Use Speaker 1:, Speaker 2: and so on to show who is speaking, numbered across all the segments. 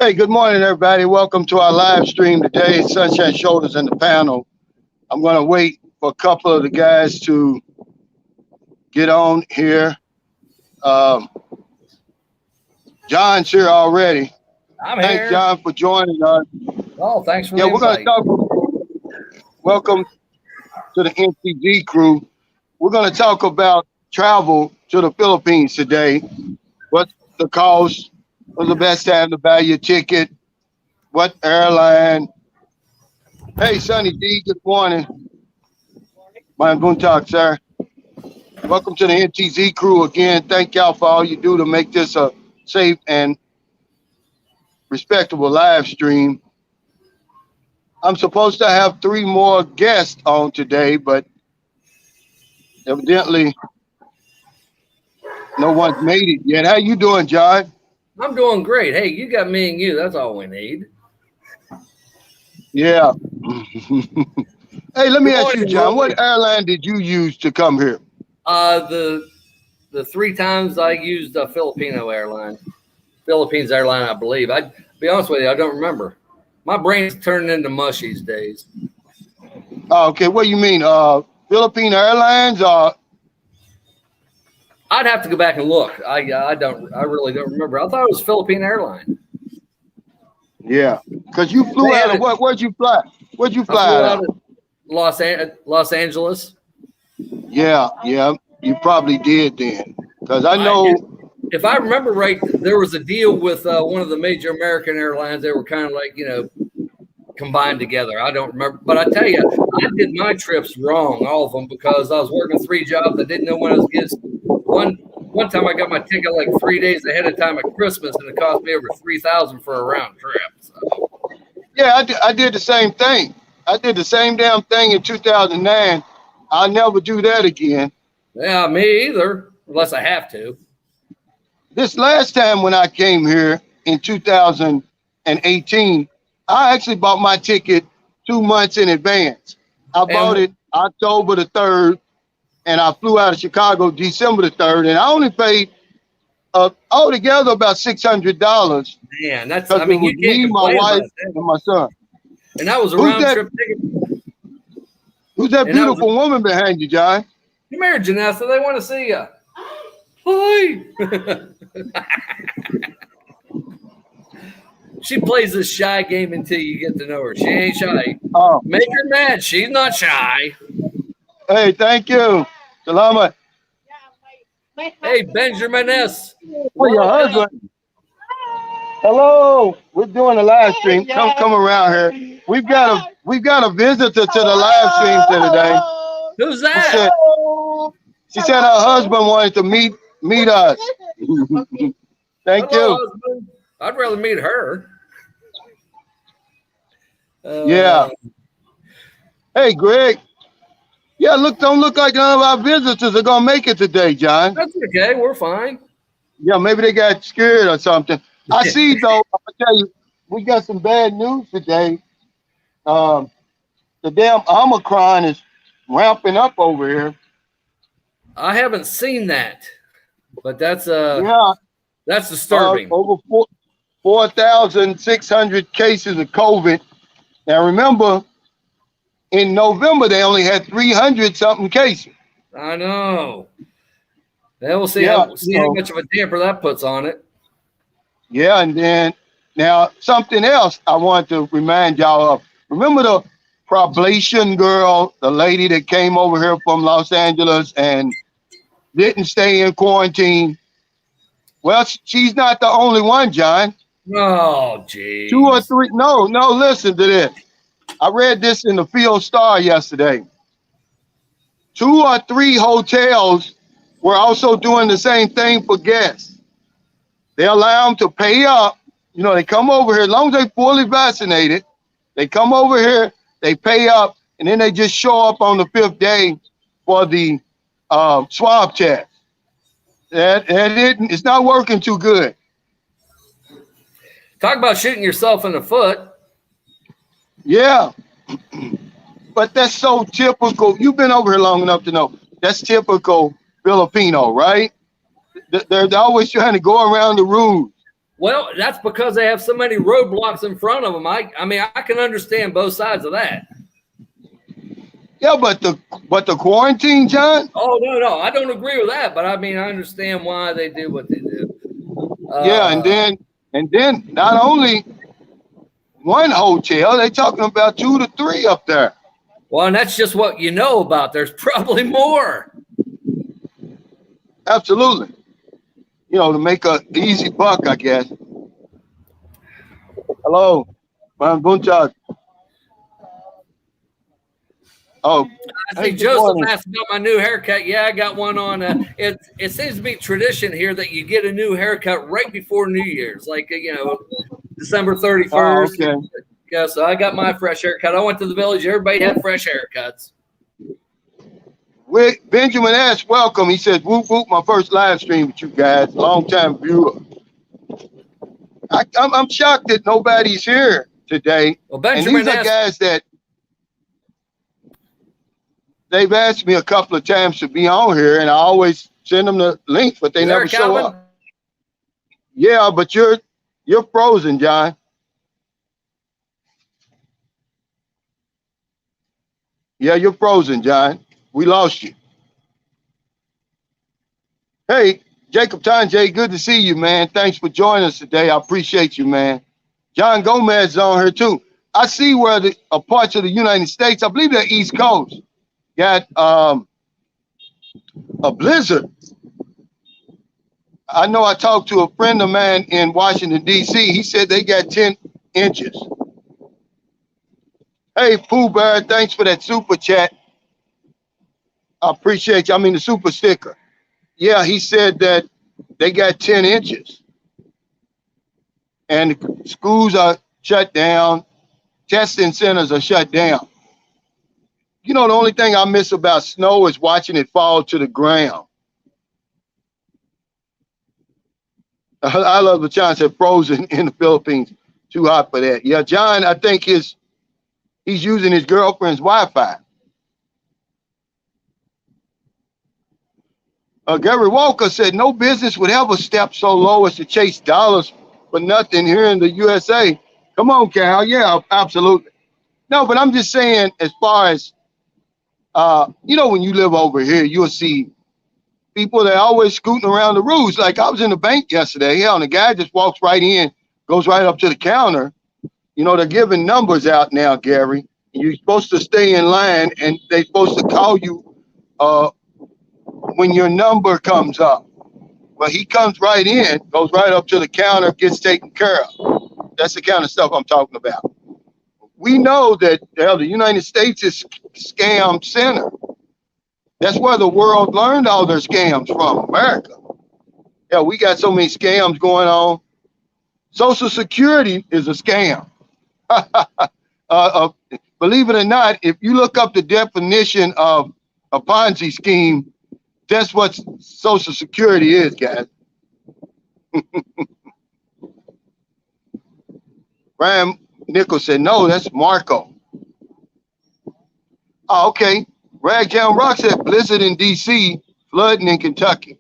Speaker 1: Hey, good morning, everybody. Welcome to our live stream today. Sunshine Shoulders in the panel. I'm going to wait for a couple of the guys to get on here. Um, John's here already.
Speaker 2: I'm
Speaker 1: Thanks,
Speaker 2: here.
Speaker 1: John, for joining us.
Speaker 2: Oh, thanks for
Speaker 1: Yeah,
Speaker 2: the
Speaker 1: we're going to
Speaker 2: invite.
Speaker 1: talk. Welcome to the NCG crew. We're going to talk about travel to the Philippines today. What's the cost? What's the best time to buy your ticket? What airline? Hey, Sonny D, good morning. My Guntag, sir. Welcome to the NTZ crew again. Thank y'all for all you do to make this a safe and respectable live stream. I'm supposed to have 3 more guests on today, but evidently no one's made it yet. How you doing, John?
Speaker 2: I'm doing great. Hey, you got me and you. That's all we need.
Speaker 1: Yeah. Hey, let me
Speaker 2: Good
Speaker 1: ask you,
Speaker 2: morning,
Speaker 1: John.
Speaker 2: Roy.
Speaker 1: What airline did you use to come here?
Speaker 2: The 3 times I used a Filipino airline, Philippines airline, I believe. I be honest with you, I don't remember. My brain's turning into mush these days.
Speaker 1: Oh, okay. What do you mean? Philippine Airlines?
Speaker 2: I'd have to go back and look. I really don't remember. I thought it was Philippine airline.
Speaker 1: Yeah. Because you flew
Speaker 2: They
Speaker 1: out
Speaker 2: had
Speaker 1: of
Speaker 2: it.
Speaker 1: what? Where'd you fly? Where'd you
Speaker 2: I
Speaker 1: fly
Speaker 2: flew
Speaker 1: out
Speaker 2: out
Speaker 1: of?
Speaker 2: of Los Angeles.
Speaker 1: Yeah, yeah. You probably did then. Because I know.
Speaker 2: If I remember right, there was a deal with one of the major American airlines. They were kind of like, combined together. I don't remember, but I tell you, I did my trips wrong, all of them, because I was working 3 jobs. I didn't know when I was getting one time. I got my ticket like 3 days ahead of time at Christmas, and it cost me over $3,000 for a round trip. So.
Speaker 1: Yeah, I did the same thing. I did the same damn thing in 2009. I'll never do that again.
Speaker 2: Yeah, me either, unless I have to.
Speaker 1: This last time when I came here in 2018, I actually bought my ticket 2 months in advance. I bought
Speaker 2: And
Speaker 1: it October the 3rd, and I flew out of Chicago December the 3rd, and I only paid altogether about $600
Speaker 2: man,
Speaker 1: because it was
Speaker 2: you can't
Speaker 1: me, my
Speaker 2: complain
Speaker 1: wife,
Speaker 2: about that.
Speaker 1: and my son.
Speaker 2: And that was a
Speaker 1: Who's
Speaker 2: round
Speaker 1: that?
Speaker 2: trip ticket.
Speaker 1: Who's that
Speaker 2: And that was
Speaker 1: beautiful woman behind you, John?
Speaker 2: come here, Janessa. They want to see you. Hi. She plays this shy game until you get to know her. She ain't shy.
Speaker 1: Oh,
Speaker 2: Make her mad. She's not shy.
Speaker 1: hey, thank you. Salamat.
Speaker 2: Hey, Benjamin S.
Speaker 1: For your
Speaker 2: Welcome.
Speaker 1: husband. Hello. We're doing a live stream. Come around here. We've got a visitor to the live stream today.
Speaker 2: Who's
Speaker 1: She
Speaker 2: that?
Speaker 1: said she said her husband wanted to meet us. Thank
Speaker 2: Hello,
Speaker 1: you.
Speaker 2: husband. I'd rather meet her.
Speaker 1: Yeah. Hey, Greg. Yeah, don't look like none of our visitors are gonna make it today, John.
Speaker 2: That's okay. We're fine.
Speaker 1: Yeah, maybe they got scared or something. I see though, I'm gonna tell you, we got some bad news today. Um, the damn Omicron is ramping up over here.
Speaker 2: I haven't seen that, but that's
Speaker 1: Yeah,
Speaker 2: disturbing.
Speaker 1: over 4,600 cases of COVID. Now remember, in November they only had 300 something cases.
Speaker 2: I know. Then we'll see
Speaker 1: Yeah,
Speaker 2: how much of a damper that puts on it.
Speaker 1: Yeah, and then now something else I want to remind y'all of. Remember the Problation girl, the lady that came over here from Los Angeles and didn't stay in quarantine? Well, she's not the only one, John.
Speaker 2: Oh, geez.
Speaker 1: 2 or 3. No, listen to this. I read this in the Field Star yesterday. 2 or 3 hotels were also doing the same thing for guests. They allow them to pay up. They come over here, as long as they're fully vaccinated, they come over here, they pay up, and then they just show up on the 5th day for the swab test. It's not working too good.
Speaker 2: Talk about shooting yourself in the foot.
Speaker 1: Yeah. But that's so typical. You've been over here long enough to know that's typical Filipino, right? They're always trying to go around the rules.
Speaker 2: Well, that's because they have so many roadblocks in front of them. I mean, I can understand both sides of that.
Speaker 1: Yeah, but the quarantine, John.
Speaker 2: Oh no, I don't agree with that. But I mean, I understand why they do what they do.
Speaker 1: Yeah, and then not only one hotel, they talking about 2 to 3 up there.
Speaker 2: Well, and that's just what you know about. There's probably more.
Speaker 1: Absolutely. You know, to make a easy buck, I guess. Hello, man, Bunchak. Oh,
Speaker 2: I see Joseph asked about my new haircut. Yeah, I got one on. It seems to be tradition here that you get a new haircut right before New Year's, like December 31st.
Speaker 1: Oh, okay.
Speaker 2: Yeah, so I got my fresh haircut. I went to the village. Everybody had fresh haircuts.
Speaker 1: Benjamin S., welcome. He says, whoop, whoop, my first live stream with you guys. Long time viewer. I'm shocked that nobody's here today.
Speaker 2: Well, Benjamin
Speaker 1: and these are guys that they've asked me a couple of times to be on here, and I always send them the link, but they never show up. Yeah, but you're frozen, John. Yeah, you're frozen, John. We lost you. Hey, Jacob Tanjay, good to see you, man. Thanks for joining us today. I appreciate you, man. John Gomez is on here, too. I see where the parts of the United States, I believe they're East Coast, got a blizzard. I know I talked to a friend of mine in Washington, D.C. He said they got 10 inches. Hey, Pooh Bear, thanks for that super chat. I appreciate you. I mean, the super sticker. Yeah, he said that they got 10 inches. And the schools are shut down. Testing centers are shut down. You know, the only thing I miss about snow is watching it fall to the ground. I love what John said, frozen in the Philippines. Too hot for that. Yeah, John, I think he's using his girlfriend's Wi-Fi. Gary Walker said, no business would ever step so low as to chase dollars for nothing here in the USA. Come on, Cal. Yeah, absolutely. No, but I'm just saying, as far as, when you live over here, you'll see people that are always scooting around the roofs. Like I was in the bank yesterday, and the guy just walks right in, goes right up to the counter. You know, they're giving numbers out now, Gary. You're supposed to stay in line, and they're supposed to call you when your number comes up. Well, he comes right in, goes right up to the counter, gets taken care of. That's the kind of stuff I'm talking about. We know that the United States is scam center. That's where the world learned all their scams from, America. Yeah, we got so many scams going on. Social Security is a scam. Believe it or not, if you look up the definition of a Ponzi scheme, that's what Social Security is, guys. Ryan Nichols said, no, that's Marco. Oh, okay. Ragtown Rock said, blizzard in D.C., flooding in Kentucky.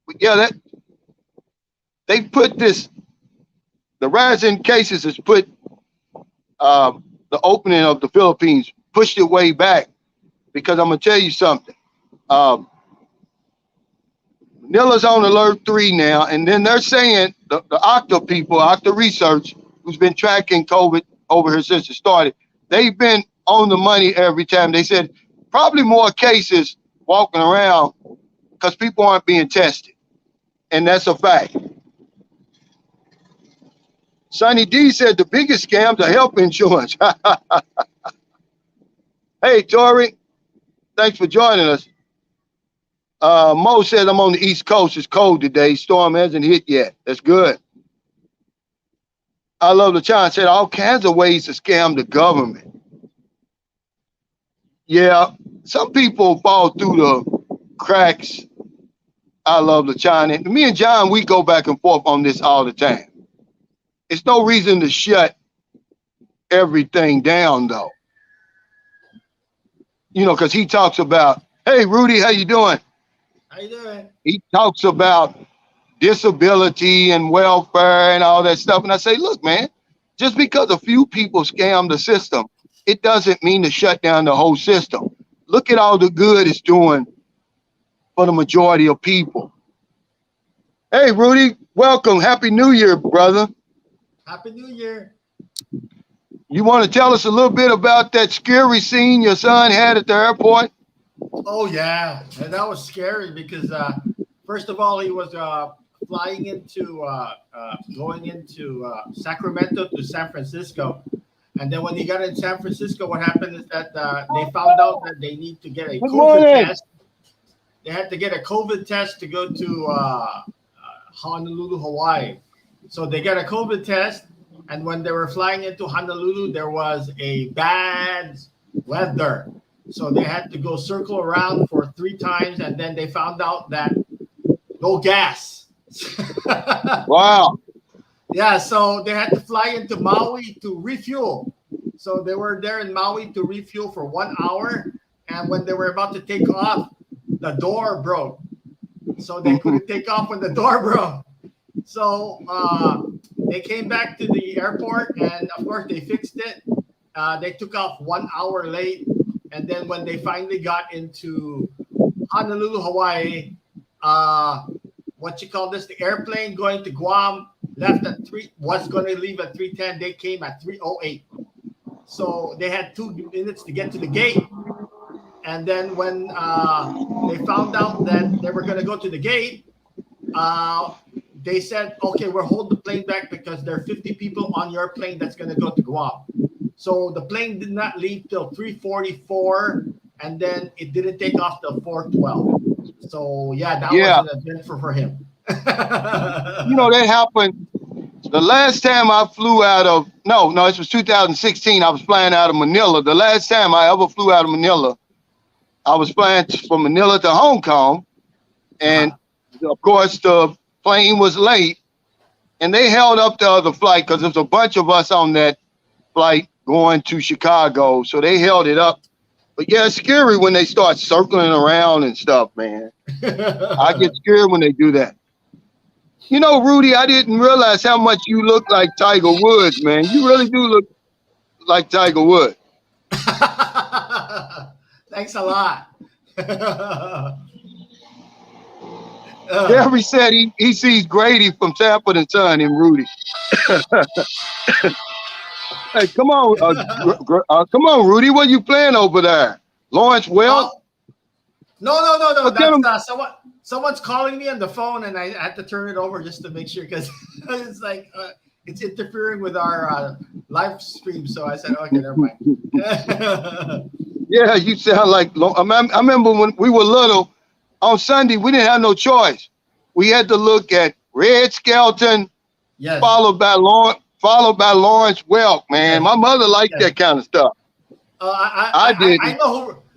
Speaker 1: But yeah, they put this, the rise in cases has put the opening of the Philippines, pushed it way back. Because I'm going to tell you something. Manila's on alert 3 now, and then they're saying the Okta people, Okta Research, who's been tracking COVID over here since it started, they've been on the money every time. They said probably more cases walking around because people aren't being tested, and that's a fact. Sonny D said the biggest scams are health insurance. Hey, Tori, thanks for joining us. Mo says I'm on the East Coast. It's cold today. Storm hasn't hit yet. That's good. I love the China said all kinds of ways to scam the government. Yeah, some people fall through the cracks. I love the China. Me and John, we go back and forth on this all the time. It's no reason to shut everything down, though. You know, because he talks about, hey, Rudy, how you doing?
Speaker 3: How you doing?
Speaker 1: He talks about disability and welfare and all that stuff. And I say, look, man, just because a few people scam the system, it doesn't mean to shut down the whole system. Look at all the good it's doing for the majority of people. Hey, Rudy, welcome. Happy New Year, brother.
Speaker 3: Happy New Year.
Speaker 1: You want to tell us a little bit about that scary scene your son had at the airport?
Speaker 3: Oh, yeah. And that was scary because, first of all, he was flying into, going into Sacramento to San Francisco. And then when he got in San Francisco, what happened is that they found out that they need to get a COVID test. They had to get a COVID test to go to Honolulu, Hawaii. So they got a COVID test. And when they were flying into Honolulu, there was a bad weather. So they had to go circle around for 3 times. And then they found out that no gas.
Speaker 1: Wow.
Speaker 3: Yeah, so they had to fly into Maui to refuel. So they were there in Maui to refuel for 1 hour. And when they were about to take off, the door broke. So they couldn't take off when the door broke. So they came back to the airport, and of course they fixed it. They took off 1 hour late. And then when they finally got into Honolulu, Hawaii, the airplane going to Guam was going to leave at 3:10. They came at 3:08. So they had 2 minutes to get to the gate. And then when they found out that they were going to go to the gate, they said, okay, we'll hold the plane back because there are 50 people on your plane that's going to go to Guam. So the plane did not leave till 3:44, and then it didn't take off till 4:12. So yeah, that was an event for him.
Speaker 1: You know, that happened. The last time I flew out of, no, this was 2016. I was flying out of Manila. The last time I ever flew out of Manila, I was flying from Manila to Hong Kong. And of course, the plane was late. And they held up the other flight because there's a bunch of us on that flight going to Chicago. So they held it up. But yeah, it's scary when they start circling around and stuff, man. I get scared when they do that. You know, Rudy, I didn't realize how much you look like Tiger Woods, man. You really do look like Tiger Woods.
Speaker 3: Thanks a lot.
Speaker 1: Jerry said he sees Grady from Sanford and Son in Rudy. Hey, come on, come on, Rudy. What are you playing over there? Lawrence Welk?
Speaker 3: No. That's someone's calling me on the phone, and I had to turn it over just to make sure because it's like it's interfering with our live stream. So I said, okay, never mind.
Speaker 1: Yeah, you sound like. I remember when we were little. On Sunday, we didn't have no choice. We had to look at Red Skelton,
Speaker 3: yes,
Speaker 1: followed by Lawrence Welk. Man, my mother liked that kind of stuff.
Speaker 3: I did.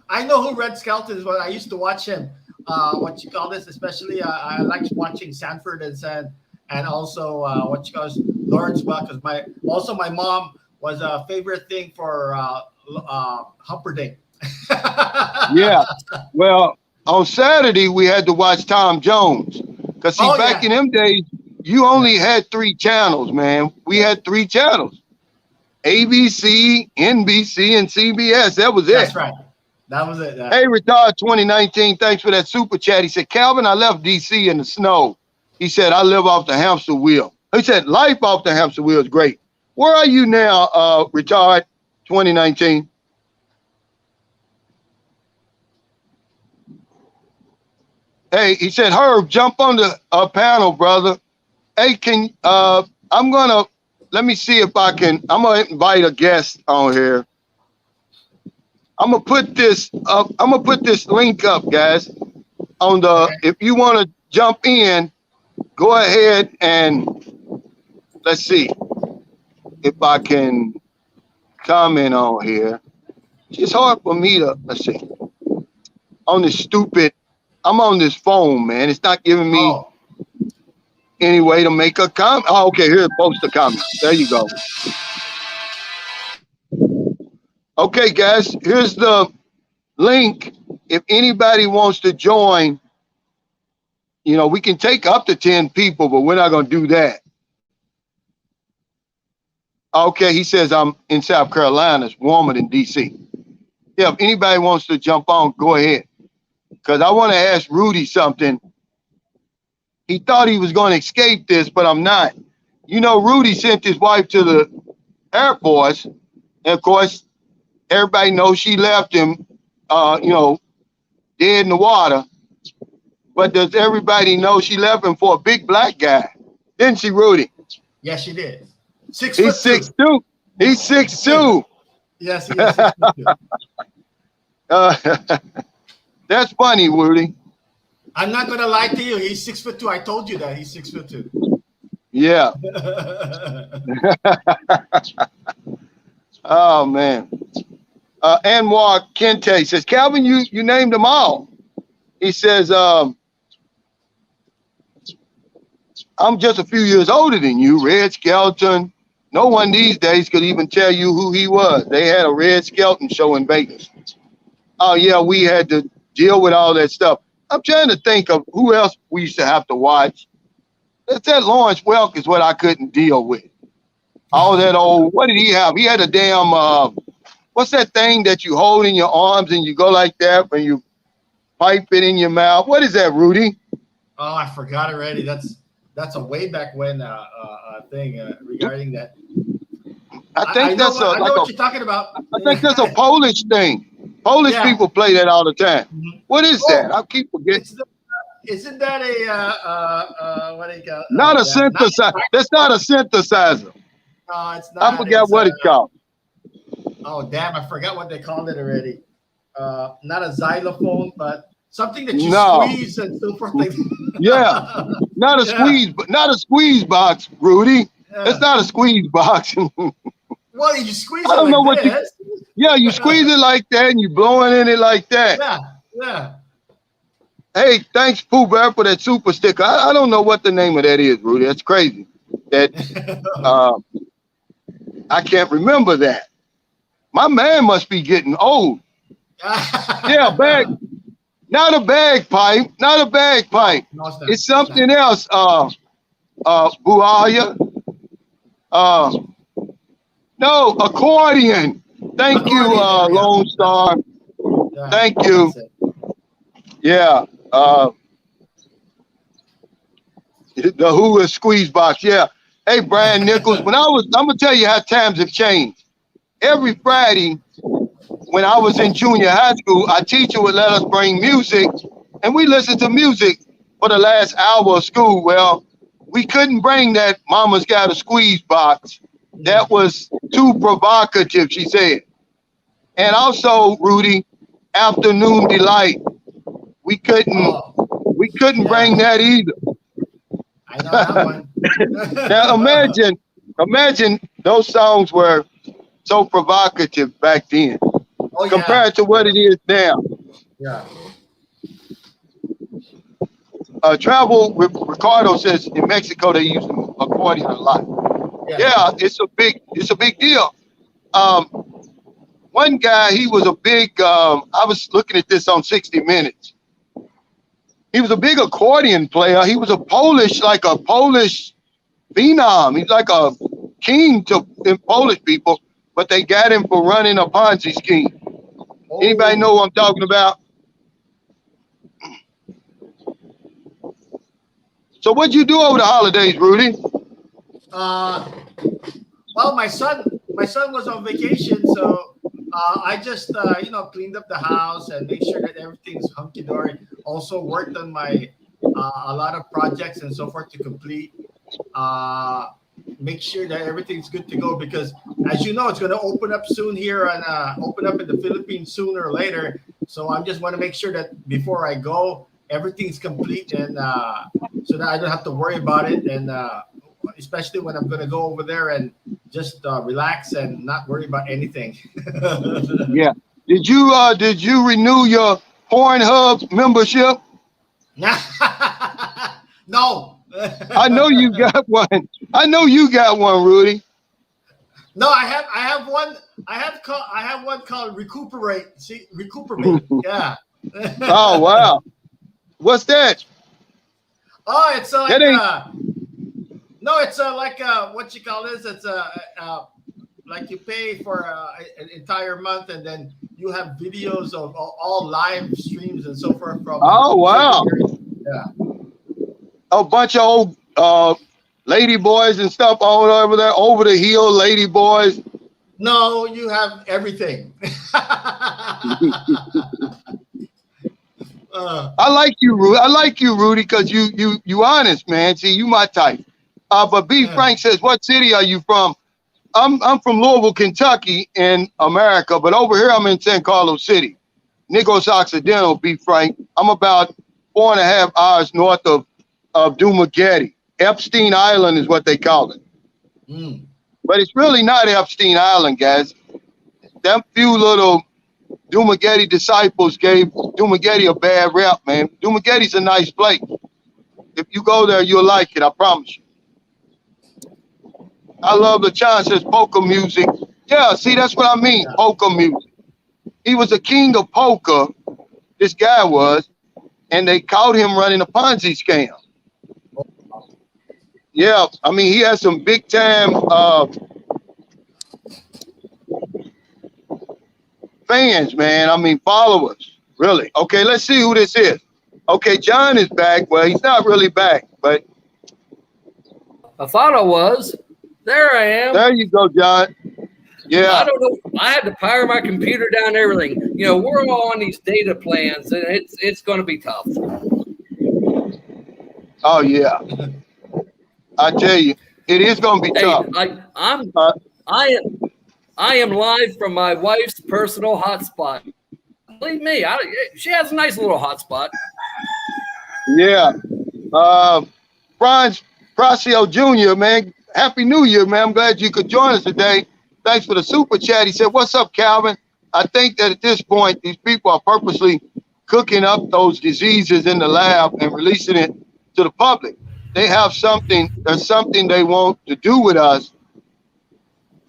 Speaker 3: I know who Red Skelton is. But I used to watch him. Especially I liked watching Sanford and Son, and also Lawrence Welk. Because my mom was a favorite thing for Humperdinck.
Speaker 1: Yeah, well. On Saturday, we had to watch Tom Jones. Because, back in them days, you only had 3 channels, man. We had 3 channels. ABC, NBC, and CBS. That was it.
Speaker 3: That's right. That was it.
Speaker 1: Hey, Retard 2019, thanks for that super chat. He said, Calvin, I left D.C. in the snow. He said, I live off the hamster wheel. He said, life off the hamster wheel is great. Where are you now, Retard 2019? Hey, he said, Herb, jump on the panel, brother. Hey, let me see if I can, I'm going to invite a guest on here. I'm going to put this up. I'm going to put this link up, guys, on the, if you want to jump in, go ahead and let's see if I can comment on here. It's hard for me to, let's see, on this stupid, I'm on this phone, man. It's not giving me any way to make a comment. Oh, okay, here, post a comment. There you go. Okay, guys, here's the link. If anybody wants to join You know, we can take up to 10 people, but we're not going to do that. Okay, he says I'm in South Carolina. It's warmer than DC. Yeah, if anybody wants to jump on, go ahead. Because I want to ask Rudy something. He thought he was going to escape this, but I'm not. You know, Rudy sent his wife to the Air Force. And of course, everybody knows she left him, you know, dead in the water. But does everybody know she left him for a big black guy? Didn't she, Rudy?
Speaker 3: Yes, she did.
Speaker 1: He's 6'2". He's 6'2".
Speaker 3: Yes, he is 6'2".
Speaker 1: That's funny, Rudy.
Speaker 3: I'm not gonna lie to you. He's 6'2". I told you that he's 6'2".
Speaker 1: Yeah. Oh man. Anwar Kente says, Calvin, you named them all. He says, I'm just a few years older than you, Red Skelton. No one these days could even tell you who he was. They had a Red Skelton show in Vegas. Oh yeah, we had to deal with all that stuff. I'm trying to think of who else we used to have to watch. That Lawrence Welk is what I couldn't deal with. All that old, what did he have? He had a damn, what's that thing that you hold in your arms and you go like that when you pipe it in your mouth? What is that, Rudy?
Speaker 3: Oh, I forgot already. That's a way back when thing regarding that.
Speaker 1: I think that's
Speaker 3: I know what you're talking about.
Speaker 1: I think that's a Polish thing. Polish people play that all the time.
Speaker 3: Mhm.
Speaker 1: What is that? I keep forgetting.
Speaker 3: Isn't that a what do you call?
Speaker 1: Not a synthesizer. That's not a synthesizer.
Speaker 3: No, it's not.
Speaker 1: I forgot what it's called.
Speaker 3: Oh damn! I forgot what they called it already. Not a xylophone, but something that you squeeze and so forth.
Speaker 1: Yeah, not a squeeze, but not a squeeze box, Rudy. It's not a squeeze box.
Speaker 3: Well, you squeeze it.
Speaker 1: I don't know
Speaker 3: like
Speaker 1: what you. Yeah, you squeeze it like that, and you blowing in it like that.
Speaker 3: Yeah.
Speaker 1: Hey, thanks, Pooh Bear, for that super sticker. I don't know what the name of that is, Rudy. That's crazy. That I can't remember that. My man must be getting old. Yeah, not a bagpipe. No, it's something else. Buaya. No, accordion. Thank you, Lone Star. Thank you. Yeah. The Who is Squeeze Box. Yeah. Hey, Brian Nichols. I'm gonna tell you how times have changed. Every Friday, when I was in junior high school, our teacher would let us bring music, and we listened to music for the last hour of school. Well, we couldn't bring that Mama's Got a Squeeze Box. That was too provocative, she said. And also, Rudy, Afternoon Delight. We couldn't bring that either.
Speaker 3: I know that one.
Speaker 1: Now imagine those songs were so provocative back then compared to what it is now.
Speaker 3: Yeah.
Speaker 1: Travel with Ricardo says in Mexico they use accordion a lot. Yeah, it's a big deal. One guy, he was a big I was looking at this on 60 Minutes. He was a big accordion player. He was a Polish phenom. He's like a king to Polish people, but they got him for running a Ponzi scheme. Anybody know what I'm talking about? So what'd you do over the holidays, Rudy?
Speaker 3: Well, my son was on vacation, so I just cleaned up the house and made sure that everything's hunky dory. Also worked on my a lot of projects and so forth to complete. Make sure that everything's good to go because, as you know, it's going to open up soon here and open up in the Philippines sooner or later. So I just want to make sure that before I go, everything's complete and so that I don't have to worry about it. And especially when I'm going to go over there and just relax and not worry about anything.
Speaker 1: Yeah. Did you renew your Pornhub membership?
Speaker 3: No.
Speaker 1: I know you got one. Rudy.
Speaker 3: No, I have one. I have one called Recuperate. See, Recuperate. Yeah.
Speaker 1: Oh wow. What's that?
Speaker 3: Oh, it's like
Speaker 1: That ain't.
Speaker 3: no, it's like what you call this? It's like you pay for an entire month, and then you have videos of all live streams and so forth from.
Speaker 1: Oh wow.
Speaker 3: Yeah.
Speaker 1: A bunch of old lady boys and stuff all over there, over the hill lady boys.
Speaker 3: No, you have everything.
Speaker 1: I like you, Rudy. I like you, Rudy, because you honest, man. See, you my type. But B Frank says, what city are you from? I'm from Louisville, Kentucky, in America, but over here I'm in San Carlos City, Negros Occidental. B Frank, I'm about 4.5 hours north of Dumaguete. Epstein Island is what they call it.
Speaker 3: Mm.
Speaker 1: But it's really not Epstein Island, guys. Them few little Dumaguete disciples gave Dumaguete a bad rep, man. Dumaguete's a nice place. If you go there, you'll like it, I promise you. I love the John says polka music. Yeah, see, that's what I mean, polka music. He was a king of polka, this guy was, and they caught him running a Ponzi scam. Yeah, I mean, he has some big time fans, man. I mean, followers, really. Okay, let's see who this is. Okay, John is back. Well, he's not really back, but
Speaker 2: I thought I was. There I am.
Speaker 1: there you go, John. Yeah.
Speaker 2: I don't know. I had to power my computer down and everything. You know, we're all on these data plans, and it's going to be tough.
Speaker 1: Oh yeah. I tell you, it is going to be
Speaker 2: Hey,
Speaker 1: tough.
Speaker 2: I am live from my wife's personal hotspot. Believe me, she has a nice little hotspot.
Speaker 1: Yeah. Franz Pracio Jr., man, Happy New Year, man. I'm glad you could join us today. Thanks for the super chat. He said, what's up, Calvin? I think that at this point, these people are purposely cooking up those diseases in the lab and releasing it to the public. They have something, there's something they want to do with us.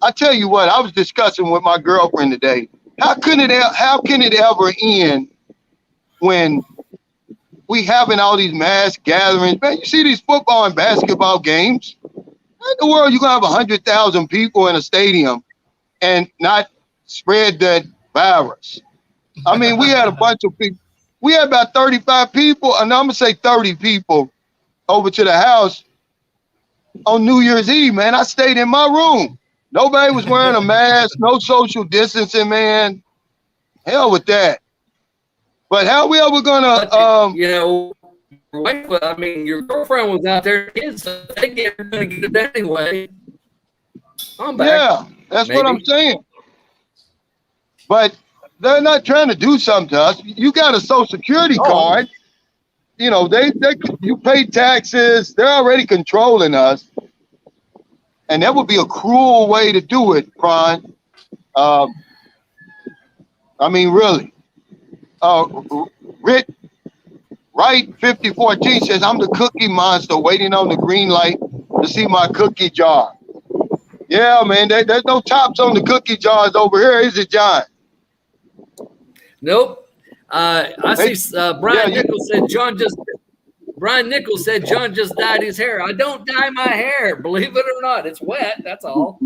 Speaker 1: I tell you what, I was discussing with my girlfriend today. How can it ever end when we having all these mass gatherings? Man, you see these football and basketball games? How in the world you gonna have 100,000 people in a stadium and not spread that virus? I mean, we had a bunch of people. We had about 35 people, and I'm gonna say 30 people over to the house on New Year's Eve, man. I stayed in my room. Nobody was wearing a mask, no social distancing, man. Hell with that. But how we ever gonna
Speaker 2: you know, I mean, your girlfriend was out there, kids, so they get gonna get it anyway. I'm back.
Speaker 1: Yeah, that's
Speaker 2: Maybe.
Speaker 1: what I'm saying. But they're not trying to do something to us. You got a social security card. You know, you pay taxes. They're already controlling us. And that would be a cruel way to do it, Brian. I mean, really. Rick Wright 5014 says, I'm the cookie monster waiting on the green light to see my cookie jar. Yeah, man, there's no tops on the cookie jars over here, is it, John?
Speaker 2: Nope. I see Brian Nichols said Brian Nichols said John just dyed his hair. I don't dye my hair, believe it or not. It's wet, that's all.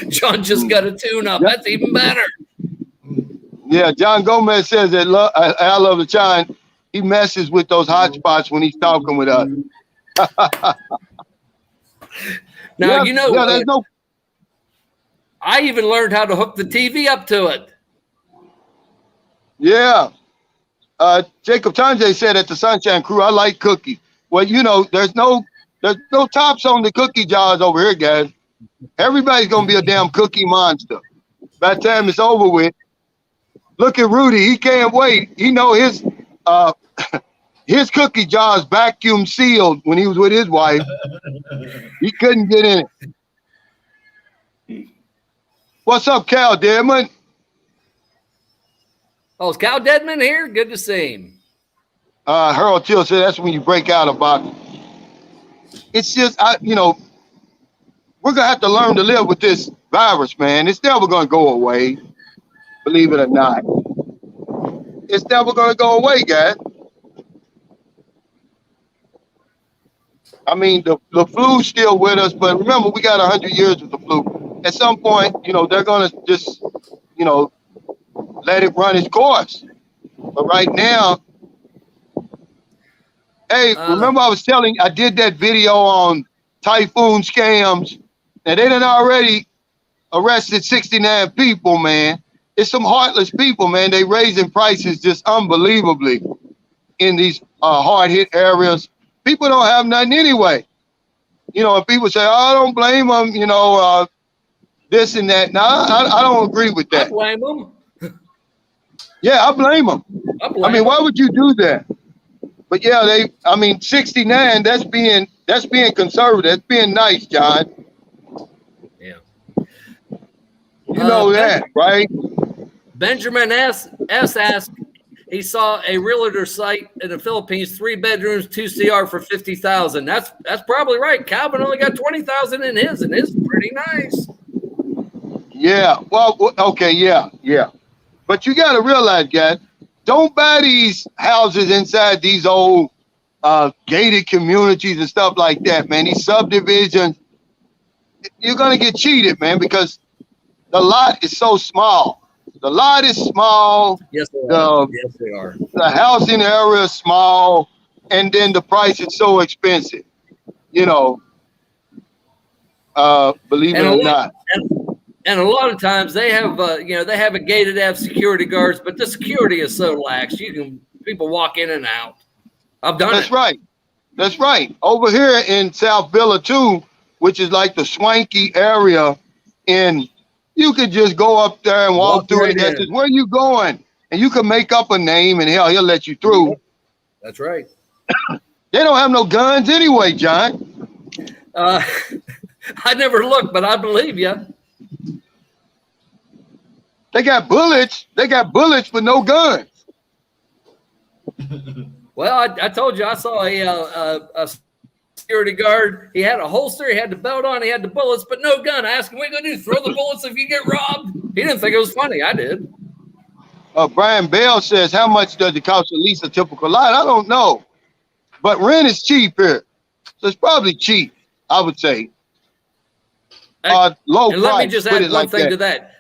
Speaker 2: John just got a tune-up. That's even better.
Speaker 1: Yeah, John Gomez says that I love the John. He messes with those hot spots when he's talking with us.
Speaker 2: Now, you know,
Speaker 1: there's no.
Speaker 2: I even learned how to hook the TV up to it.
Speaker 1: Yeah. Jacob Tanjay said at the Sunshine Crew, I like cookies. Well, you know, there's no tops on the cookie jars over here, guys. Everybody's going to be a damn cookie monster. By the time it's over with, look at Rudy. He can't wait. He know his cookie jar is vacuum sealed when he was with his wife. He couldn't get in it. What's up, Cal Deadman?
Speaker 2: Oh, is Cal Deadman here? Good to see him.
Speaker 1: Harold Till said that's when you break out about it. It's just, we're going to have to learn to live with this virus, man. It's never going to go away, believe it or not. It's never going to go away, guys. I mean, the flu's still with us, but remember, we got 100 years with the flu. At some point, they're going to just, let it run its course. But right now, hey, remember I did that video on typhoon scams, and they done already arrested 69 people, man. It's some heartless people, man. They raising prices just unbelievably in these hard-hit areas. People don't have nothing anyway. And people say, oh, I don't blame them, this and that. No, I don't agree with that.
Speaker 2: I blame them.
Speaker 1: Yeah, I blame them. I mean, why would you do that? But yeah, 69, that's being conservative. That's being nice, John.
Speaker 2: Yeah.
Speaker 1: You know that, right?
Speaker 2: Benjamin S. asked, he saw a realtor site in the Philippines, 3 bedrooms, 2 CR for $50,000. That's probably right. Calvin only got $20,000 in his, and his is pretty nice.
Speaker 1: Yeah. Well, okay. Yeah. But you got to realize, guys, don't buy these houses inside these old gated communities and stuff like that, man. These subdivisions, you're going to get cheated, man, because the lot is so small. The lot is small.
Speaker 2: Yes, they are. Yes, they are.
Speaker 1: The housing area is small, and then the price is so expensive. Believe it or not.
Speaker 2: And a lot of times they have, they have a gated, have security guards, but the security is so lax. People walk in and out. I've done it.
Speaker 1: That's right. That's right. Over here in South Villa too, which is like the swanky area, you could just go up there and walk through it. And says, where are you going? And you can make up a name, and hell, he'll let you through.
Speaker 2: That's right.
Speaker 1: They don't have no guns anyway, John.
Speaker 2: I never looked, but I believe you.
Speaker 1: They got bullets. But no guns.
Speaker 2: Well, I told you I saw a security guard. He had a holster. He had the belt on. He had the bullets, but no gun. I asked him, what are you going to do? Throw the bullets if you get robbed? He didn't think it was funny. I did.
Speaker 1: Brian Bell says, how much does it cost to lease a typical lot? I don't know. But rent is cheap here. So it's probably cheap, I would say. Low
Speaker 2: and
Speaker 1: price.
Speaker 2: Let me just add one thing to that.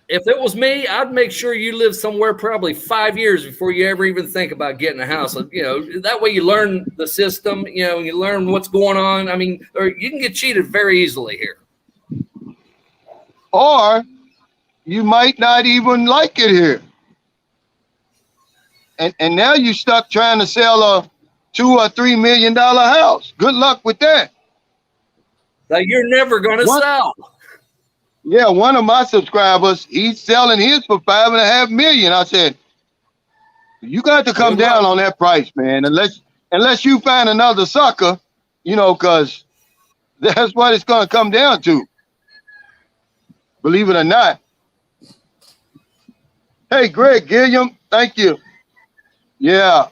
Speaker 2: If it was me, I'd make sure you live somewhere probably 5 years before you ever even think about getting a house. That way you learn the system, you learn what's going on. I mean, or you can get cheated very easily here.
Speaker 1: Or you might not even like it here. And now you're stuck trying to sell a $2 or $3 million house. Good luck with that.
Speaker 2: That you're never going to sell.
Speaker 1: Yeah, one of my subscribers, he's selling his for $5.5 million. I said, you got to come down on that price, man. Unless you find another sucker, because that's what it's going to come down to. Believe it or not. Hey, Greg Gilliam, thank you. Yeah,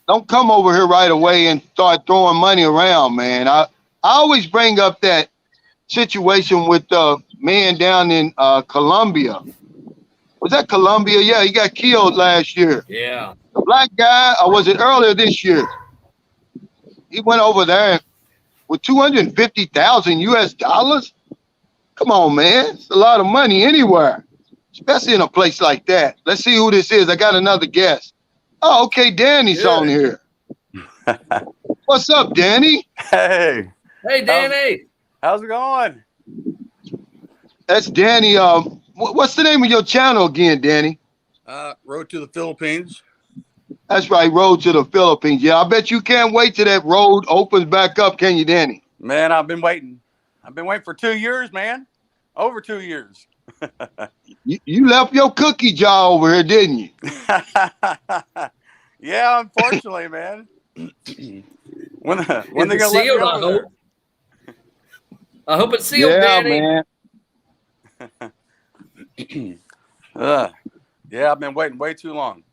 Speaker 1: don't come over here right away and start throwing money around, man. I always bring up that situation with the man down in Colombia. Was that Colombia? Yeah, he got killed last year.
Speaker 2: Yeah.
Speaker 1: The black guy, or was it earlier this year? He went over there with $250,000 US. Come on, man. It's a lot of money anywhere, especially in a place like that. Let's see who this is. I got another guest. Oh, okay, Danny's on here. What's up, Danny?
Speaker 4: Hey.
Speaker 2: Hey, Danny.
Speaker 4: How's it going?
Speaker 1: That's Danny. What's the name of your channel again, Danny?
Speaker 4: Road to the Philippines.
Speaker 1: That's right, Road to the Philippines. Yeah, I bet you can't wait till that road opens back up, can you, Danny?
Speaker 4: Man, I've been waiting. I've been waiting for 2 years, man. Over 2 years.
Speaker 1: You left your cookie jar over here, didn't you?
Speaker 4: Yeah, unfortunately, man. when they gonna
Speaker 2: sealed,
Speaker 4: let me over
Speaker 2: I hope it's sealed, Danny.
Speaker 1: Man.
Speaker 4: Yeah, I've been waiting way too long.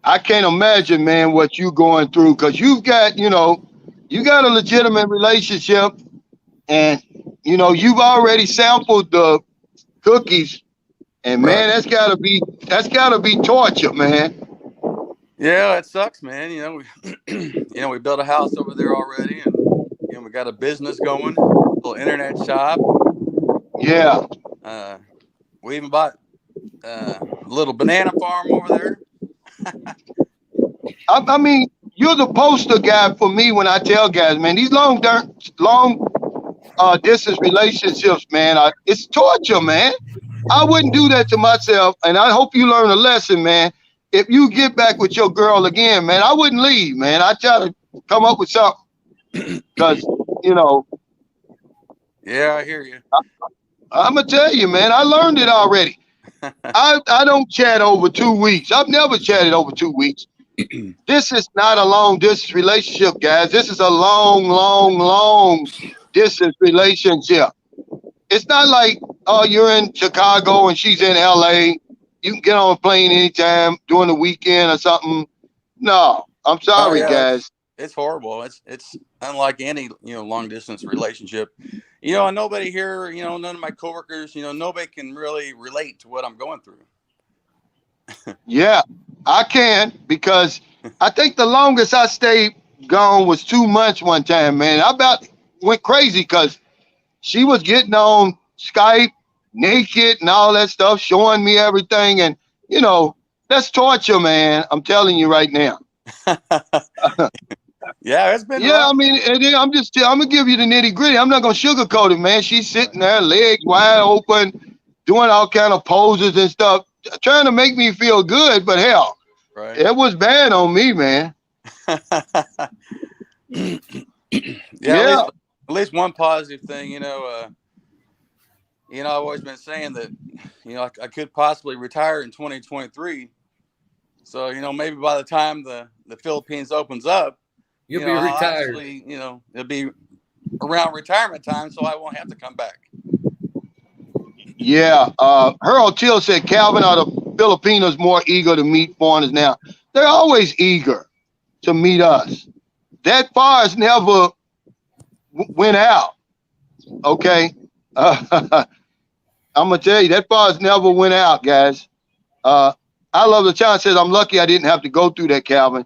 Speaker 1: I can't imagine, man, what you going through, because you've got, you got a legitimate relationship, and you've already sampled the cookies, And man, that's gotta be torture, man.
Speaker 4: Yeah, it sucks, man. You know, we built a house over there already, and we got a business going, a little internet shop.
Speaker 1: Yeah.
Speaker 4: We even bought a little banana farm over there.
Speaker 1: I mean, you're the poster guy for me when I tell guys, man, these long distance relationships, man, it's torture, man. I wouldn't do that to myself, and I hope you learn a lesson, man. If you get back with your girl again, man, I wouldn't leave, man. I try to come up with something, because
Speaker 4: Yeah, I hear you.
Speaker 1: I'm gonna tell you, man, I learned it already. I don't chat over 2 weeks. I've never chatted over 2 weeks. This is not a long distance relationship, guys. This is a long distance relationship. It's not like, oh, you're in Chicago and she's in LA. You can get on a plane anytime during the weekend or something. No, I'm sorry, guys.
Speaker 4: It's horrible. It's unlike any long distance relationship. And nobody here, none of my coworkers, nobody can really relate to what I'm going through.
Speaker 1: Yeah, I can, because I think the longest I stayed gone was 2 months one time, man. I about went crazy because she was getting on Skype naked and all that stuff, showing me everything. And, that's torture, man. I'm telling you right now.
Speaker 4: Yeah, it's been
Speaker 1: rough.
Speaker 4: I
Speaker 1: mean, I'm gonna give you the nitty gritty. I'm not gonna sugarcoat it, man. She's sitting there, legs wide open, doing all kind of poses and stuff, trying to make me feel good. But hell,
Speaker 4: right.
Speaker 1: It was bad on me, man.
Speaker 4: Yeah. At least one positive thing, I've always been saying that, I could possibly retire in 2023. So, maybe by the time the Philippines opens up,
Speaker 2: you'll be retired.
Speaker 4: Actually, it'll be around retirement time, so I won't have to come back.
Speaker 1: Yeah. Harold Till said, Calvin, are the Filipinos more eager to meet foreigners now? They're always eager to meet us. That fires never went out. Okay. I'm gonna tell you, that fires never went out, guys. I love the child says, I'm lucky I didn't have to go through that, Calvin.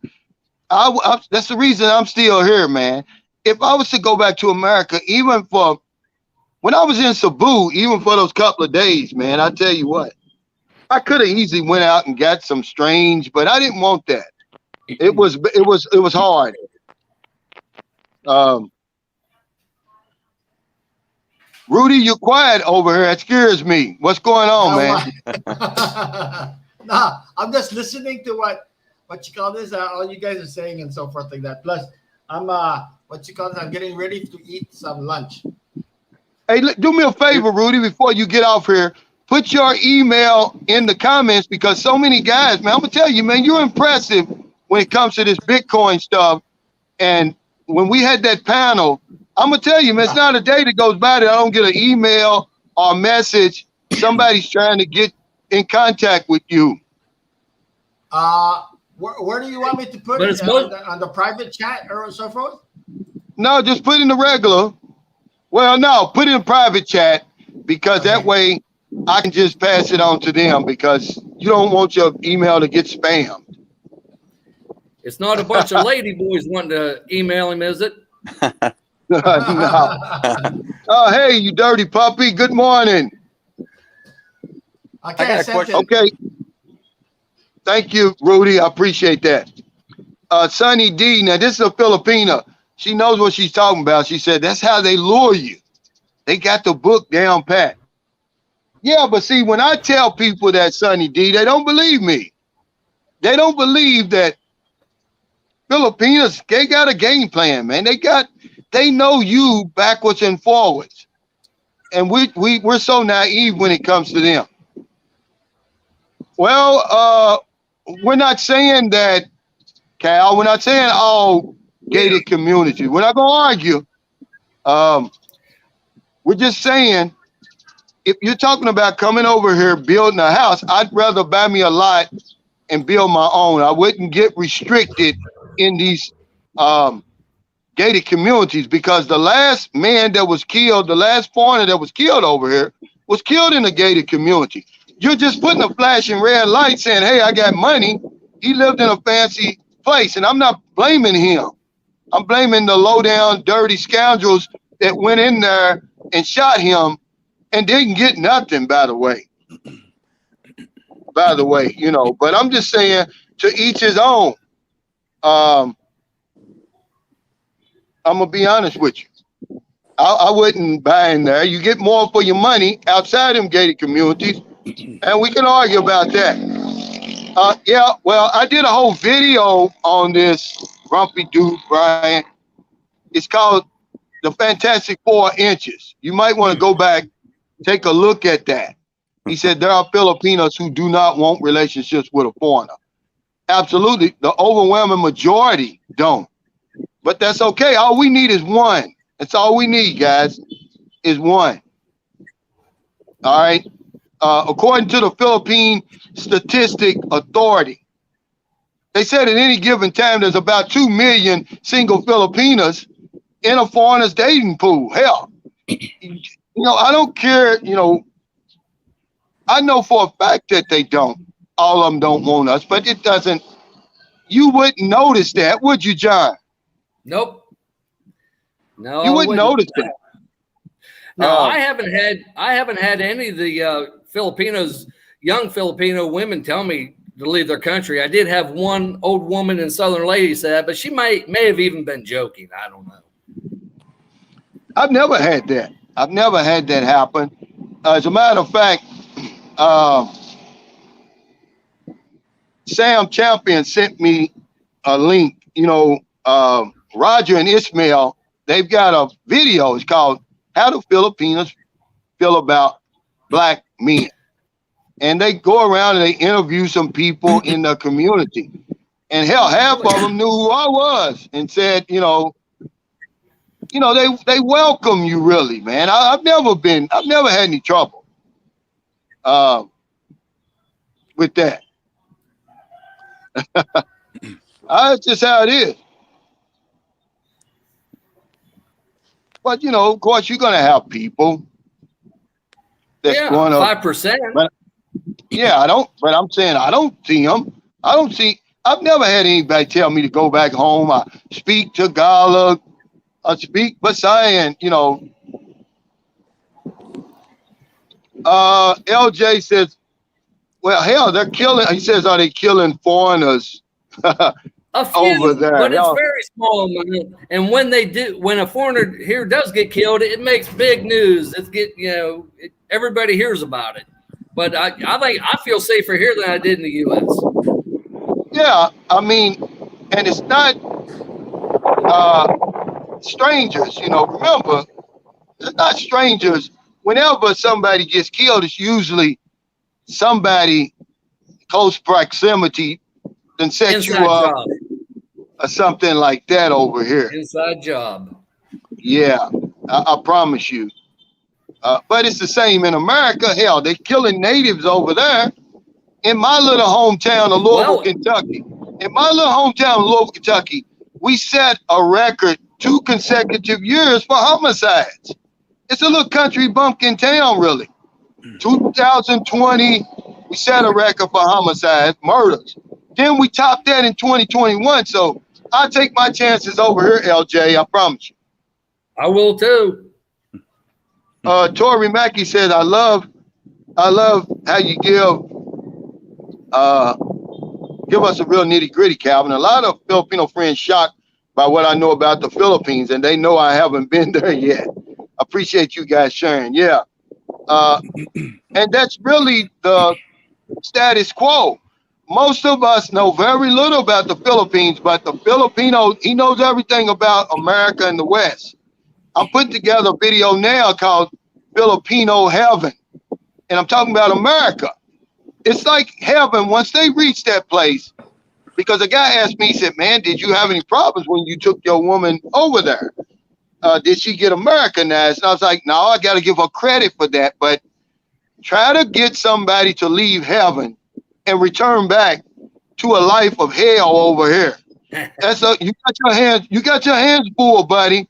Speaker 1: That's the reason I'm still here, man. If I was to go back to America, even for when I was in Cebu, even for those couple of days, man, I tell you what, I could have easily went out and got some strange, but I didn't want that. It was hard. Rudy, you're quiet over here. That scares me. What's going on, man?
Speaker 3: Nah, I'm just listening to what you call this, all you guys are saying and so forth like that. Plus, I'm I'm getting ready to eat some lunch.
Speaker 1: Hey, do me a favor, Rudy, before you get off here. Put your email in the comments, because so many guys, man, I'm gonna tell you, man, you're impressive when it comes to this Bitcoin stuff. And when we had that panel, I'm gonna tell you, man, it's not a day that goes by that I don't get an email or a message. Somebody's trying to get in contact with you.
Speaker 3: Where do you want me to put it? On the private chat or so forth?
Speaker 1: No, just put in the regular. Well, no, put in a private chat, because that way I can just pass it on to them, because you don't want your email to get spammed.
Speaker 2: It's not a bunch of lady boys wanting to email him, is it?
Speaker 1: No. Oh, hey, you dirty puppy. Good morning.
Speaker 4: I got a question.
Speaker 1: Okay. Thank you, Rudy. I appreciate that. Sunny D, now this is a Filipina. She knows what she's talking about. She said, that's how they lure you. They got the book down pat. Yeah, but see, when I tell people that, Sunny D, they don't believe me. They don't believe that Filipinos, they got a game plan, man. They know you backwards and forwards. And we're so naive when it comes to them. Well, we're not saying that, Cal. We're not saying all gated communities. We're not going to argue. We're just saying, if you're talking about coming over here building a house, I'd rather buy me a lot and build my own. I wouldn't get restricted in these gated communities, because the last man that was killed, the last foreigner that was killed over here, was killed in a gated community. you're just putting a flashing red light saying, hey, I got money. He lived in a fancy place, and I'm not blaming him. I'm blaming the low down, dirty scoundrels that went in there and shot him and didn't get nothing, by the way. You know, but I'm just saying, to each his own. I'm gonna be honest with you. I wouldn't buy in there. You get more for your money outside them gated communities, and we can argue about that. Yeah, well, I did a whole video on this grumpy dude, Brian. It's called The Fantastic 4 Inches. You might want to go back, take a look at that. He said there are Filipinos who do not want relationships with a foreigner. Absolutely. The overwhelming majority don't. But that's okay. All we need is one. That's all we need, guys, is one. All right. According to the Philippine Statistic Authority, they said at any given time there's about 2 million single Filipinos in a foreigner's dating pool. Hell, you know, I don't care. You know, I know for a fact that they don't. All of them don't want us, but it doesn't. You wouldn't notice that, would you, John?
Speaker 2: Nope. No,
Speaker 1: You wouldn't notice that.
Speaker 2: No, I haven't had any of the Filipinos, young Filipino women tell me to leave their country. I did have one old woman in Southern Lady say that, but she may have even been joking. I don't know.
Speaker 1: I've never had that. I've never had that happen. As a matter of fact, Sam Champion sent me a link. You know, Roger and Ishmael, they've got a video. It's called How Do Filipinos Feel About Black Men? And they go around and they interview some people in the community. And hell, half of them knew who I was and said, you know, they welcome you, really, man. I've never had any trouble with that. That's just how it is. But you know, of course, you're gonna have people that's going to
Speaker 2: 5%.
Speaker 1: Yeah, but I'm saying I don't see them. I've never had anybody tell me to go back home. I speak Tagalog. I speak Visayan, you know. LJ says, well, hell, they're killing. He says, are they killing foreigners
Speaker 2: A few,
Speaker 1: over there?
Speaker 2: but it's very small. And when they do, when a foreigner here does get killed, it makes big news. Everybody hears about it. But I think I feel safer here than I did in the U.S.
Speaker 1: Yeah, I mean, and it's not strangers. You know, remember, it's not strangers. Whenever somebody gets killed, it's usually somebody close proximity then set you up job. Or something like that over here.
Speaker 2: Inside job.
Speaker 1: Yeah, I promise you. But it's the same in America. Hell, they're killing natives over there. In my little hometown of Louisville, Kentucky. In my little hometown of Louisville, Kentucky, we set a record 2 consecutive years for homicides. It's a little country bumpkin town, really. 2020, we set a record for homicides, murders. Then we topped that in 2021. So I'll take my chances over here, LJ. I promise you.
Speaker 2: I will too.
Speaker 1: Tori Mackey says, I love how you give us a real nitty gritty, Calvin. A lot of Filipino friends shocked by what I know about the Philippines, and they know I haven't been there yet. Appreciate you guys sharing. Yeah. And that's really the status quo. Most of us know very little about the Philippines, but the Filipino, he knows everything about America and the West. I'm putting together a video now called Filipino Heaven, and I'm talking about America. It's like heaven once they reach that place, because a guy asked me, he said, man, did you have any problems when you took your woman over there? Did she get Americanized? And I was like, no, I got to give her credit for that, but try to get somebody to leave heaven and return back to a life of hell over here. You got your hands full, buddy.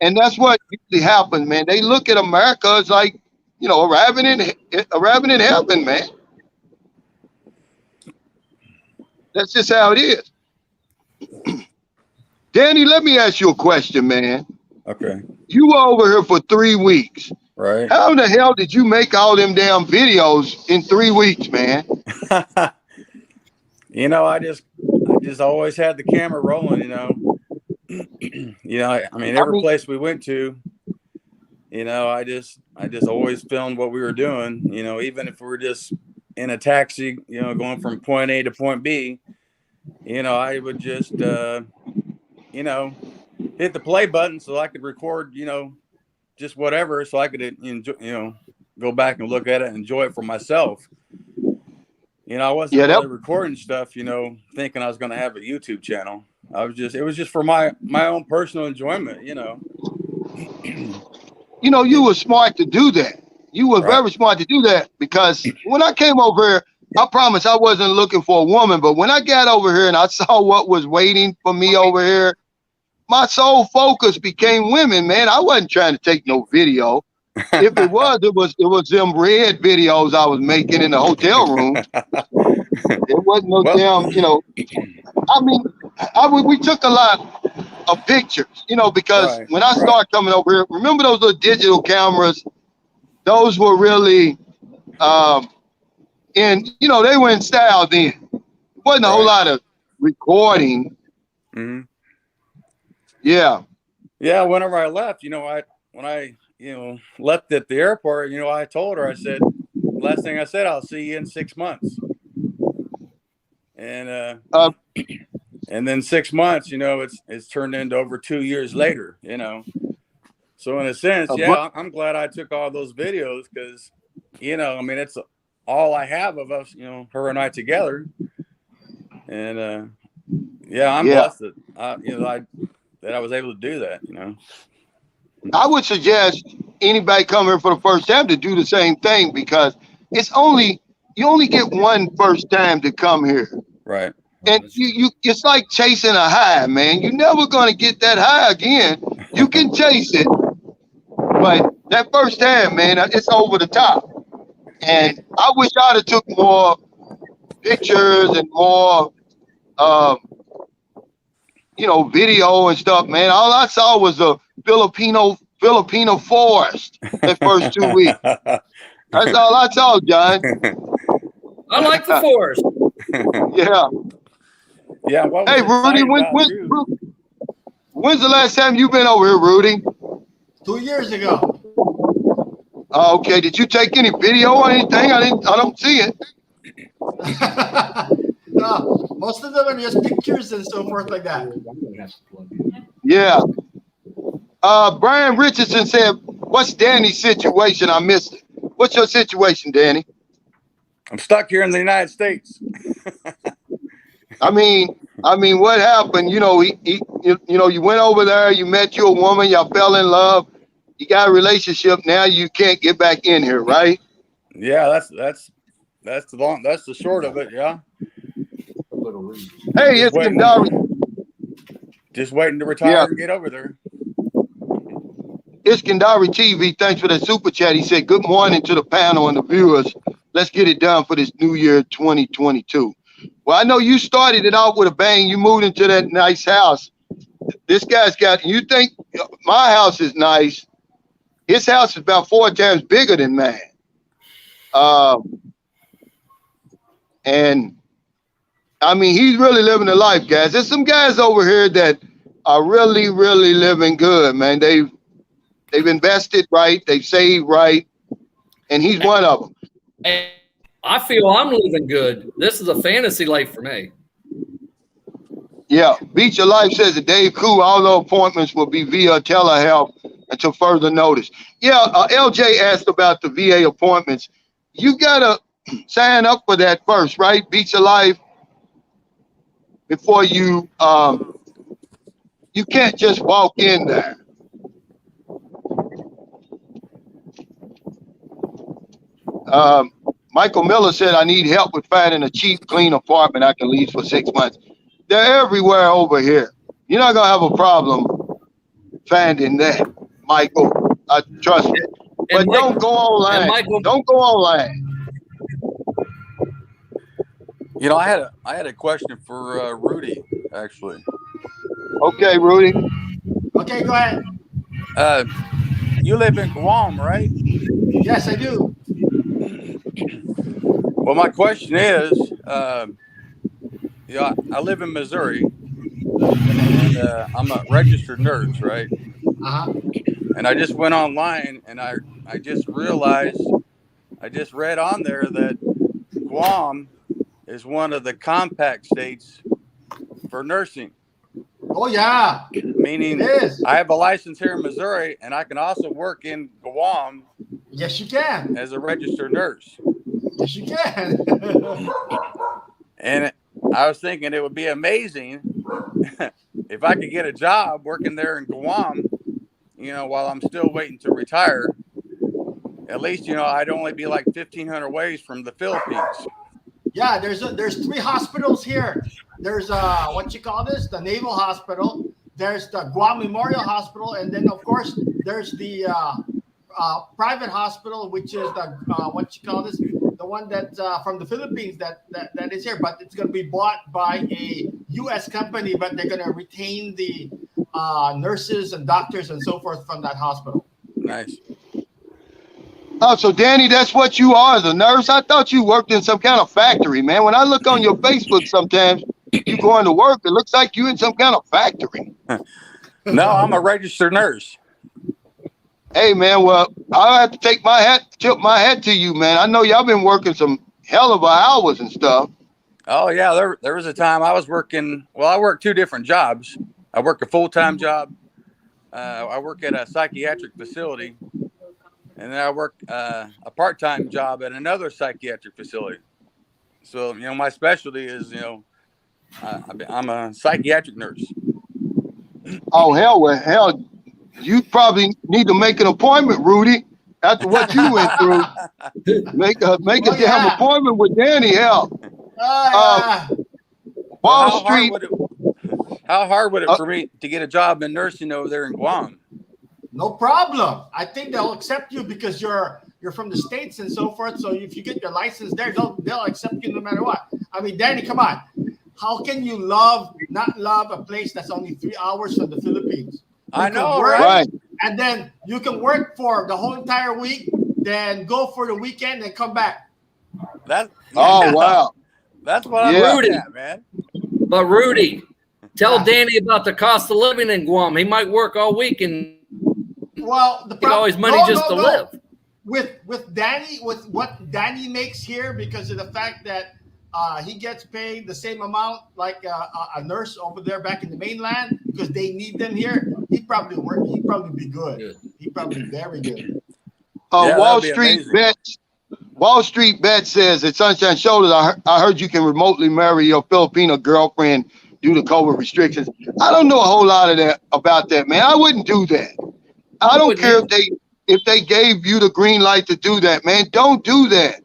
Speaker 1: And that's what usually happens, man. They look at America as like, arriving in heaven, man. That's just how it is. Danny, let me ask you a question, man.
Speaker 4: Okay.
Speaker 1: You were over here for 3 weeks.
Speaker 4: Right.
Speaker 1: How in the hell did you make all them damn videos in 3 weeks, man?
Speaker 4: You know, I just always had the camera rolling, you know. You know, I mean, every place we went to, you know, I just always filmed what we were doing, you know, even if we were just in a taxi, you know, going from point A to point B, you know, I would just, you know, hit the play button so I could record, you know, just whatever, so I could enjoy, you know, go back and look at it and enjoy it for myself. You know, I wasn't really recording stuff, you know, thinking I was going to have a YouTube channel. It was just for my own personal enjoyment, you know.
Speaker 1: You know, you were smart to do that. You were very smart to do that, because when I came over here, I promise I wasn't looking for a woman, but when I got over here and I saw what was waiting for me over here, my sole focus became women, man. I wasn't trying to take no video. If it was them red videos I was making in the hotel room. It wasn't no damn, you know. I mean, we took a lot of pictures, you know, because when I started coming over here, remember those little digital cameras? Those were really, and you know, they were in style then. It wasn't a whole lot of recording.
Speaker 4: Mm-hmm.
Speaker 1: Yeah.
Speaker 4: Yeah. Whenever I left, you know, when I you know, left at the airport, you know, I told her, I said, last thing I said, I'll see you in 6 months. And then 6 months, you know, it's turned into over 2 years later, you know. So in a sense, yeah, I'm glad I took all those videos, because, you know, I mean, it's all I have of us, you know, her and I together. And yeah, I'm blessed that you know, that I was able to do that, you know.
Speaker 1: I would suggest anybody come here for the first time to do the same thing, because you only get one first time to come here.
Speaker 4: Right.
Speaker 1: And it's like chasing a high, man. You're never gonna get that high again. You can chase it, but that first time, man, it's over the top. And I wish I'd have took more pictures and more you know, video and stuff, man. All I saw was a Filipino forest the first 2 weeks. That's all I saw, John.
Speaker 2: I like the forest.
Speaker 1: Yeah.
Speaker 4: Yeah.
Speaker 1: Hey, Rudy, when's the last time you've been over here, Rudy?
Speaker 3: 2 years ago.
Speaker 1: Okay. Did you take any video or anything? I don't see it.
Speaker 3: No, most of them are just pictures and so forth like that.
Speaker 1: Yeah. Brian Richardson said, "What's Danny's situation? I missed it. What's your situation, Danny?"
Speaker 4: I'm stuck here in the United States.
Speaker 1: I mean, what happened? You know, you went over there, you met your woman, y'all fell in love, you got a relationship. Now you can't get back in here, right?
Speaker 4: Yeah, that's the short of it. Yeah.
Speaker 1: Hey, it's Kandari.
Speaker 4: Just waiting to retire and get over there.
Speaker 1: Iskandari TV, thanks for that super chat. He said, "Good morning to the panel and the viewers. Let's get it done for this new year 2022. Well, I know you started it off with a bang. You moved into that nice house. This guy's got, you think my house is nice. His house is about 4 times bigger than mine. And I mean, he's really living the life, guys. There's some guys over here that are really, really living good, man. They've invested right, they've saved right, and he's one of them.
Speaker 2: And I feel I'm living good. This is a fantasy life for me.
Speaker 1: Yeah, Beach of Life says that Dave Koo, all the appointments will be via telehealth until further notice. Yeah, LJ asked about the VA appointments. You gotta sign up for that first, right? Beach of Life, before you can't just walk in there. Michael Miller said, "I need help with finding a cheap, clean apartment I can lease for 6 months." They're everywhere over here. You're not gonna have a problem finding that, Michael. Trust me. But don't go online. Don't go online.
Speaker 4: You know, I had a question for Rudy, actually.
Speaker 1: Okay, Rudy.
Speaker 3: Okay, go ahead.
Speaker 4: You live in Guam, right?
Speaker 3: Yes, I do.
Speaker 4: Well, my question is, I live in Missouri, and I'm a registered nurse, right?
Speaker 3: Uh-huh.
Speaker 4: And I just went online, and I just realized, I just read on there that Guam is one of the compact states for nursing.
Speaker 3: Oh yeah,
Speaker 4: Meaning,
Speaker 3: it is.
Speaker 4: I have a license here in Missouri, and I can also work in Guam
Speaker 3: Yes, you can.
Speaker 4: as a registered nurse.
Speaker 3: Yes, you can.
Speaker 4: And I was thinking it would be amazing if I could get a job working there in Guam, while I'm still waiting to retire. At least, I'd only be like 1,500 ways from the Philippines.
Speaker 3: Yeah, there's 3 hospitals here. There's what you call this, the Naval Hospital. There's the Guam Memorial Hospital, and then of course there's the private hospital, which is the what you call this, the one that from the Philippines that is here, but it's going to be bought by a U.S. company, but they're going to retain the nurses and doctors and so forth from that hospital.
Speaker 4: Nice.
Speaker 1: Oh, so Danny, that's what you are, the nurse? I thought you worked in some kind of factory, man. When I look on your Facebook sometimes, you going to work, it looks like you in some kind of factory.
Speaker 4: No, I'm a registered nurse.
Speaker 1: Hey, man, well, I have to tip my hat to you, man. I know y'all been working some hell of hours and stuff.
Speaker 4: Oh, yeah, there was a time I was working, I worked 2 different jobs. I work a full-time job. I work at a psychiatric facility. And then I work a part-time job at another psychiatric facility. So, my specialty is, I'm a psychiatric nurse.
Speaker 1: Oh, hell, you probably need to make an appointment, Rudy, after what you went through. Make a damn appointment with Danny, hell. Wall Street.
Speaker 4: How hard would it for me to get a job in nursing over there in Guam?
Speaker 3: No problem. I think they'll accept you because you're from the States and so forth. So if you get your license there, they'll accept you no matter what. I mean, Danny, come on. How can you not love a place that's only 3 hours from the Philippines?
Speaker 4: I know,
Speaker 1: right?
Speaker 3: And then you can work for the whole entire week, then go for the weekend and come back.
Speaker 1: Oh, wow.
Speaker 4: That's what I'm looking at, man.
Speaker 2: But Rudy, tell Danny about the cost of living in Guam. He might work all week and all his money to live.
Speaker 3: With Danny, with what Danny makes here, because of the fact that he gets paid the same amount like a nurse over there back in the mainland, because they need them here. He'd probably be good. He'd probably be very good.
Speaker 1: Wall Street Bet says at Sunshine Shoulders, I heard you can remotely marry your Filipino girlfriend due to COVID restrictions. I don't know a whole lot about that, man. I wouldn't do that. I don't care if they gave you the green light to do that, man. Don't do that.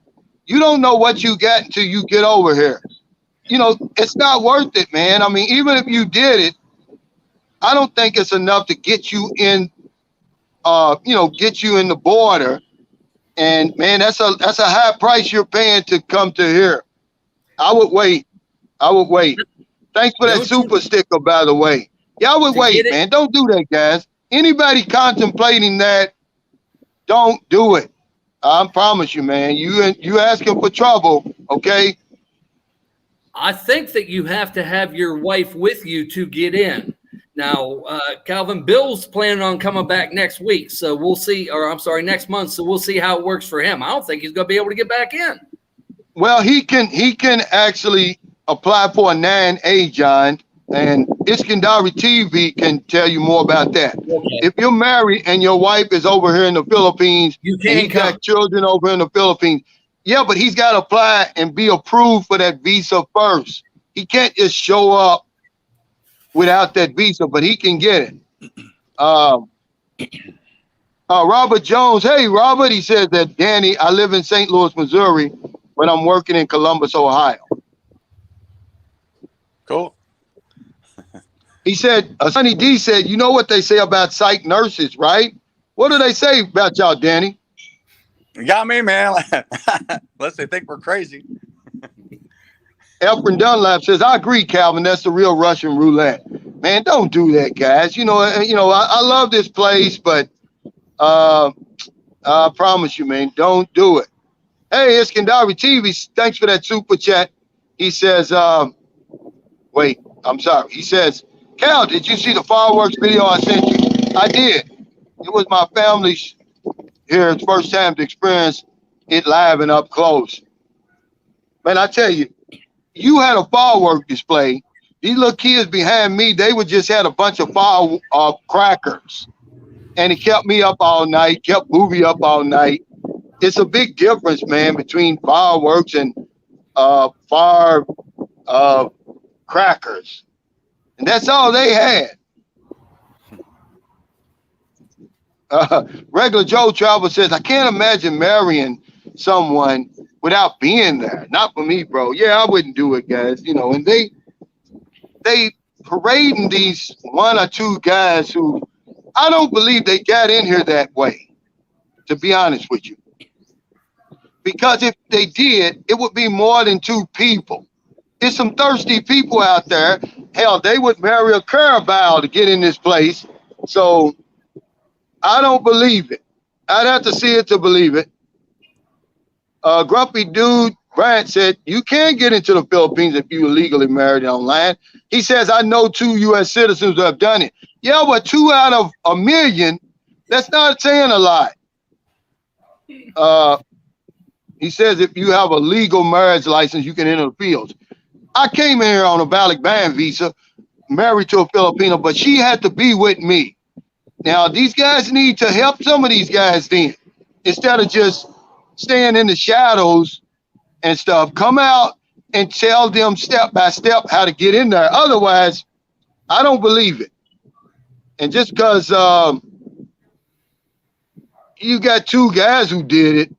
Speaker 1: You don't know what you got until you get over here. It's not worth it, man. I mean, even if you did it, I don't think it's enough to get you in, get you in the border. And man, that's a high price you're paying to come to here. I would wait. Thanks for that super sticker, by the way. Yeah, I would wait, man. Don't do that, guys. Anybody contemplating that, don't do it. I promise you, man. You asking for trouble, okay?
Speaker 2: I think that you have to have your wife with you to get in. Now, Calvin, Bill's planning on coming back next week, so we'll see. Or I'm sorry, next month. So we'll see how it works for him. I don't think he's going to be able to get back in.
Speaker 1: Well, he can actually apply for a 9A, John, and Iskandari TV can tell you more about that. Okay. If you're married and your wife is over here in the Philippines,
Speaker 2: you can't
Speaker 1: got children over in the Philippines. Yeah, but he's got to apply and be approved for that visa first. He can't just show up without that visa, but he can get it. Robert Jones. Hey, Robert, he says that, Danny, I live in St. Louis, Missouri, but I'm working in Columbus, Ohio.
Speaker 4: Cool.
Speaker 1: He said, Sonny D said, you know what they say about psych nurses, right? What do they say about y'all, Danny?
Speaker 4: You got me, man. Unless they think we're crazy.
Speaker 1: Efren Dunlap says, I agree, Calvin. That's the real Russian roulette. Man, don't do that, guys. I love this place, but I promise you, man, don't do it. Hey, Iskandari TV, thanks for that super chat. He says, wait, I'm sorry. He says, Cal, did you see the fireworks video I sent you? I did. It was my family's here first time to experience it live and up close. Man, I tell you, you had a firework display. These little kids behind me, they would just had a bunch of crackers. And it kept me up all night, kept Booby up all night. It's a big difference, man, between fireworks and fire crackers. And that's all they had. Regular Joe Travel says, I can't imagine marrying someone without being there. Not for me, bro. Yeah, I wouldn't do it, guys. And they parading these one or two guys who I don't believe they got in here that way, to be honest with you. Because if they did, it would be more than two people. There's some thirsty people out there. Hell, they would marry a Carabao to get in this place. So I don't believe it. I'd have to see it to believe it. Grumpy Dude Bryant said, you can get into the Philippines if you illegally married online. He says, I know 2 U.S. citizens who have done it. Yeah, but 2 out of a million, that's not saying a lot. He says, if you have a legal marriage license, you can enter the fields. I came here on a valid band visa, married to a Filipino, but she had to be with me. Now, these guys need to help some of these guys then, instead of just staying in the shadows and stuff. Come out and tell them step by step how to get in there. Otherwise, I don't believe it. And just because you got 2 guys who did it,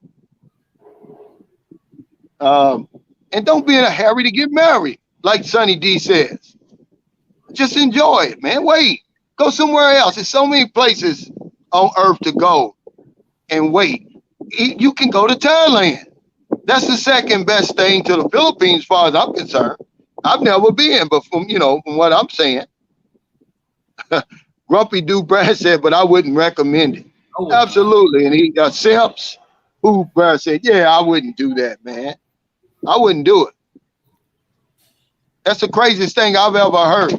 Speaker 1: and don't be in a hurry to get married, like Sonny D says. Just enjoy it, man. Wait. Go somewhere else. There's so many places on earth to go and wait. You can go to Thailand. That's the second best thing to the Philippines as far as I'm concerned. I've never been, but from what I'm saying. Grumpy Dude Brad said, but I wouldn't recommend it. Oh, absolutely. And he Simps, who Brad said, yeah, I wouldn't do that, man. I wouldn't do it. That's the craziest thing I've ever heard.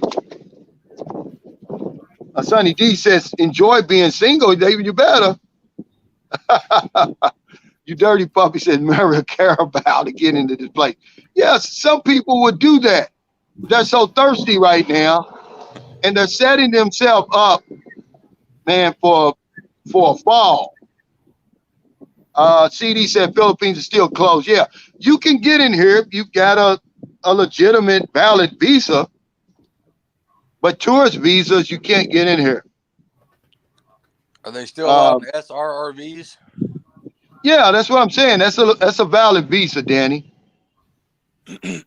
Speaker 1: Sonny D says, enjoy being single, David, you better. You dirty puppy says, marry a Carabao to get into this place. Yes, some people would do that. They're so thirsty right now, and they're setting themselves up, man, for a fall. CD said Philippines is still closed. Yeah, you can get in here if you've got a legitimate, valid visa. But tourist visas, you can't get in here.
Speaker 4: Are they still allowed SRRVs?
Speaker 1: Yeah, that's what I'm saying. That's a valid visa, Danny.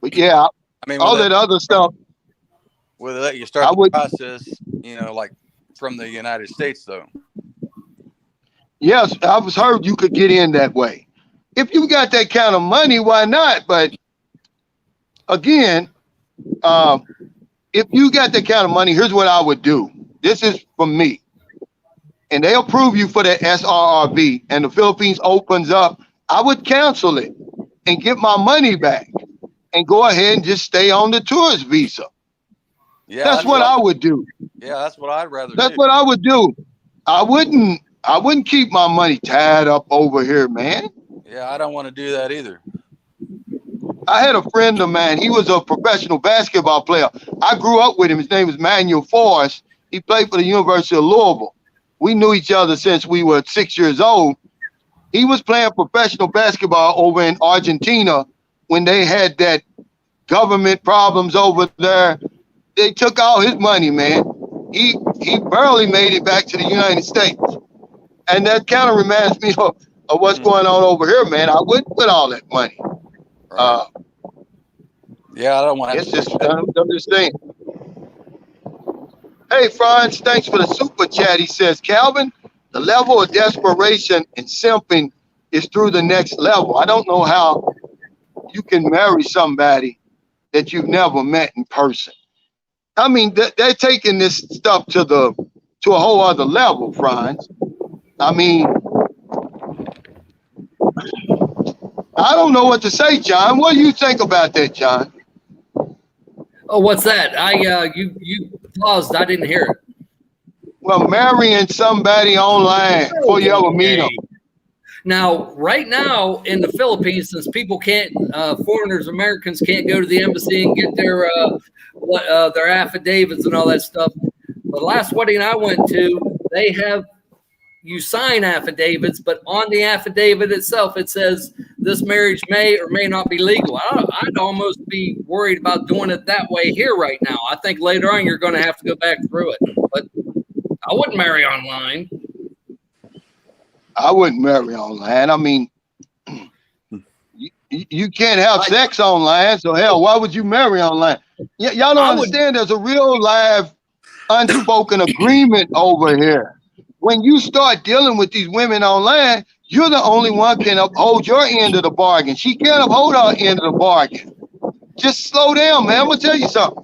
Speaker 1: But yeah, I mean, all that other stuff.
Speaker 4: Will they let you start the process, like from the United States, though?
Speaker 1: Yes, I was heard you could get in that way. If you got that kind of money, why not? But again, if you got that kind of money, here's what I would do. This is from me. And they approve you for the SRRV and the Philippines opens up, I would cancel it and get my money back and go ahead and just stay on the tourist visa. Yeah, that's what I would do.
Speaker 4: Yeah, that's what I'd rather do.
Speaker 1: That's what I would do. I wouldn't keep my money tied up over here, man.
Speaker 4: Yeah, I don't want to do that either.
Speaker 1: I had a friend of mine. He was a professional basketball player. I grew up with him. His name was Manuel Forrest. He played for the University of Louisville. We knew each other since we were 6 years old. He was playing professional basketball over in Argentina when they had that government problems over there. They took all his money, man. He barely made it back to the United States. And that kind of reminds me of what's going on over here, man. I wouldn't put all that money.
Speaker 4: Right. Yeah, I don't want to.
Speaker 1: It's just, I'm just saying. Hey, Franz, thanks for the super chat. He says, Calvin, the level of desperation and simping is through the next level. I don't know how you can marry somebody that you've never met in person. I mean, they're taking this stuff to a whole other level, Franz. I mean, I don't know what to say, John. What do you think about that, John?
Speaker 2: Oh, what's that? You paused. I didn't hear it.
Speaker 1: Well, marrying somebody online before you ever meet them.
Speaker 2: Now, right now in the Philippines, since people can't, foreigners, Americans can't go to the embassy and get their affidavits and all that stuff. The last wedding I went to, they have you sign affidavits, but on the affidavit itself, it says this marriage may or may not be legal. I'd almost be worried about doing it that way here right now. I think later on you're going to have to go back through it, but I wouldn't marry online.
Speaker 1: I wouldn't marry online. I mean, you can't have sex online, so hell, why would you marry online? Y'all don't understand. There's a real live unspoken agreement over here. When you start dealing with these women online, you're the only one can uphold your end of the bargain. She can't uphold her end of the bargain. Just slow down, man. I'm gonna tell you something.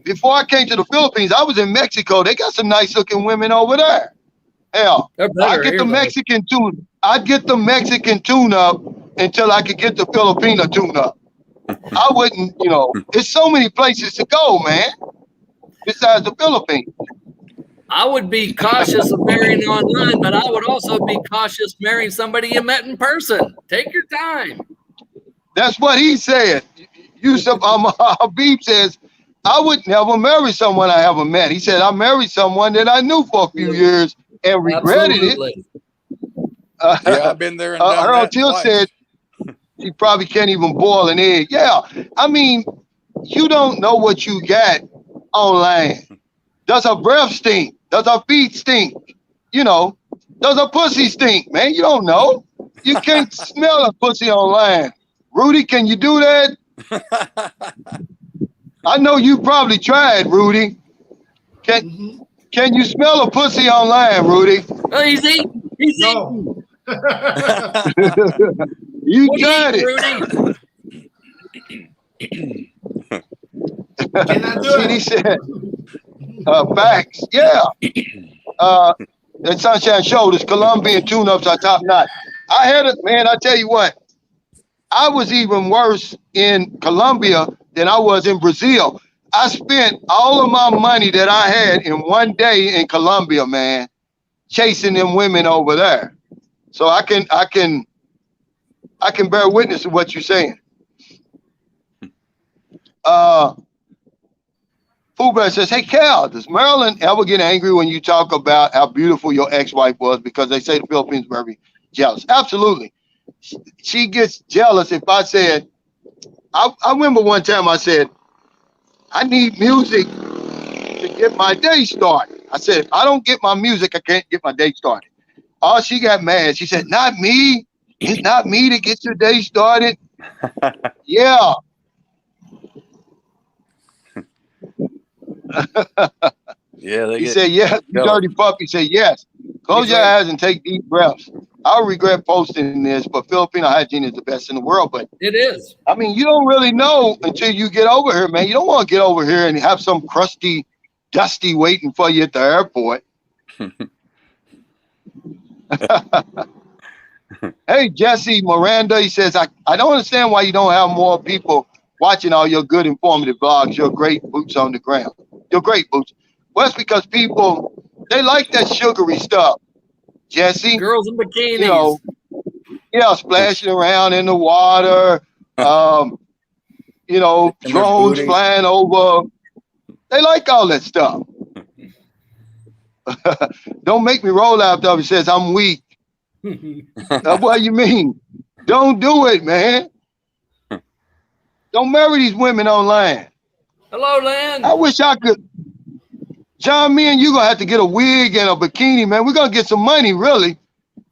Speaker 1: Before I came to the Philippines, I was in Mexico. They got some nice looking women over there. Hell, I get the Mexican tune. I'd get the Mexican tune up until I could get the Filipino tune up. I wouldn't, there's so many places to go, man, besides the Philippines.
Speaker 2: I would be cautious of marrying online, but I would also be cautious marrying somebody you met in person. Take your time.
Speaker 1: That's what he said. Yusuf Habib says, I would never marry someone I haven't met. He said, I married someone that I knew for a few years and regretted it.
Speaker 4: Yeah, I've been there and done
Speaker 1: Earl
Speaker 4: that
Speaker 1: Till
Speaker 4: twice.
Speaker 1: said he probably can't even boil an egg. Yeah, I mean, you don't know what you got online. Does her breath stink? Does her feet stink? Does her pussy stink, man? You don't know. You can't smell a pussy online. Rudy, can you do that? I know you probably tried, Rudy. Can you smell a pussy online, Rudy?
Speaker 2: Oh, he's eating. He's
Speaker 3: No.
Speaker 1: You
Speaker 2: What
Speaker 1: tried
Speaker 2: do you
Speaker 1: it.
Speaker 2: eat, Rudy?
Speaker 3: Cannot do
Speaker 1: He
Speaker 3: it.
Speaker 1: said, facts. Yeah. That Sunshine Show, this Colombian tune-ups are top notch. I had it, man. I tell you what, I was even worse in Colombia than I was in Brazil. I spent all of my money that I had in one day in Colombia, man, chasing them women over there. So I can bear witness to what you're saying. Fullback says, hey, Cal, does Marilyn ever get angry when you talk about how beautiful your ex-wife was? Because they say the Philippines are very jealous. Absolutely. She gets jealous if I said, I remember one time I said, I need music to get my day started. I said, if I don't get my music, I can't get my day started. Oh, she got mad. She said, not me. It's not me to get your day started. Yeah.
Speaker 4: Yeah,
Speaker 1: He said, yeah, you dirty puppy. He said, yes. Close your eyes and take deep breaths. I regret posting this, but Filipino hygiene is the best in the world. But
Speaker 2: It is.
Speaker 1: I mean, you don't really know until you get over here, man. You don't want to get over here and have some crusty, dusty waiting for you at the airport. Hey, Jesse Miranda, he says, I don't understand why you don't have more people watching all your good informative blogs. You're great boots on the ground. You're great boots. Well, it's because people, they like that sugary stuff, Jesse.
Speaker 2: Girls in bikinis.
Speaker 1: Splashing around in the water, drones
Speaker 4: booty.
Speaker 1: flying over. They like all that stuff. Don't make me roll out of it. Says I'm weak. What do you mean? Don't do it, man. Don't marry these women online.
Speaker 2: Hello, Lynn.
Speaker 1: I wish I could. John, me and you gonna have to get a wig and a bikini, man. We're gonna get some money, really.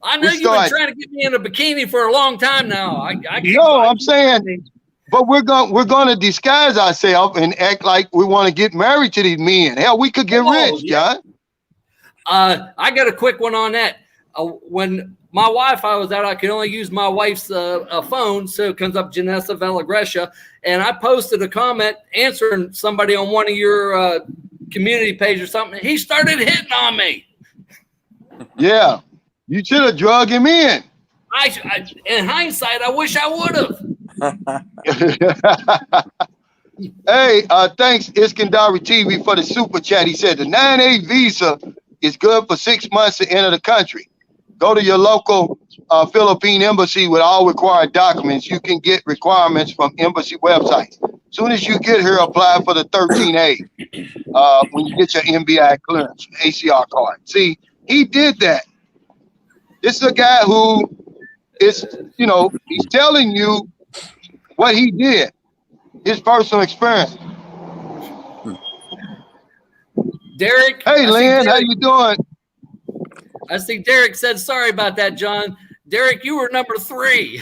Speaker 2: I know you've been trying to get me in a bikini for a long time now.
Speaker 1: I'm saying, but we're gonna disguise ourselves and act like we want to get married to these men. Hell, we could get rich, John.
Speaker 2: I got a quick one on that. When my Wi-Fi was out. I could only use my wife's phone. So it comes up Janessa Vallagresha. And I posted a comment answering somebody on one of your community page or something. He started hitting on me. Yeah.
Speaker 1: You should have drug him in.
Speaker 2: In hindsight, I wish I would have.
Speaker 1: Hey, thanks Iskandari TV for the super chat. He said the 9A visa is good for 6 months to enter the country. Go to your local Philippine embassy with all required documents. You can get requirements from embassy websites. Soon as you get here, apply for the 13A when you get your MBI clearance, ACR card. See, he did that. This is a guy who is, he's telling you what he did, his personal experience.
Speaker 2: Derek.
Speaker 1: Hey, Lynn, how you doing?
Speaker 2: I see Derek said, sorry about that, John. Derek, you were number 3.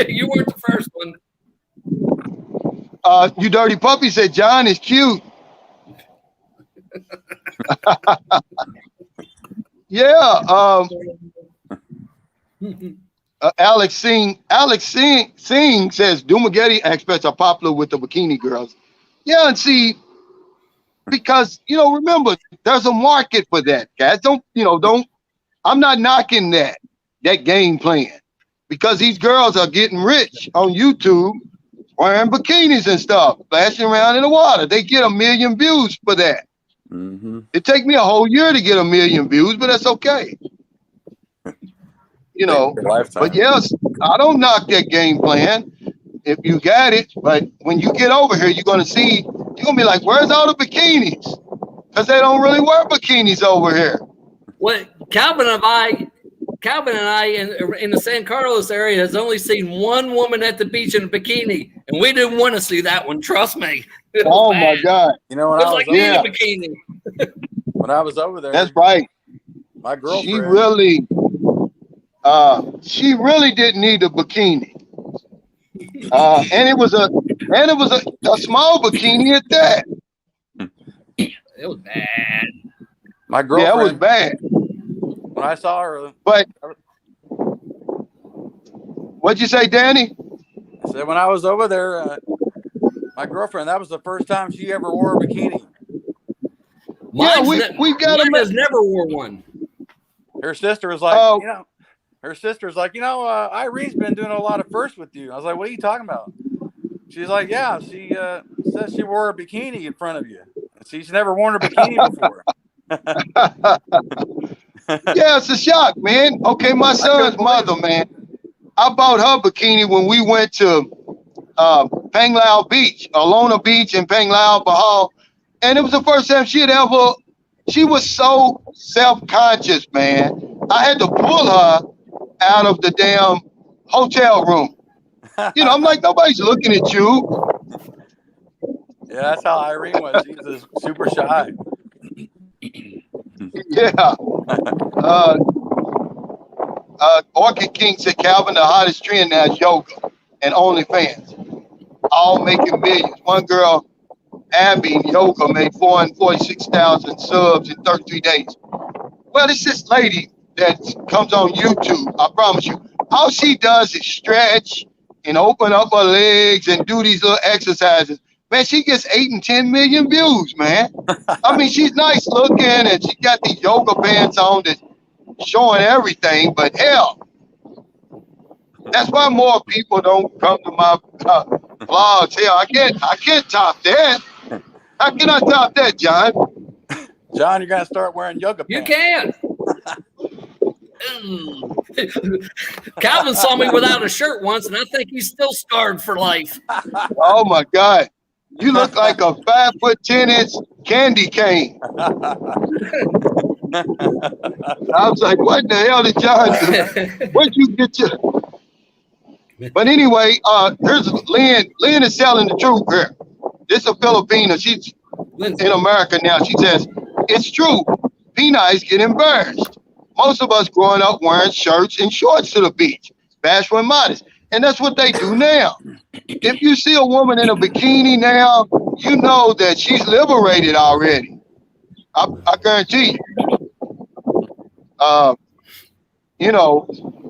Speaker 2: You weren't the first one.
Speaker 1: You dirty puppy said John is cute. Yeah. Alex Singh says Dumagetti experts are popular with the bikini girls. Yeah, and see, because remember, there's a market for that, guys. I'm not knocking that game plan, because these girls are getting rich on YouTube wearing bikinis and stuff, splashing around in the water. They get 1 million views for that. Mm-hmm. It take me a whole year to get 1 million views, but that's okay. But yes, I don't knock that game plan if you got it. But when you get over here, you're gonna be like, where's all the bikinis? Because they don't really wear bikinis over here.
Speaker 2: Well, Calvin and I in the San Carlos area has only seen one woman at the beach in a bikini, and we didn't want to see that one. Trust me.
Speaker 1: Oh my God!
Speaker 2: When I was like in a bikini.
Speaker 4: When I was over there,
Speaker 1: that's right.
Speaker 4: My girlfriend.
Speaker 1: She really didn't need a bikini, and it was a small bikini at that.
Speaker 2: It was bad.
Speaker 4: My girlfriend.
Speaker 1: Yeah, it was bad.
Speaker 4: When I saw her,
Speaker 1: but what'd you say, Danny?
Speaker 4: I said when I was over there, my girlfriend, that was the first time she ever wore a bikini.
Speaker 1: We got
Speaker 2: mine has never wore one.
Speaker 4: Her sister was like, Irene's been doing a lot of firsts with you. I was like, what are you talking about? She's like, yeah, she says she wore a bikini in front of you. She's never worn a bikini before.
Speaker 1: Yeah, it's a shock, man. Okay, my son's mother, man, I bought her bikini when we went to Panglao Beach, Alona Beach in Panglao, Bahal, and it was the first time she was so self-conscious, man. I had to pull her out of the damn hotel room. I'm like, nobody's looking at you.
Speaker 4: Yeah, that's how Irene was. She was super shy.
Speaker 1: Yeah. Orchid King said, Calvin, the hottest trend now is yoga and OnlyFans. All making millions. One girl, Abby, in yoga made 446,000 subs in 33 days. Well, it's this lady that comes on YouTube. I promise you. All she does is stretch and open up her legs and do these little exercises. Man, she gets 8 and 10 million views, man. I mean, she's nice looking and she got these yoga pants on that's showing everything, but hell, that's why more people don't come to my vlogs. Hell, I can't top that. How can I top that, John?
Speaker 4: John, you're gonna start wearing yoga pants.
Speaker 2: You can. Calvin saw me without a shirt once, and I think he's still scarred for life.
Speaker 1: Oh my God. You look like a 5'10" candy cane. I was like, what the hell did John do? Where'd you get your... But anyway, here's Lynn. Lynn is telling the truth here. This is a Filipina. She's in America now. She says, it's true. Penites get embarrassed. Most of us growing up wearing shirts and shorts to the beach. Bashful and modest. And that's what they do now. If you see a woman in a bikini now, you know that she's liberated already. I guarantee you.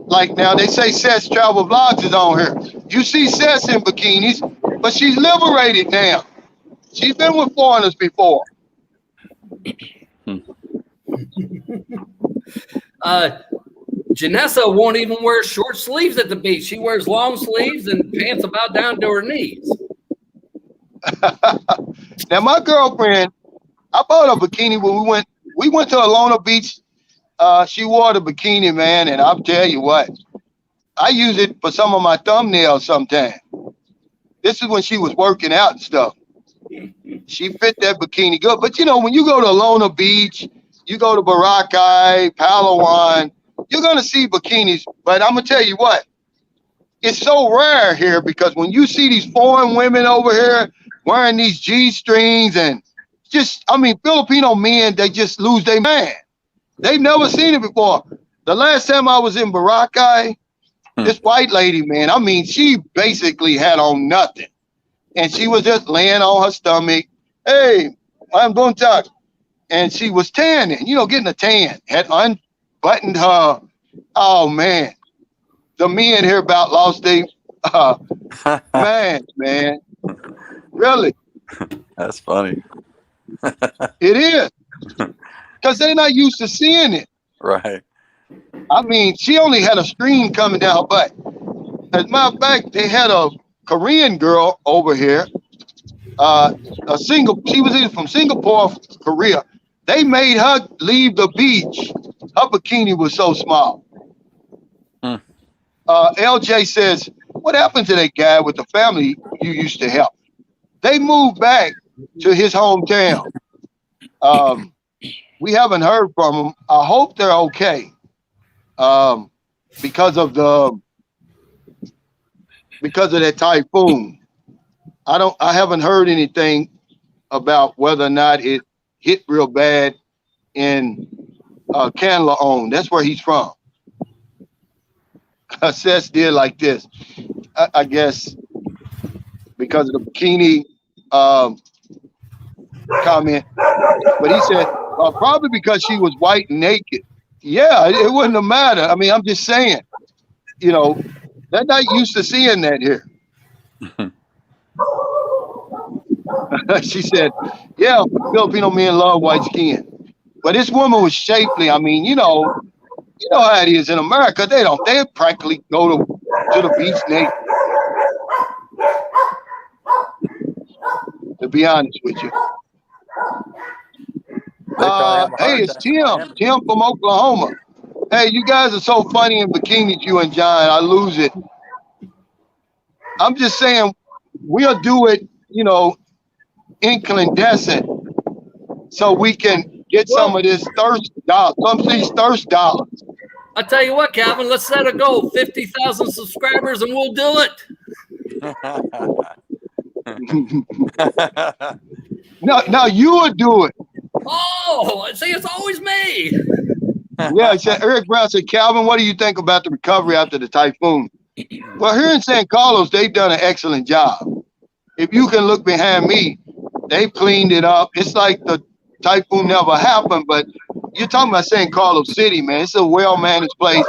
Speaker 1: like now they say Seth's travel vlogs is on here. You see Seth in bikinis, but she's liberated now. She's been with foreigners before.
Speaker 2: Janessa won't even wear short sleeves at the beach. She wears long sleeves and pants about down to her knees.
Speaker 1: Now my girlfriend, I bought a bikini when we went to Alona Beach. She wore the bikini, man, and I'll tell you what, I use it for some of my thumbnails sometimes. This is when she was working out and stuff. She fit that bikini good. But you know, when you go to Alona Beach, you go to Boracay, Palawan, you're gonna see bikinis. But I'm gonna tell you what, it's so rare here because when you see these foreign women over here wearing these G-strings and just, I mean, Filipino men, they just lose their mind. They've never seen it before. The last time I was in Boracay, this white lady, man, I mean, she basically had on nothing. And she was just laying on her stomach. Hey, I'm going to talk. And she was tanning, you know, getting a tan. Had unbuttoned her. Oh, man. The men here about lost their man. Really.
Speaker 4: That's funny.
Speaker 1: It is. Because they're not used to seeing it.
Speaker 4: Right.
Speaker 1: I mean, she only had a stream coming down her butt. As a matter of fact, they had a Korean girl over here. She was either from Singapore or Korea. They made her leave the beach. Her bikini was so small. LJ says, what happened to that guy with the family you used to help? They moved back to his hometown. We haven't heard from them. I hope they're okay. Because of that typhoon. I haven't heard anything about whether or not it hit real bad in Canlaon. That's where he's from. Seth did like this. I guess because of the bikini comment. But he said, probably because she was white and naked. Yeah, it wouldn't have mattered. I mean, I'm just saying, you know, they're not used to seeing that here. She said, yeah, Filipino men love white skin. But this woman was shapely. I mean, you know how it is in America. They practically go to the beach naked. To be honest with you. Hey, it's Tim from Oklahoma. Hey, you guys are so funny in bikinis, you and John. I lose it. I'm just saying, we'll do it, you know, incandescent, so we can get some of this thirst dollars, some of these thirst dollars.
Speaker 2: I tell you what, Calvin, let's set a goal: 50,000 subscribers, and we'll do it.
Speaker 1: No, you would do it.
Speaker 2: Oh, see, it's always me.
Speaker 1: Yeah, Eric Brown said, Calvin, what do you think about the recovery after the typhoon? Well, here in San Carlos, they've done an excellent job. If you can look behind me, they've cleaned it up. It's like the typhoon never happened, but you're talking about San Carlos City, man. It's a well-managed place.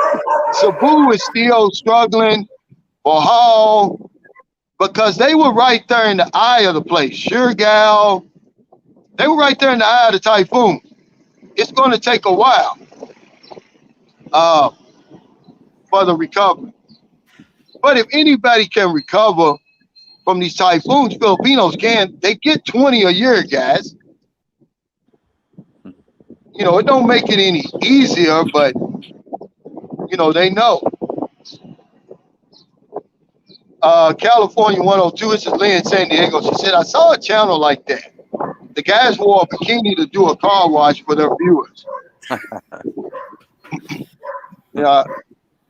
Speaker 1: Cebu is still struggling for Hall because they were right there in the eye of the place. Surigao, they were right there in the eye of the typhoon. It's going to take a while for the recovery. But if anybody can recover from these typhoons, Filipinos can. They get 20 a year, guys. You know, it don't make it any easier, but, you know, they know. California 102, this is Lynn in San Diego. She said, I saw a channel like that. The guys wore a bikini to do a car wash for their viewers. Yeah,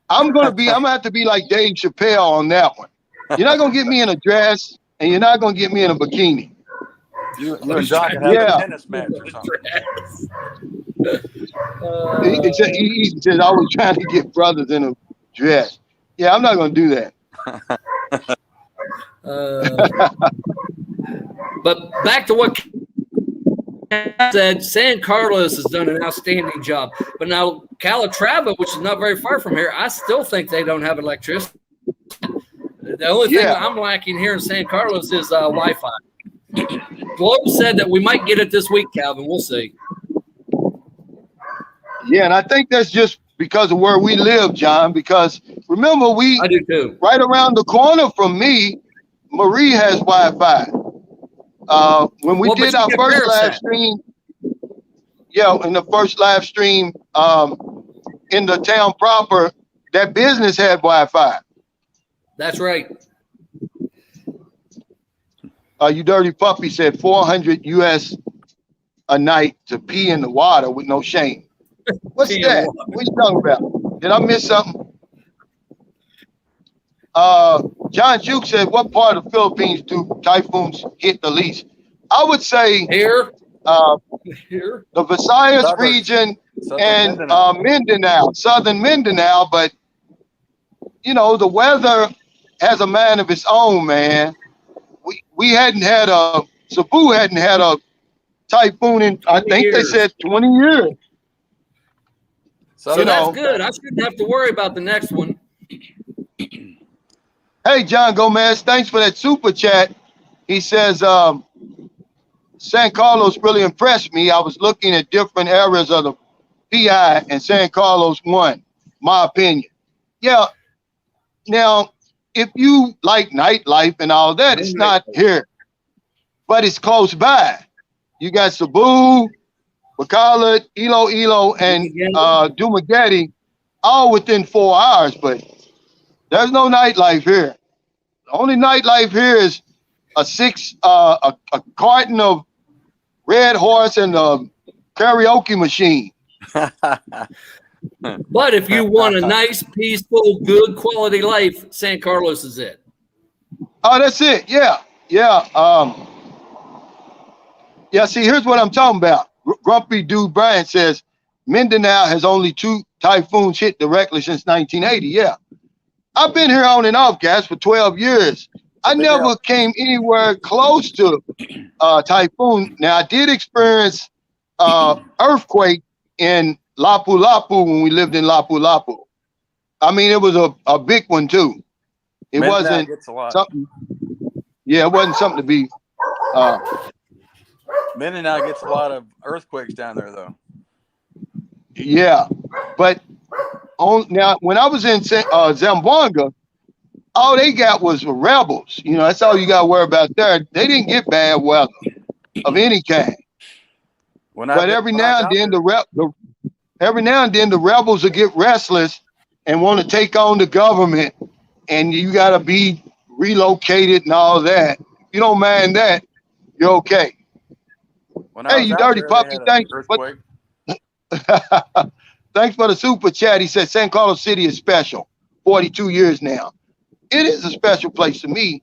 Speaker 1: I'm gonna have to be like Dave Chappelle on that one. You're not gonna get me in a dress, and you're not gonna get me in a bikini.
Speaker 4: You and John can have a tennis match or something.
Speaker 1: He said I was trying to get brothers in a dress. Yeah, I'm not gonna do that.
Speaker 2: But back to what said San Carlos has done an outstanding job. But now Calatrava, which is not very far from here, I still think they don't have electricity. The only thing I'm lacking here in San Carlos is Wi-Fi. Globe said that we might get it this week, Calvin. We'll see.
Speaker 1: Yeah, and I think that's just because of where we live, John, because remember
Speaker 2: I do too.
Speaker 1: Right around the corner from me, Marie has Wi-Fi. When we did our first live stream, in the first live stream in the town proper, that business had Wi-Fi.
Speaker 2: That's right.
Speaker 1: You dirty puppy said 400 US a night to pee in the water with no shame. What's that? What you talking about? Did I miss something? John Juke said, what part of the Philippines do typhoons hit the least? I would say
Speaker 2: here,
Speaker 1: the Visayas region and Mindanao, southern Mindanao. But, you know, the weather has a mind of its own, man. We hadn't had Cebu hadn't had a typhoon in, I think they said 20 years.
Speaker 2: So that's good. I shouldn't have to worry about the next one.
Speaker 1: Hey, John Gomez, thanks for that super chat. He says, San Carlos really impressed me. I was looking at different areas of the PI and San Carlos won, my opinion. Yeah. Now, if you like nightlife and all that, it's not here, but it's close by. You got Cebu, Bacolod, Iloilo, and Dumaguete, all within 4 hours, but there's no nightlife here. The only nightlife here is a carton of Red Horse and a karaoke machine.
Speaker 2: But if you want a nice, peaceful, good quality life, San Carlos is it.
Speaker 1: Oh, that's it. Yeah. See, here's what I'm talking about. Grumpy Dude Brian says Mindanao has only 2 typhoons hit directly since 1980. Yeah. I've been here on and off, guys, for 12 years. I never came anywhere close to typhoon. Now, I did experience earthquake in Lapu-Lapu when we lived in Lapu-Lapu. I mean, it was a big one, too. It wasn't something. Yeah, it wasn't something to be.
Speaker 4: Mindanao gets a lot of earthquakes down there, though.
Speaker 1: Yeah, but now when I was in Zamboanga, all they got was the rebels. You know, that's all you got to worry about there. They didn't get bad weather of any kind. But every now and then the rebels will get restless and want to take on the government, and you got to be relocated and all that. If you don't mind that, you're okay. Hey, you dirty puppy! Thanks. Thanks for the super chat. He said San Carlos City is special. 42 years now. It is a special place to me.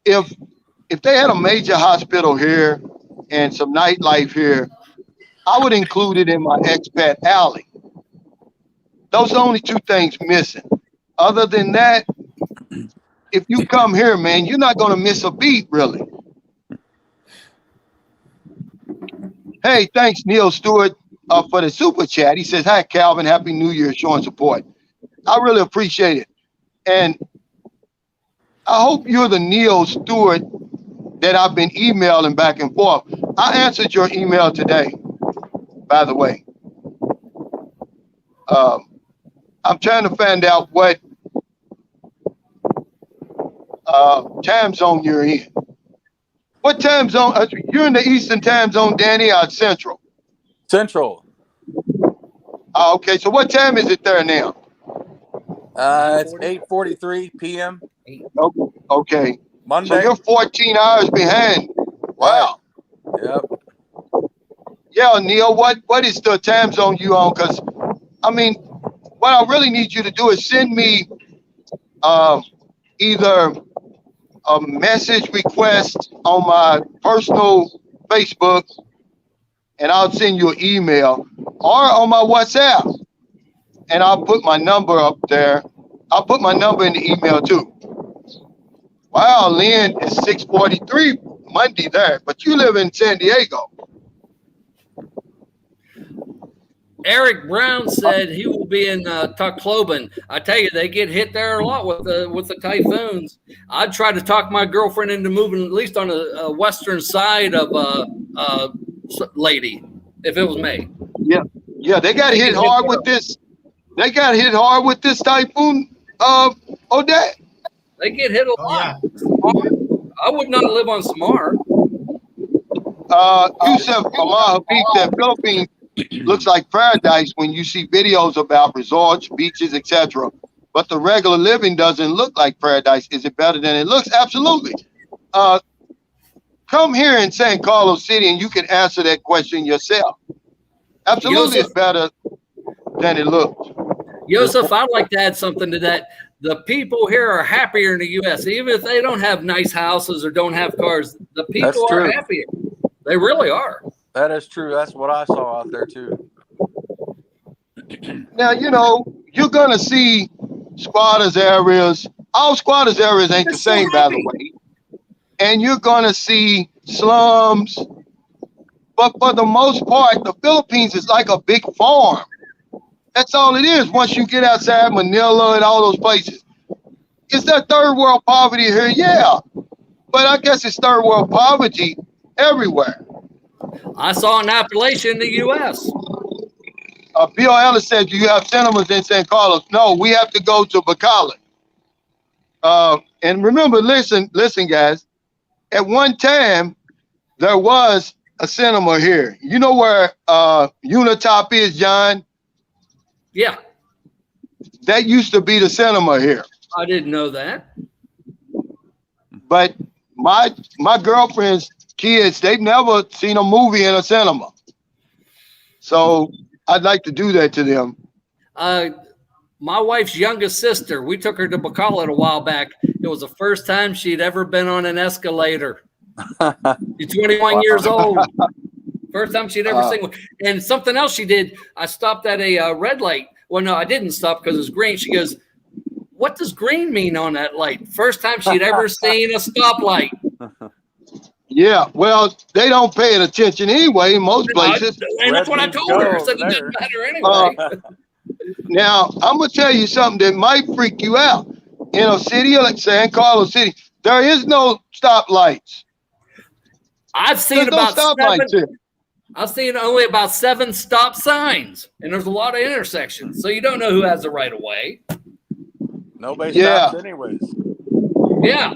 Speaker 1: If they had a major hospital here and some nightlife here, I would include it in my expat alley. Those are the only 2 things missing. Other than that, if you come here, man, you're not going to miss a beat, really. Hey, thanks, Neil Stewart, for the super chat. He says, hi, Calvin. Happy New Year, showing support. I really appreciate it. And I hope you're the Neil Stewart that I've been emailing back and forth. I answered your email today, by the way. I'm trying to find out what time zone you're in. What time zone? You're in the Eastern time zone, Danny, or Central?
Speaker 4: Central.
Speaker 1: Okay, so what time is it there now?
Speaker 4: It's 8:43 p.m.
Speaker 1: Okay.
Speaker 4: Monday.
Speaker 1: So you're 14 hours behind. Wow.
Speaker 4: Yep.
Speaker 1: Yeah, Neil, what is the time zone you on? Because, I mean, what I really need you to do is send me either a message request on my personal Facebook, and I'll send you an email, or on my WhatsApp, and I'll put my number up there. I'll put my number in the email too. Wow, Lynn, it's 6:43 Monday there, but you live in San Diego.
Speaker 2: Eric Brown said he will be in Tacloban. I tell you, they get hit there a lot with the typhoons. I'd try to talk my girlfriend into moving at least on a western side of Lady, if it was me.
Speaker 1: Yeah, they got hit hard with this. They got hit hard with this typhoon, Odette.
Speaker 2: They get hit a lot. Yeah. I would not live on Samar.
Speaker 1: Yusef Kamal Habib said Philippines looks like paradise when you see videos about resorts, beaches, etc. But the regular living doesn't look like paradise. Is it better than it looks? Absolutely. Come here in San Carlos City and you can answer that question yourself. Absolutely, it's better than it looks.
Speaker 2: Yosef, I'd like to add something to that. The people here are happier in the U.S. Even if they don't have nice houses or don't have cars, the people are happier. They really are.
Speaker 4: That is true. That's what I saw out there too.
Speaker 1: Now, you know, you're going to see squatters areas. All squatters areas ain't the same, by the way. And you're going to see slums. But for the most part, the Philippines is like a big farm. That's all it is. Once you get outside Manila and all those places. Is there third world poverty here? Yeah. But I guess it's third world poverty everywhere.
Speaker 2: I saw an Appalachia in the U.S.
Speaker 1: Bill Ellis said, "Do you have cinemas in San Carlos?" No, we have to go to Bacolod. And remember, listen, guys. At one time, there was a cinema here. You know where Unitop is, John?
Speaker 2: Yeah.
Speaker 1: That used to be the cinema here.
Speaker 2: I didn't know that.
Speaker 1: But my girlfriend's kids, they've never seen a movie in a cinema. So I'd like to do that to them.
Speaker 2: My wife's youngest sister, we took her to Bacolod a while back. It was the first time she'd ever been on an escalator. She's 21 years old. First time she'd ever seen one. And something else she did, I stopped at a red light. Well, no, I didn't stop because it was green. She goes, "What does green mean on that light?" First time she'd ever seen a stoplight.
Speaker 1: Yeah, well, they don't pay attention anyway in most places.
Speaker 2: And that's what I told her. I said it didn't matter anyway.
Speaker 1: Now, I'm going to tell you something that might freak you out. In a city like San Carlos City, there is no stoplights.
Speaker 2: I've seen about seven. I've seen only about 7 stop signs, and there's a lot of intersections, so you don't know who has the right of way.
Speaker 4: Nobody stops anyways.
Speaker 2: Yeah.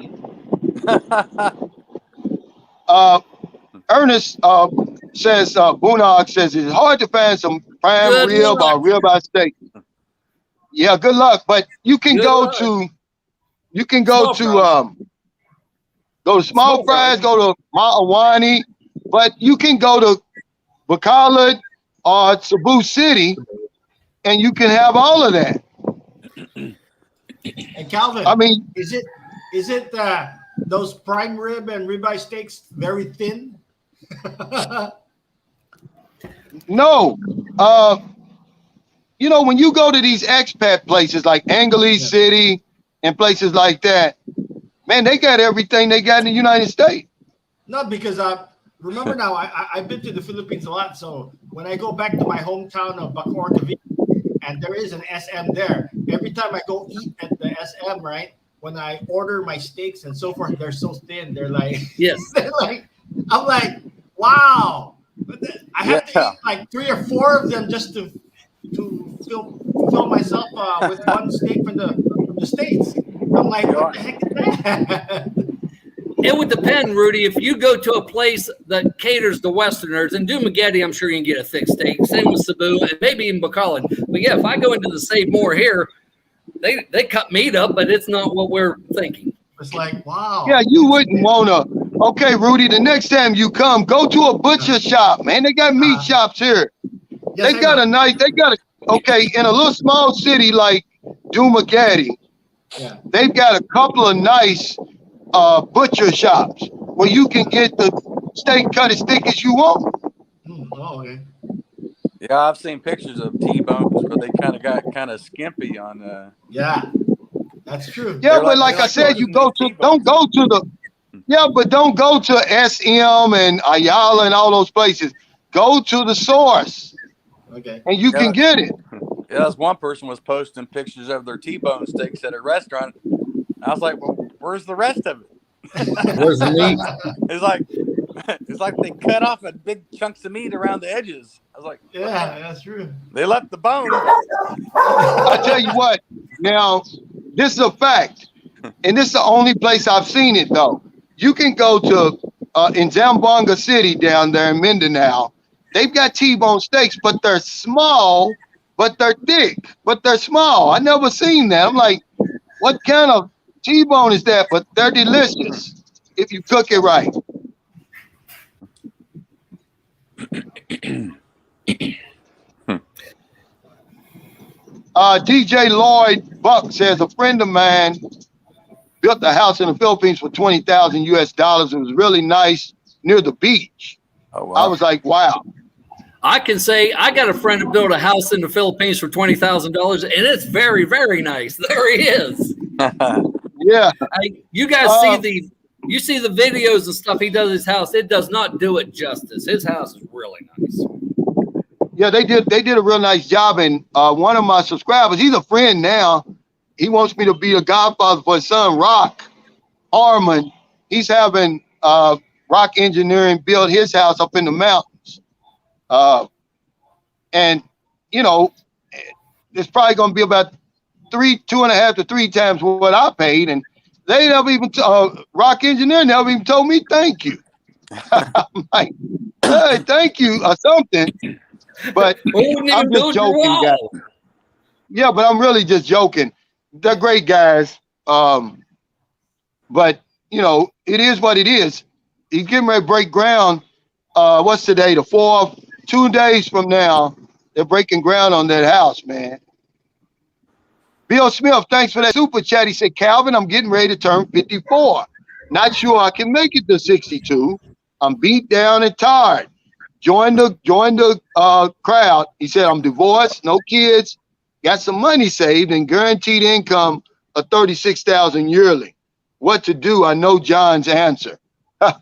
Speaker 1: Ernest says, Boonag says, it's hard to find some prime rib or ribeye steak. Yeah, good luck. But you can go to Small Fries, go to Ma'awani, but you can go to Bacolod or Cebu City, and you can have all of that.
Speaker 3: And Calvin, I mean, is it those prime rib and ribeye steaks very thin?
Speaker 1: No. You know, when you go to these expat places like Angeles City and places like that, man, they got everything they got in the United States.
Speaker 3: No, because remember now, I've been to the Philippines a lot. So when I go back to my hometown of Bacoor, Cavite, and there is an SM there, every time I go eat at the SM, right, when I order my steaks and so forth, they're so thin. They're like,
Speaker 2: yes.
Speaker 3: They're like, I'm like, wow. But I have to eat like 3 or 4 of them just to fill myself with one steak from the States. I'm like, what the heck is that?
Speaker 2: It would depend, Rudy. If you go to a place that caters to Westerners, and Dumaguete, I'm sure you can get a thick steak. Same with Cebu, and maybe even Bacolod. But yeah, if I go into the Save More here, they cut meat up, but it's not what we're thinking.
Speaker 3: It's like, wow.
Speaker 1: Yeah, you wouldn't want to. Okay, Rudy, the next time you come, go to a butcher shop, man. They got meat shops here. Yes, they got in a little small city like Dumaguete, they've got a couple of nice butcher shops where you can get the steak cut as thick as you want.
Speaker 3: Oh, okay.
Speaker 4: Yeah, I've seen pictures of T-bones, but they kind of skimpy on.
Speaker 3: Yeah, that's true.
Speaker 1: Yeah, but like I said, don't go to SM and Ayala and all those places. Go to the source.
Speaker 3: Okay.
Speaker 1: and you can get it.
Speaker 4: Yeah, this one person was posting pictures of their T-bone steaks at a restaurant. I was like, well, where's the rest of it?
Speaker 2: Where's the meat?
Speaker 4: It's like they cut off a big chunks of meat around the edges. I was like,
Speaker 3: Yeah, that's true.
Speaker 4: they left the bone.
Speaker 1: I tell you what, now, this is a fact, and this is the only place I've seen it, though. You can go to, in Zamboanga City down there in Mindanao, they've got T-bone steaks, but they're small, but they're thick, but they're small. I never seen that. I'm like, what kind of T-bone is that? But they're delicious if you cook it right. DJ Lloyd Buck says a friend of mine built a house in the Philippines for $20,000 US. It was really nice near the beach.
Speaker 4: Oh, wow.
Speaker 1: I was like, wow.
Speaker 2: I can say I got a friend who built a house in the Philippines for $20,000, and it's very, very nice. There he is.
Speaker 1: Yeah.
Speaker 2: You guys see the videos and stuff he does his house. It does not do it justice. His house is really nice.
Speaker 1: Yeah, they did a real nice job. And one of my subscribers, he's a friend now. He wants me to be a godfather for his son, Rock Harmon. He's having Rock Engineering build his house up in the mountains. And, you know, it's probably going to be about 2.5 to 3 times what I paid. And they never even, Rock Engineering never even told me thank you. I'm like, hey, thank you or something. But I'm just joking, guys. Yeah, but I'm really just joking. They're great guys. But, you know, it is what it is. He's getting ready to break ground. What's today? The 4th. 2 days from now, they're breaking ground on that house, man. Bill Smith, thanks for that super chat. He said, Calvin, I'm getting ready to turn 54. Not sure I can make it to 62. I'm beat down and tired. Join the crowd. He said, I'm divorced, no kids, got some money saved and guaranteed income of $36,000 yearly. What to do? I know John's answer. Come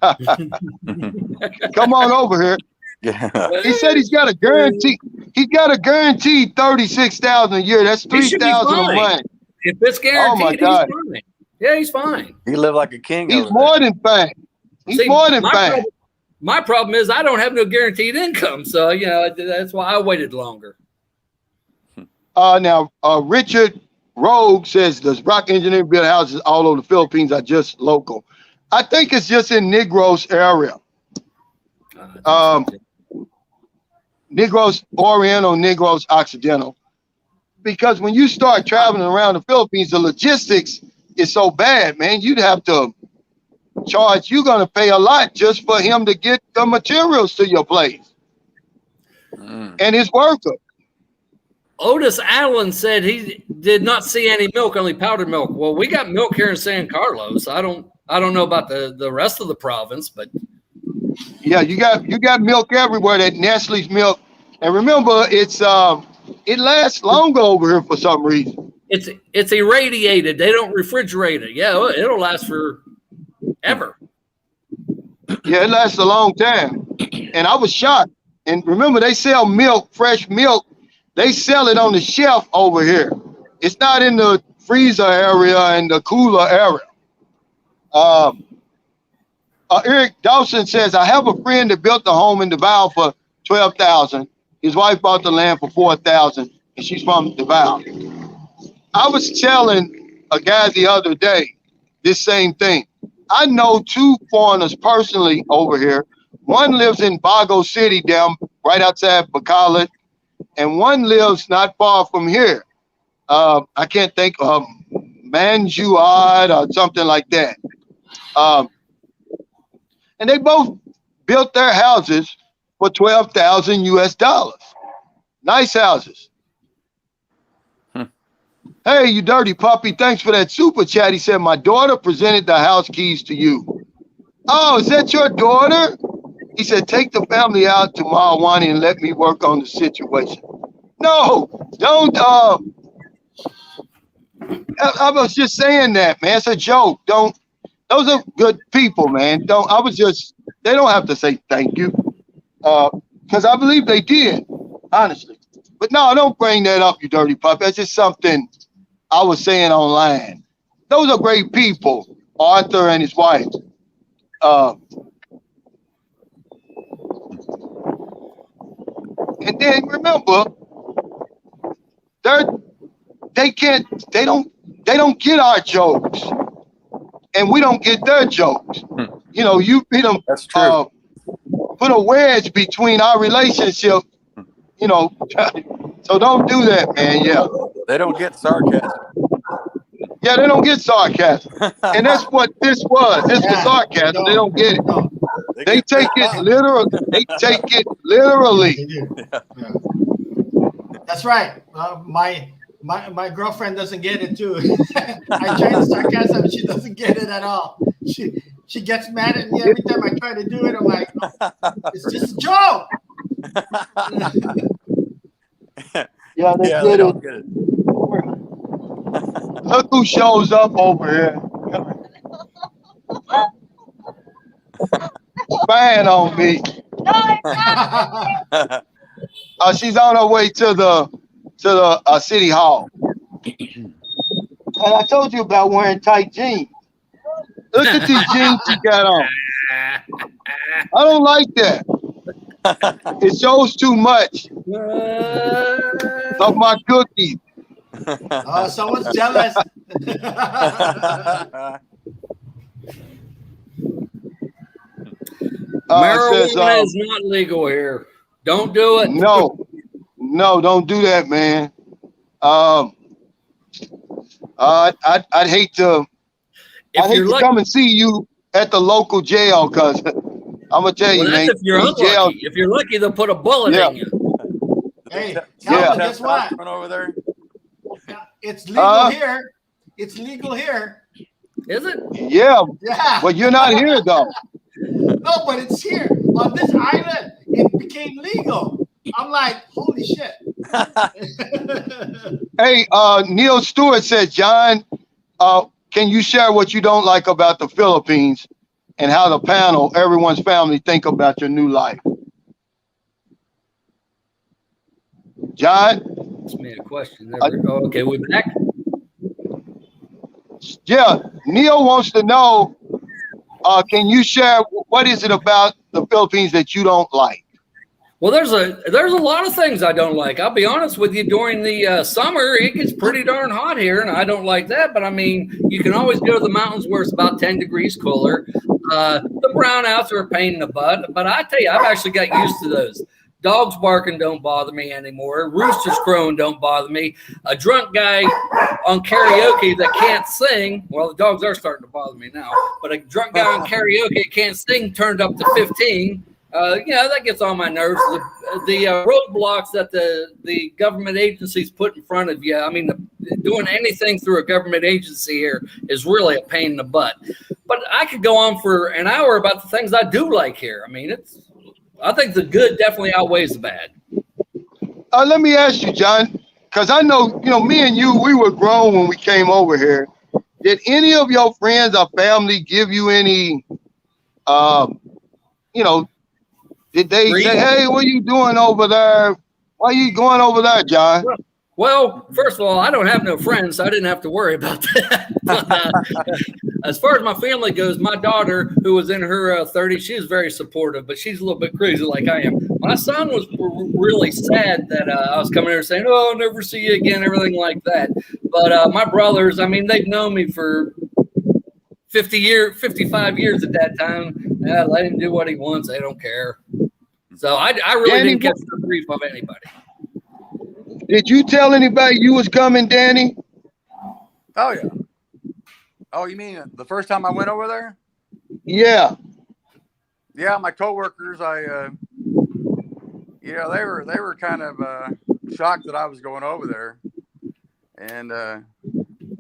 Speaker 1: on over here.
Speaker 4: Yeah.
Speaker 1: He said he's got a guarantee. He's got a guaranteed $36,000 a year. That's $3,000 a month.
Speaker 2: If it's guaranteed,
Speaker 1: Oh my God.
Speaker 2: he's fine. Yeah, he's fine.
Speaker 4: He lived like a king.
Speaker 1: He's more than fine. He's more than fine.
Speaker 2: My problem is I don't have no guaranteed income, so you know that's why I waited longer.
Speaker 1: Now Richard Rogue says, does Rock Engineering build houses all over the Philippines or just local? I think it's just in Negros area. Negros Oriental, Negros Occidental. Because when you start traveling around the Philippines, the logistics is so bad, man. You'd have to charge, you're going to pay a lot just for him to get the materials to your place. And his worker.
Speaker 2: Otis Allen said he did not see any milk, only powdered milk. Well, we got milk here in San Carlos. I don't know about the rest of the province, but
Speaker 1: yeah, you got milk everywhere. That Nestle's milk, and remember, it's it lasts longer over here for some reason.
Speaker 2: It's irradiated. They don't refrigerate it. Yeah, it'll last for ever.
Speaker 1: Yeah, it lasts a long time. And I was shocked. And remember, they sell milk, fresh milk. They sell it on the shelf over here. It's not in the freezer area and the cooler area. Eric Dawson says, I have a friend that built a home in Davao for $12,000. His wife bought the land for $4,000, and she's from Davao. I was telling a guy the other day this same thing. I know 2 foreigners personally over here. One lives in Bago City, down right outside Bacolod, and one lives not far from here. I can't think of Manjuad or something like that. And they both built their houses for $12,000 US. Nice houses. Hey, you dirty puppy. Thanks for that super chat. He said, my daughter presented the house keys to you. Oh, is that your daughter? He said, take the family out to Mahawani and let me work on the situation. No, don't. I was just saying that, man. It's a joke. Don't. Those are good people, man. Don't. They don't have to say thank you. Because I believe they did, honestly. But no, don't bring that up, you dirty puppy. That's just something I was saying online. Those are great people, Arthur and his wife. And then remember, they don't get our jokes, and we don't get their jokes. You know, you beat them.
Speaker 4: That's true.
Speaker 1: Put a wedge between our relationship. You know, so don't do that, man. Yeah.
Speaker 4: They don't get sarcasm.
Speaker 1: Yeah, they don't get sarcasm. And that's what this was. This was sarcasm. They don't get it.
Speaker 3: No,
Speaker 1: They take it literal. They take it literally.
Speaker 3: they do. Yeah. That's right. My girlfriend doesn't get it too. I try to sarcasm, she doesn't get it at all. She gets mad at me every time I try to do it. I'm like, it's just a joke.
Speaker 1: Yeah, they
Speaker 4: Yeah,
Speaker 1: get
Speaker 4: they
Speaker 1: it.
Speaker 4: don't get it.
Speaker 1: Look who shows up over here. Spying on me. She's on her way to the city hall. And I told you about wearing tight jeans. Look at these jeans you got on. I don't like that. It shows too much of my cookies.
Speaker 3: Oh, someone's jealous.
Speaker 2: Marijuana is not legal here. Don't do it.
Speaker 1: No, don't do that, man. I'd hate to. I'd hate to come and see you at the local jail, because I'm gonna tell you,
Speaker 2: Well,
Speaker 1: man.
Speaker 2: that's if you're
Speaker 1: these
Speaker 2: unlucky.
Speaker 1: jails-
Speaker 2: If you're lucky, they'll put a bullet
Speaker 1: Yeah.
Speaker 2: in you.
Speaker 3: Hey,
Speaker 1: Yeah.
Speaker 3: guess what?
Speaker 4: Over there.
Speaker 3: It's legal here. It's legal here.
Speaker 2: Is it?
Speaker 1: Yeah,
Speaker 3: Yeah.
Speaker 1: but you're not here though.
Speaker 3: No, but it's here on this island. It became legal. I'm like, holy shit.
Speaker 1: Hey, Neil Stewart said, John, can you share what you don't like about the Philippines and how the panel, everyone's family, think about your new life? John?
Speaker 2: Ask me a question. Okay, we're back.
Speaker 1: Yeah, Neil wants to know, can you share what is it about the Philippines that you don't like?
Speaker 2: Well, there's a lot of things I don't like. I'll be honest with you. During the summer, it gets pretty darn hot here, and I don't like that. But I mean, you can always go to the mountains where it's about 10 degrees cooler. The brownouts are a pain in the butt, but I tell you, I've actually got used to those. Dogs barking don't bother me anymore. Roosters crowing don't bother me. A drunk guy on karaoke that can't sing, well, the dogs are starting to bother me now, but a drunk guy on karaoke that can't sing turned up to 15. That gets on my nerves. The roadblocks that the government agencies put in front of you. I mean, doing anything through a government agency here is really a pain in the butt. But I could go on for an hour about the things I do like here. I mean, I think the good definitely outweighs the bad.
Speaker 1: Let me ask you, John, because I know, me and you, we were grown when we came over here. Did any of your friends or family give you any, did they say, hey, what are you doing over there? Why are you going over there, John?
Speaker 2: Well, first of all, I don't have no friends, so I didn't have to worry about that. But, as far as my family goes, my daughter, who was in her 30s, she was very supportive, but she's a little bit crazy like I am. My son was really sad that I was coming here saying, oh, I'll never see you again, everything like that. But my brothers, I mean, they've known me for 55 years at that time. Let him do what he wants. They don't care. So I really didn't catch the grief of anybody.
Speaker 1: Did you tell anybody you was coming, Danny?
Speaker 4: Oh, yeah. Oh, you mean the first time I went over there?
Speaker 1: Yeah.
Speaker 4: Yeah, my coworkers, they were kind of shocked that I was going over there. And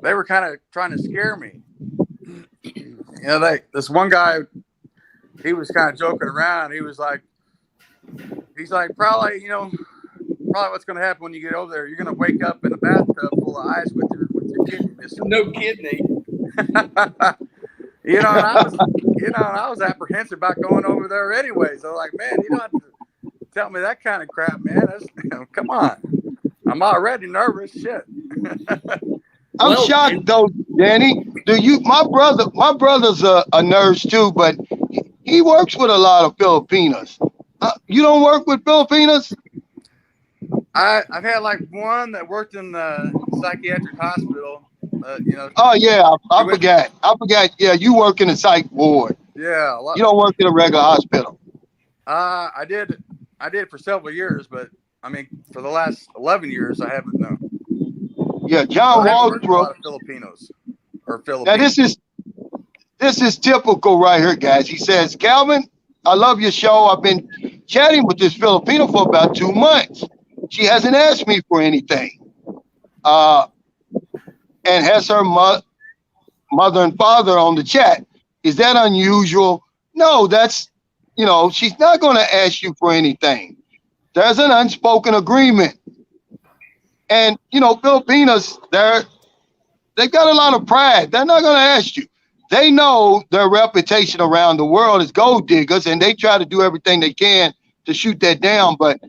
Speaker 4: they were kind of trying to scare me. This one guy, he was kind of joking around. He's like, probably what's going to happen when you get over there, you're going to wake up in a bathtub full of ice with your kidney missing.
Speaker 2: No kidney.
Speaker 4: And I was apprehensive about going over there anyway. So like, man, you don't have to tell me that kind of crap, man. Come on. I'm already nervous. Shit.
Speaker 1: I'm
Speaker 2: Well,
Speaker 1: shocked though, Danny. My brother's a nurse too, but he works with a lot of Filipinos. You don't work with Filipinos?
Speaker 4: I've had like one that worked in the psychiatric hospital.
Speaker 1: Oh yeah, I forgot. Yeah, you work in a psych ward.
Speaker 4: Yeah, a lot.
Speaker 1: You don't work in a regular hospital.
Speaker 4: I did for several years, but I mean, for the last 11 years, I haven't known.
Speaker 1: Yeah, John
Speaker 4: I haven't worked with a lot
Speaker 1: Waldrop.
Speaker 4: of Filipinos or
Speaker 1: Now
Speaker 4: Filipinos.
Speaker 1: this is typical right here, guys. He says, Calvin, I love your show. I've been chatting with this Filipino for about 2 months. She hasn't asked me for anything. And has her mother and father on the chat. Is that unusual? No, that's, she's not going to ask you for anything. There's an unspoken agreement. And, Filipinos, they've got a lot of pride. They're not going to ask you. They know their reputation around the world is gold diggers, and they try to do everything they can to shoot that down. But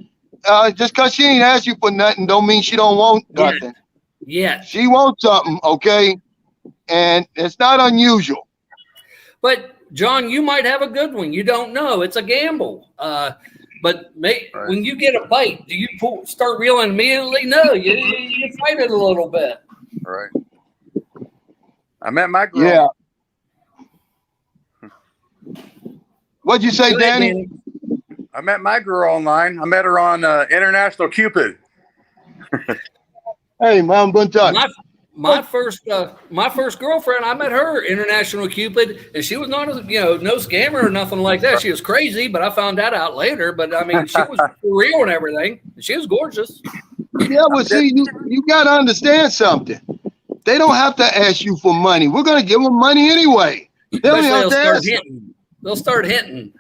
Speaker 1: just because she ain't asked you for nothing don't mean she don't want nothing.
Speaker 2: Yeah.
Speaker 1: She wants something, okay? And it's not unusual.
Speaker 2: But John, you might have a good one. You don't know. It's a gamble. But when you get a bite, do you start reeling immediately? No, you fight it a little bit.
Speaker 4: Right. I met my girl.
Speaker 1: Yeah. What'd you say,
Speaker 2: Go ahead,
Speaker 1: Danny?
Speaker 4: I met my girl online. I met her on International Cupid.
Speaker 1: Hey, Mom Buntuck.
Speaker 2: My first girlfriend, I met her International Cupid, and she was not no scammer or nothing like that. She was crazy, but I found that out later. But I mean, she was for real and everything. She was gorgeous.
Speaker 1: Yeah, well, see, you got to understand something. They don't have to ask you for money. We're going to give them money anyway. They don't have to ask.
Speaker 2: They'll start hinting.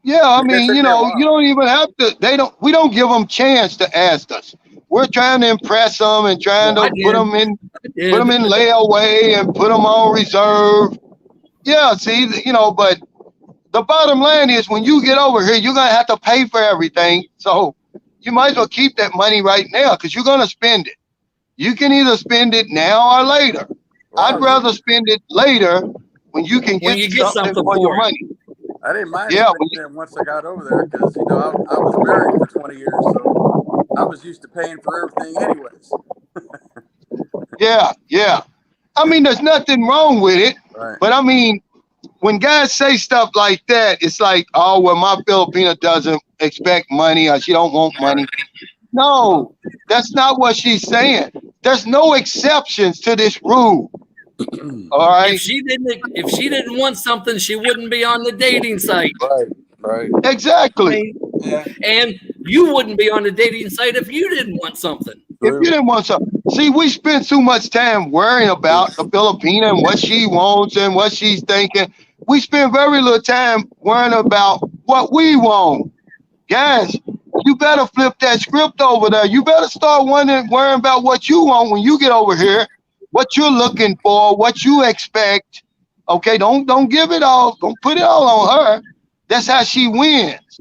Speaker 1: Yeah, I mean, you don't even have to. We don't give them chance to ask us. We're trying to impress them and trying to put them in layaway and put them on reserve. Yeah, see, but the bottom line is when you get over here, you're going to have to pay for everything. So you might as well keep that money right now because you're going to spend it. You can either spend it now or later. I'd rather spend it later when you can get something for your money.
Speaker 4: I didn't mind spending it once I got over there because, I was married for 20 years, so I was used to paying for everything anyways.
Speaker 1: Yeah. I mean, there's nothing wrong with it.
Speaker 4: Right.
Speaker 1: But I mean, when guys say stuff like that, it's like, oh, well, my Filipina doesn't expect money or she don't want money. No, that's not what she's saying. There's no exceptions to this rule. All right.
Speaker 2: If she didn't want something, she wouldn't be on the dating site.
Speaker 4: Right.
Speaker 1: Exactly.
Speaker 4: Yeah.
Speaker 2: And you wouldn't be on the dating site if you didn't want something.
Speaker 1: If you didn't want something. See, we spend too much time worrying about the Filipina and what she wants and what she's thinking. We spend very little time worrying about what we want. Guys, you better flip that script over there. You better start worrying about what you want when you get over here, what you're looking for, what you expect. Okay, don't give it all. Don't put it all on her. That's how she wins.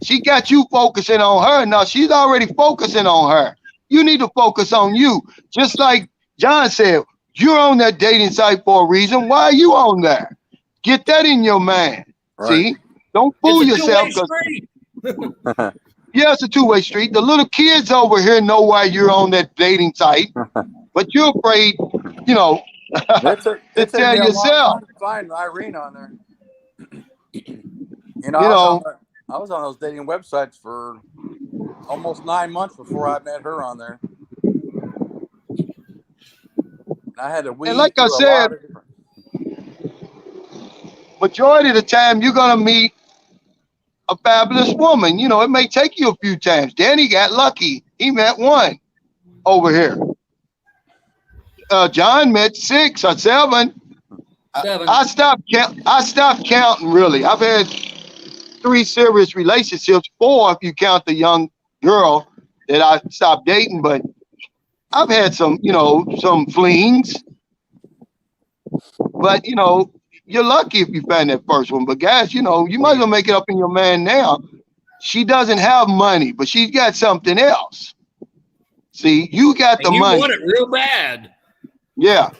Speaker 1: She got you focusing on her. No, she's already focusing on her. You need to focus on you. Just like John said, you're on that dating site for a reason. Why are you on there? Get that in your mind.
Speaker 4: Right.
Speaker 1: See? Don't fool yourself. Yeah, it's a two-way street. The little kids over here know why you're on that dating site, but you're afraid, to tell yourself.
Speaker 4: Find Irene on there. I was on those dating websites for almost 9 months before I met her on there. And I had to weed.
Speaker 1: And like I said, majority of the time you're gonna meet a fabulous woman. It may take you a few times. Danny got lucky. He met one over here. John met 6 or 7.
Speaker 2: 7.
Speaker 1: I stopped counting really. I've had 3 serious relationships, 4 if you count the young girl that I stopped dating, but I've had some flings. But you're lucky if you find that first one. But guys, you might as well make it up in your mind now. She doesn't have money, but she's got something else. See, you got the
Speaker 2: And you
Speaker 1: money.
Speaker 2: want it real bad.
Speaker 1: Yeah.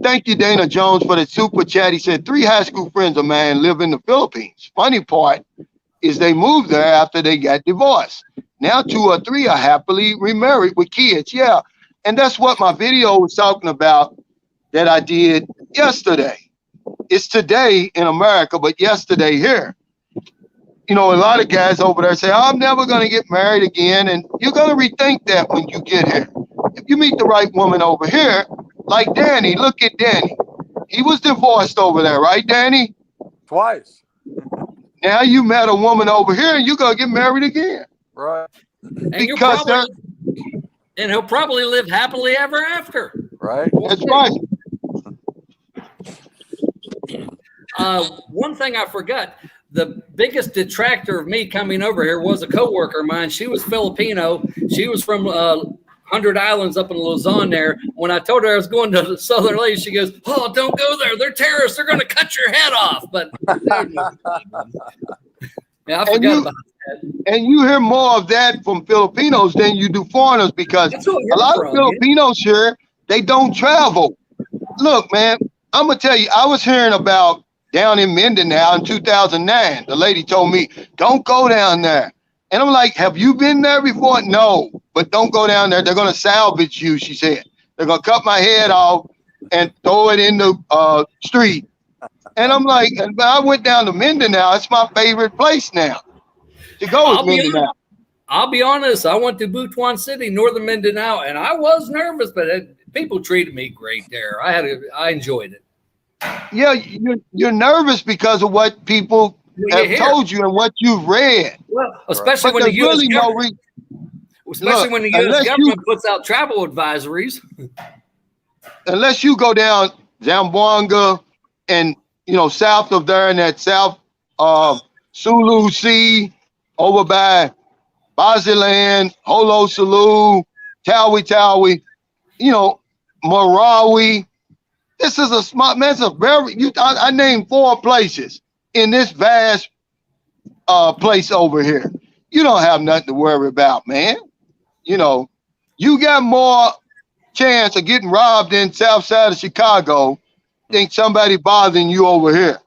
Speaker 1: Thank you, Dana Jones, for the super chat. He said 3 high school friends of mine live in the Philippines. Funny part is they moved there after they got divorced. Now 2 or 3 are happily remarried with kids. Yeah. And that's what my video was talking about that I did yesterday. It's today in America, but yesterday here. You know, a lot of guys over there say, I'm never going to get married again. And you're going to rethink that when you get here. If you meet the right woman over here, like Danny, look at Danny. He was divorced over there, right, Danny?
Speaker 4: Twice.
Speaker 1: Now you met a woman over here and you're going to get married again.
Speaker 4: Right.
Speaker 1: Because
Speaker 2: he'll probably live happily ever after.
Speaker 4: Right.
Speaker 1: That's right.
Speaker 2: One thing I forgot, the biggest detractor of me coming over here was a coworker of mine. She was Filipino. She was from 100 Islands up in Luzon there. When I told her I was going to the Southern Lakes, she goes, oh, don't go there. They're terrorists. They're going to cut your head off. But yeah, I forgot about that.
Speaker 1: And you hear more of that from Filipinos than you do foreigners because a lot of Filipinos here, they don't travel. Look, man, I'm going to tell you, I was hearing about down in Mindanao in 2009. The lady told me, don't go down there. And I'm like, have you been there before? No, but don't go down there. They're going to salvage you, she said. They're going to cut my head off and throw it in the street. And I'm like, and I went down to Mindanao. It's my favorite place now to go is Mindanao.
Speaker 2: I'll be honest. I went to Butuan City, northern Mindanao, and I was nervous, but people treated me great there. I enjoyed it.
Speaker 1: Yeah, you're nervous because of what people have told you and what you've read.
Speaker 2: Well, especially when the U.S. government, when the U.S. government puts out travel advisories.
Speaker 1: Unless you go down Zamboanga and, south of there in that South Sulu Sea, over by Basilan, Holo Sulu, Tawi, Marawi. This is a smart man. I named 4 places in this vast place over here. You don't have nothing to worry about, man. You got more chance of getting robbed in south side of Chicago than somebody bothering you over here.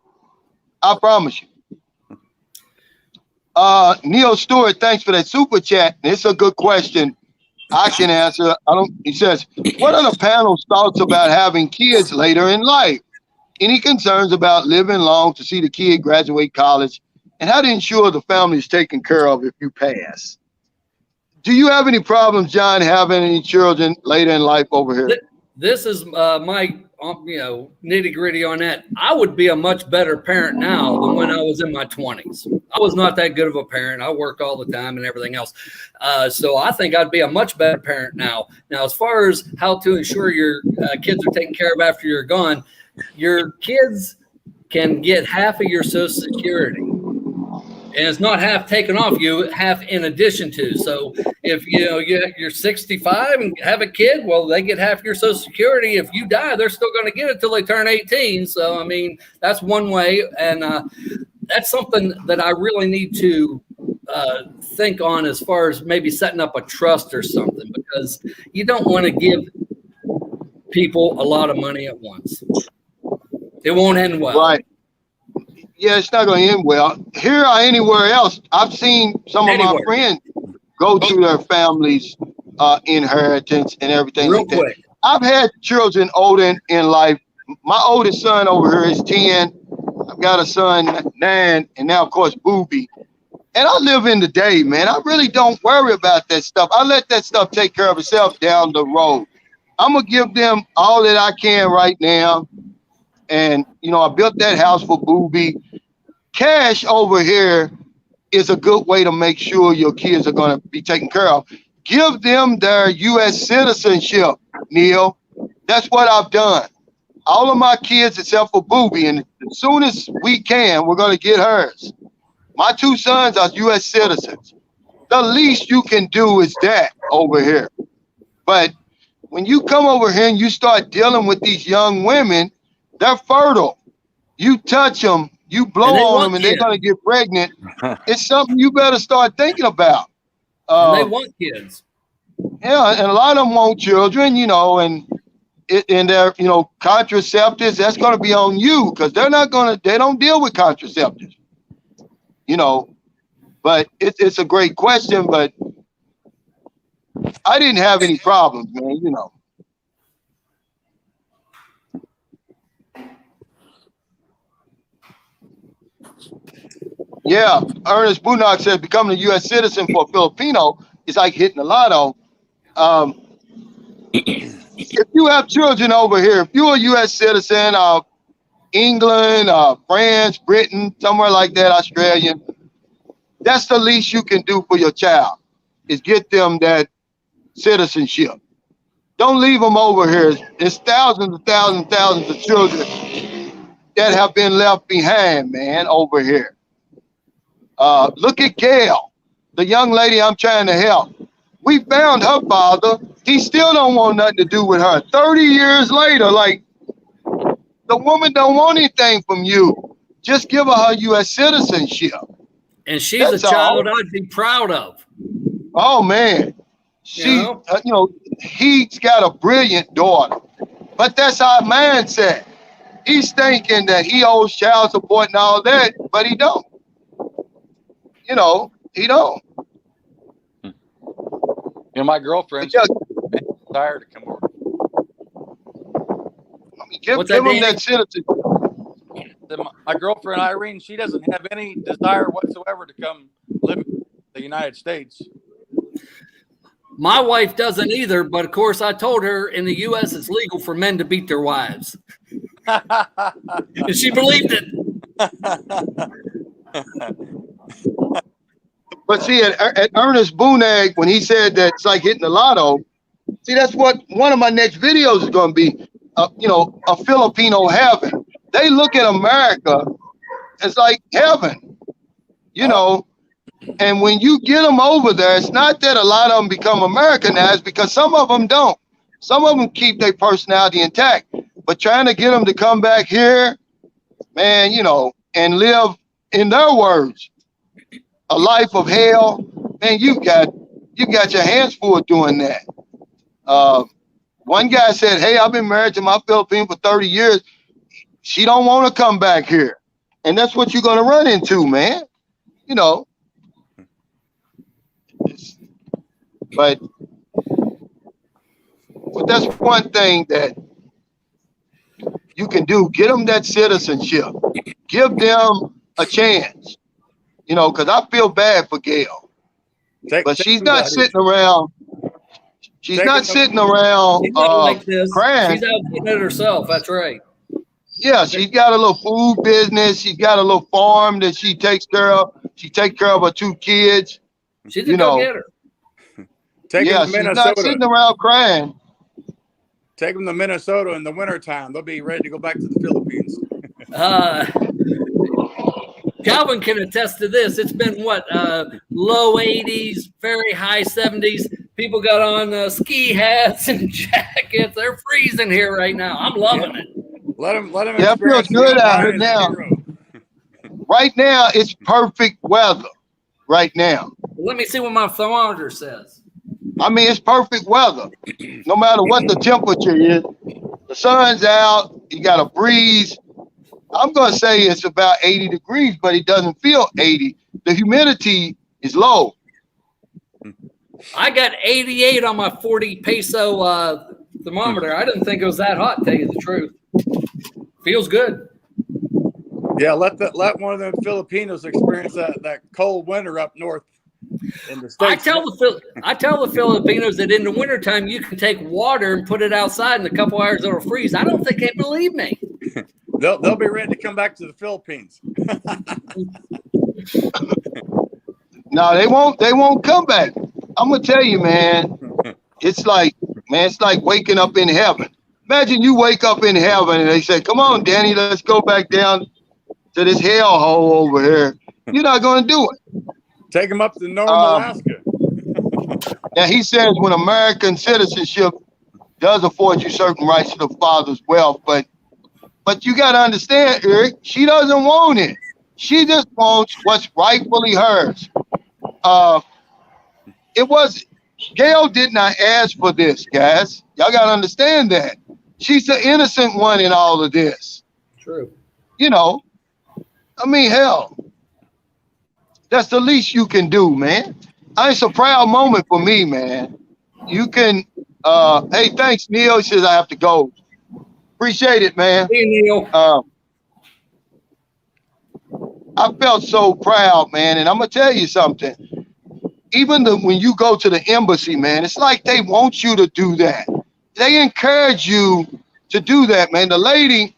Speaker 1: I promise you. Neil Stewart, thanks for that super chat. It's a good question. I can answer. He says, what are the panel's thoughts about having kids later in life? Any concerns about living long to see the kid graduate college and how to ensure the family is taken care of if you pass? Do you have any problems, John, having any children later in life over here?
Speaker 2: This is my nitty gritty on that. I would be a much better parent now than when I was in my 20s. I was not that good of a parent. I worked all the time and everything else. So I think I'd be a much better parent now. Now, as far as how to ensure your kids are taken care of after you're gone, your kids can get half of your Social Security. And it's not half taken off you, half in addition to. So if you're 65 and have a kid, well, they get half your Social Security. If you die, they're still going to get it till they turn 18. So I mean, that's one way, and that's something that I really need to think on as far as maybe setting up a trust or something, because you don't want to give people a lot of money at once. It won't end well.
Speaker 1: Right. Yeah, it's not going to end well. Here or anywhere else, I've seen some of my friends go through their family's inheritance and everything
Speaker 2: Real
Speaker 1: like that.
Speaker 2: quick.
Speaker 1: I've had children older in life. My oldest son over here is 10. I've got a son, 9, and now, of course, Booby. And I live in the day, man. I really don't worry about that stuff. I let that stuff take care of itself down the road. I'm going to give them all that I can right now. And, I built that house for Booby. Cash over here is a good way to make sure your kids are going to be taken care of. Give them their U.S. citizenship, Neil. That's what I've done. All of my kids except for Booby, and as soon as we can, we're going to get hers. My 2 sons are U.S. citizens. The least you can do is that over here. But when you come over here and you start dealing with these young women, they're fertile. You touch them, you blow on them, and they're going to get pregnant. It's something you better start thinking about.
Speaker 2: And they want kids.
Speaker 1: Yeah, and a lot of them want children, and their, contraceptives. That's going to be on you because they don't deal with contraceptives, But it's a great question, but I didn't have any problems, man. Yeah, Ernest Bunak said becoming a U.S. citizen for a Filipino is like hitting the lotto. If you have children over here, if you're a U.S. citizen of England, France, Britain, somewhere like that, Australia, that's the least you can do for your child is get them that citizenship. Don't leave them over here. There's thousands of children that have been left behind, man, over here. Look at Gail, the young lady I'm trying to help. We found her father. He still don't want nothing to do with her. 30 years later, like, the woman don't want anything from you. Just give her U.S. citizenship.
Speaker 2: And she's a child I'd be proud of.
Speaker 1: Oh, man. He's got a brilliant daughter. But that's our mindset. He's thinking that he owes child support and all that, but he don't. He don't.
Speaker 4: My girlfriend's desire to come over.
Speaker 1: Give him that citizenship.
Speaker 4: My girlfriend Irene, she doesn't have any desire whatsoever to come live in the United States.
Speaker 2: My wife doesn't either, but of course I told her in the U.S. it's legal for men to beat their wives. And she believed it.
Speaker 1: But see, at Ernest Bunag, when he said that it's like hitting the lotto, see, that's what one of my next videos is going to be, a Filipino heaven. They look at America as like heaven, and when you get them over there, it's not that a lot of them become Americanized because some of them don't. Some of them keep their personality intact, but trying to get them to come back here, man, and live, in their words, a life of hell, man, you got your hands full doing that. One guy said, hey, I've been married to my Filipino for 30 years. She don't want to come back here. And that's what you're going to run into, man. But that's one thing that you can do. Get them that citizenship. Give them a chance. Because I feel bad for Gail. But she's not sitting around. She's not sitting around
Speaker 2: like this.
Speaker 1: crying.
Speaker 2: She's out getting it herself. That's right.
Speaker 1: Yeah, she's got a little food business. She's got a little farm that she takes care of. She takes care of her 2 kids.
Speaker 2: She's a go-getter.
Speaker 1: She's not sitting around crying.
Speaker 4: Take them to Minnesota in the wintertime. They'll be ready to go back to the Philippines.
Speaker 2: Calvin can attest to this. It's been low 80s, very high 70s. People got on ski hats and jackets. They're freezing here right now. I'm loving it.
Speaker 4: Let them.
Speaker 1: Yeah, it feels good out here now. Right now, it's perfect weather. Right now.
Speaker 2: Let me see what my thermometer says.
Speaker 1: I mean, it's perfect weather. No matter what the temperature is, the sun's out. You got a breeze. I'm going to say it's about 80 degrees, but it doesn't feel 80. The humidity is low.
Speaker 2: I got 88 on my 40 peso thermometer. I didn't think it was that hot, to tell you the truth. Feels good.
Speaker 4: Yeah, let one of them Filipinos experience that cold winter up north in the States.
Speaker 2: I tell the Filipinos that in the wintertime you can take water and put it outside in a couple hours it'll freeze. I don't think they believe me.
Speaker 4: They'll be ready to come back to the Philippines.
Speaker 1: No, they won't come back. I'm gonna tell you, man. It's like waking up in heaven. Imagine you wake up in heaven and they say, "Come on, Danny, let's go back down to this hellhole over here." You're not gonna do it.
Speaker 4: Take them up to Northern Alaska.
Speaker 1: Now he says when American citizenship does afford you certain rights to the father's wealth, but you got to understand, Eric, she doesn't want it. She just wants what's rightfully hers. It was Gail did not ask for this, guys. Y'all got to understand that. She's the innocent one in all of this.
Speaker 2: True.
Speaker 1: You know, I mean, hell, that's the least you can do, man. It's a proud moment for me, man. You can, hey, thanks, Neil. He says I have to go. Appreciate it, man.
Speaker 2: Hey, Neil.
Speaker 1: I felt so proud, man. And I'm going to tell you something. Even when you go to the embassy, man, it's like they want you to do that. They encourage you to do that, man. The lady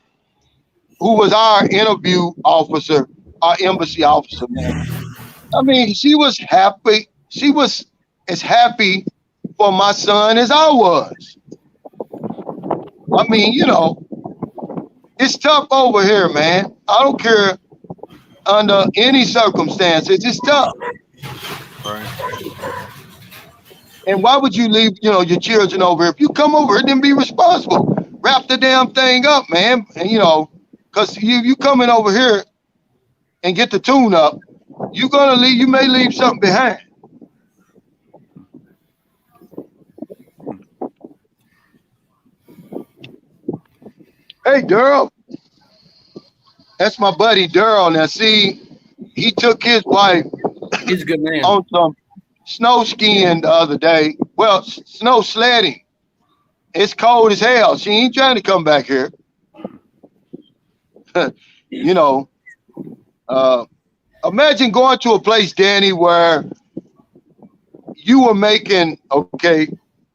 Speaker 1: who was our interview officer, our embassy officer, man, I mean, she was happy. She was as happy for my son as I was. I mean, you know, it's tough over here, man. I don't care under any circumstances. It's tough.
Speaker 4: Right.
Speaker 1: And why would you leave, you know, your children over here? If you come over here, then be responsible. Wrap the damn thing up, man. And, you know, because you coming over here and get the tune up, you're going to leave, you may leave something behind. Hey, Daryl. That's my buddy, Daryl. Now, see, he took his wife
Speaker 2: He's a good man.
Speaker 1: on some snow skiing the other day. Well, snow sledding. It's cold as hell. She ain't trying to come back here. You know, imagine going to a place, Danny, where you were making, okay,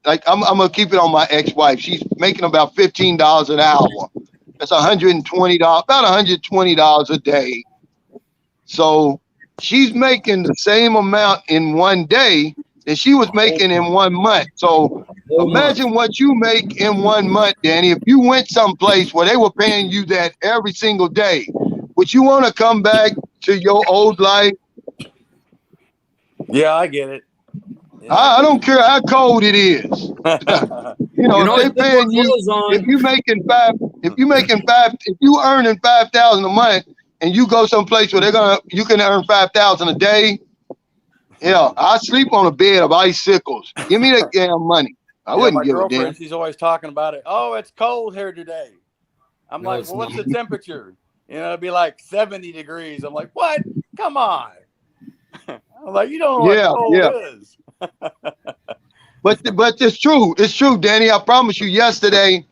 Speaker 1: like I'm gonna keep it on my ex-wife. She's making about $15 an hour. That's $120, about $120 a day. So she's making the same amount in one day that she was making in 1 month. So imagine what you make in 1 month, Danny. If you went someplace where they were paying you that every single day, would you want to come back to your old life?
Speaker 4: Yeah, I get it. Yeah.
Speaker 1: I don't care how cold it is. You know, if they paying you, if you earning 5,000 a month and you go someplace where you can earn 5,000 a day. Yeah, I sleep on a bed of icicles. Give me that damn money. I wouldn't give a damn.
Speaker 4: She's always talking about it. Oh, it's cold here today. I'm
Speaker 2: No,
Speaker 4: like, well, what's the temperature? You know, it'd be like 70 degrees. I'm like, what? Come on. I'm like, you don't know what cold is.
Speaker 1: But it's true. It's true, Danny. I promise you. Yesterday,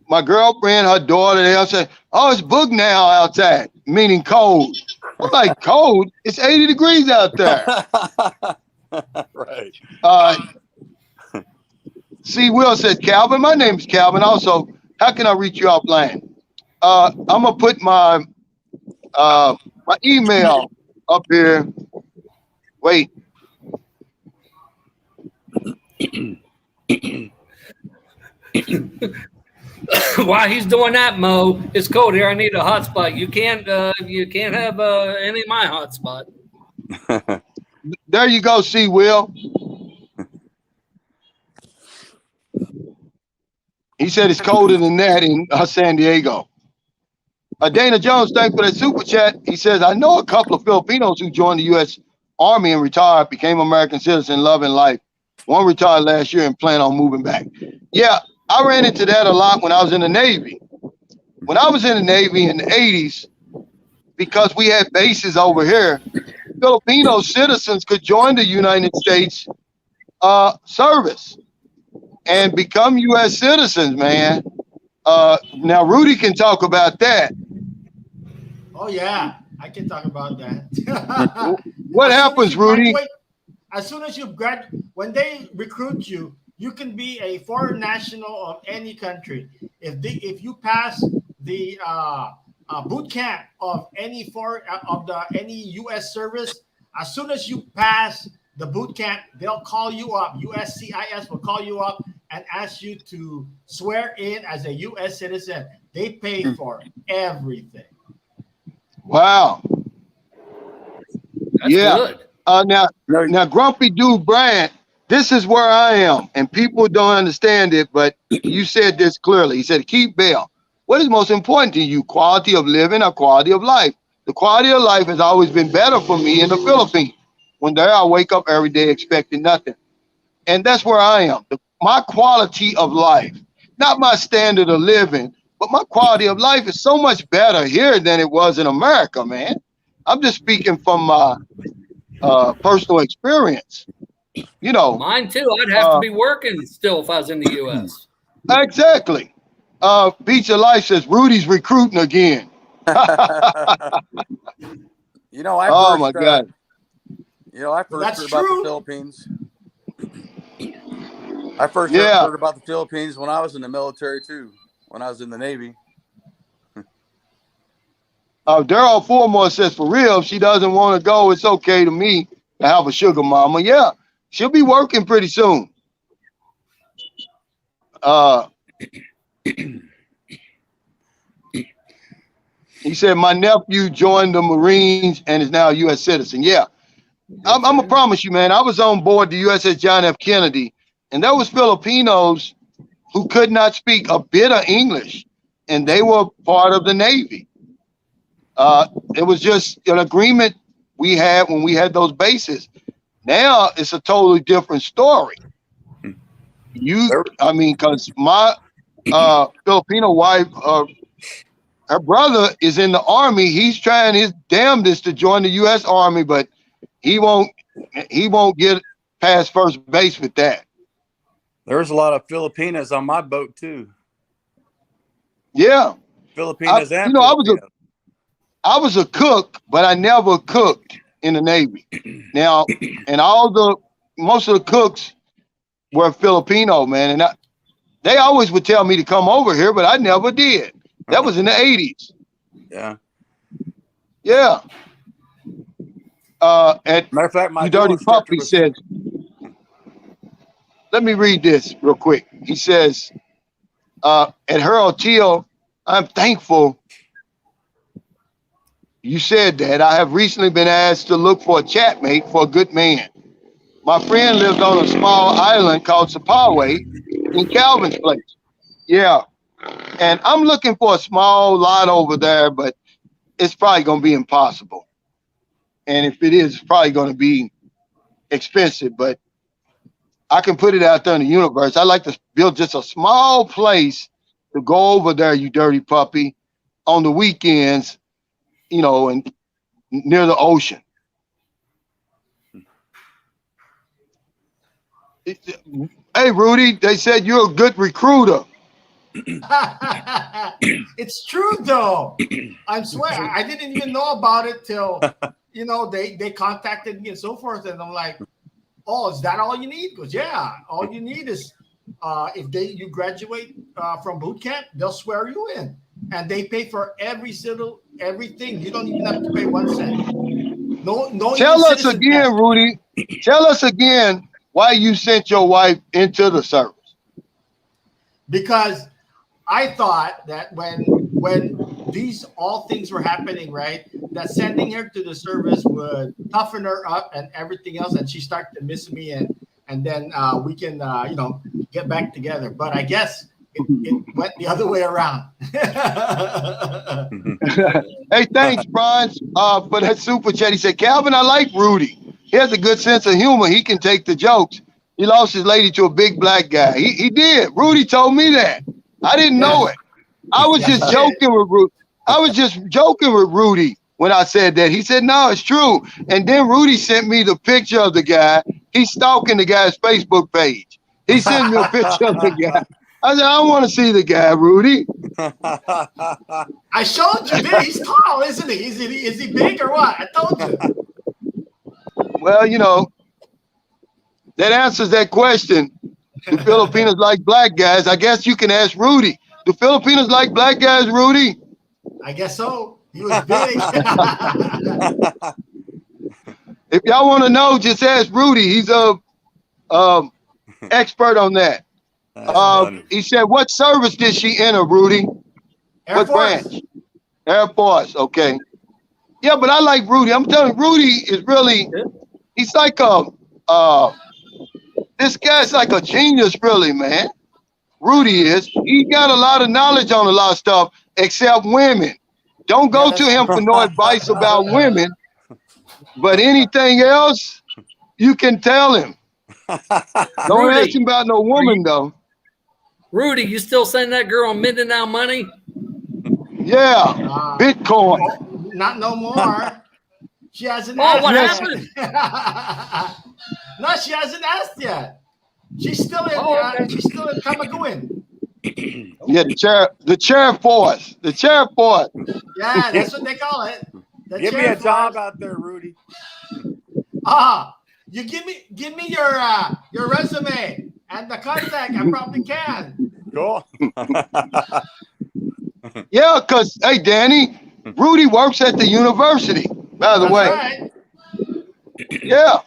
Speaker 1: my girlfriend, her daughter, they all said, "Oh, it's booked now outside," meaning cold. I'm like, cold? It's 80 degrees out there.
Speaker 4: Right.
Speaker 1: See, Will said, Calvin. My name is Calvin. Also, how can I reach you offline? I'm gonna put my my email up here. Wait.
Speaker 2: While he's doing that, Mo, it's cold here. I need a hotspot. You can't have any of my hotspot.
Speaker 1: There you go. See, Will. He said it's colder than that in San Diego. Dana Jones, thanks for that super chat. He says, I know a couple of Filipinos who joined the U.S. Army and retired, became American citizens, loving life. One retired last year and plan on moving back. Yeah, I ran into that a lot when I was in the Navy. When I was in the Navy in the 80s, because we had bases over here, Filipino citizens could join the United States service and become U.S. citizens, man. Now, Rudy can talk about that.
Speaker 3: Oh, yeah, I can talk about that.
Speaker 1: What happens, Rudy?
Speaker 3: As soon as you graduate, when they recruit you, you can be a foreign national of any country. If you pass the boot camp of any U.S. service, as soon as you pass the boot camp, they'll call you up. USCIS will call you up and ask you to swear in as a U.S. citizen. They pay for everything.
Speaker 1: Wow.
Speaker 2: That's good.
Speaker 1: Now, Grumpy Dude Bryant, this is where I am, and people don't understand it, but you said this clearly. He said, Keith Bell, what is most important to you, quality of living or quality of life? The quality of life has always been better for me in the Philippines. When there, I wake up every day expecting nothing And that's where I am. My quality of life, not my standard of living, but my quality of life is so much better here than it was in America, man. I'm just speaking from my personal experience. You know,
Speaker 2: Mine too. I'd have to be working still if I was in the U.S.
Speaker 1: exactly. Beach of Life says Rudy's recruiting again.
Speaker 4: You know, I
Speaker 1: Oh
Speaker 4: first,
Speaker 1: my God.
Speaker 4: you know, I first
Speaker 3: That's
Speaker 4: heard about
Speaker 3: true.
Speaker 4: the Philippines. I first
Speaker 1: Yeah.
Speaker 4: heard about the Philippines when I was in the military too. When I was in the Navy.
Speaker 1: Daryl Foremore says, for real, if she doesn't want to go, it's okay to me to have a sugar mama. Yeah, she'll be working pretty soon. He said, my nephew joined the Marines and is now a U.S. citizen. Yeah, I'm going to promise you, man, I was on board the USS John F. Kennedy, and there was Filipinos who could not speak a bit of English, and they were part of the Navy. It was just an agreement we had when we had those bases. Now it's a totally different story. I mean, because my Filipino wife, her brother is in the Army. He's trying his damnedest to join the U.S. Army, but he won't get past first base with that.
Speaker 4: There's a lot of Filipinas on my boat too.
Speaker 1: Yeah,
Speaker 4: Filipinas and
Speaker 1: Filipinos. I was a cook, but I never cooked in the Navy. Now, and most of the cooks were Filipino, man, and they always would tell me to come over here, but I never did. That was in the 80s.
Speaker 4: Yeah.
Speaker 1: Yeah. And
Speaker 4: Matter of fact, my
Speaker 1: You Dirty Puppy says, let me read this real quick. He says, at Harold Teal, I'm thankful you said that. I have recently been asked to look for a chatmate for a good man. My friend lives on a small island called Sapaway in Calvin's place. Yeah. And I'm looking for a small lot over there, but it's probably going to be impossible. And if it is, it's probably going to be expensive, but I can put it out there in the universe. I like to build just a small place to go over there, you dirty puppy, on the weekends, you know, and near the ocean. Hey, Rudy, they said you're a good recruiter.
Speaker 3: It's true though. I swear I didn't even know about it till they contacted me and so forth, and I'm like, oh, is that all you need? Because yeah, all you need is if you graduate from boot camp, they'll swear you in, and they pay for everything. You don't even have to pay 1 cent. No.
Speaker 1: Tell us again, Rudy. Tell us again why you sent your wife into the service.
Speaker 3: Because I thought that when all things were happening, right, that sending her to the service would toughen her up and everything else, and she started to miss me, and then we can get back together. But I guess it went the other way around.
Speaker 1: Hey, thanks, Brian, for that super chat. He said, Calvin, I like Rudy. He has a good sense of humor. He can take the jokes. He lost his lady to a big black guy. He did. Rudy told me that. I didn't know it. I was just joking with Rudy. I was just joking with Rudy when I said that. He said, no, it's true. And then Rudy sent me the picture of the guy. He's stalking the guy's Facebook page. He sent me a picture of the guy. I said, I want to see the guy, Rudy.
Speaker 3: I showed you this. He's tall, isn't he? Is he big or what? I told you.
Speaker 1: Well, that answers that question. Do Filipinos like black guys? I guess you can ask Rudy. Do Filipinos like black guys, Rudy?
Speaker 3: I guess so. He was big.
Speaker 1: If y'all want to know, just ask Rudy. He's a expert on that. He said, what service did she enter, Rudy?
Speaker 3: Air Force.
Speaker 1: Branch? Air Force. Okay. Yeah, but I like Rudy. I'm telling you, Rudy is really, he's like this guy's like a genius, really, man. Rudy is. He got a lot of knowledge on a lot of stuff, except women. Don't go to him for no advice about women, but anything else, you can tell him. Don't
Speaker 2: Rudy.
Speaker 1: ask him about no woman though.
Speaker 2: Rudy, you still send that girl Mindanao money?
Speaker 1: Yeah, Bitcoin.
Speaker 3: Not no more. She hasn't
Speaker 2: Oh,
Speaker 3: asked
Speaker 2: what
Speaker 3: yet.
Speaker 2: happened?
Speaker 3: No, she hasn't asked yet. She's still in.
Speaker 2: Oh, okay.
Speaker 3: She's still in Kamaguin.
Speaker 1: Yeah, the chair force. The chair force.
Speaker 3: Yeah, that's what they call it. The
Speaker 5: Give me
Speaker 3: chair
Speaker 5: a job
Speaker 3: force.
Speaker 5: out there, Rudy.
Speaker 3: You give me your resume and the contact. I probably can.
Speaker 5: Cool.
Speaker 1: Yeah, because hey, Danny, Rudy works at the university, by the
Speaker 3: That's
Speaker 1: way.
Speaker 3: right.
Speaker 1: Yeah.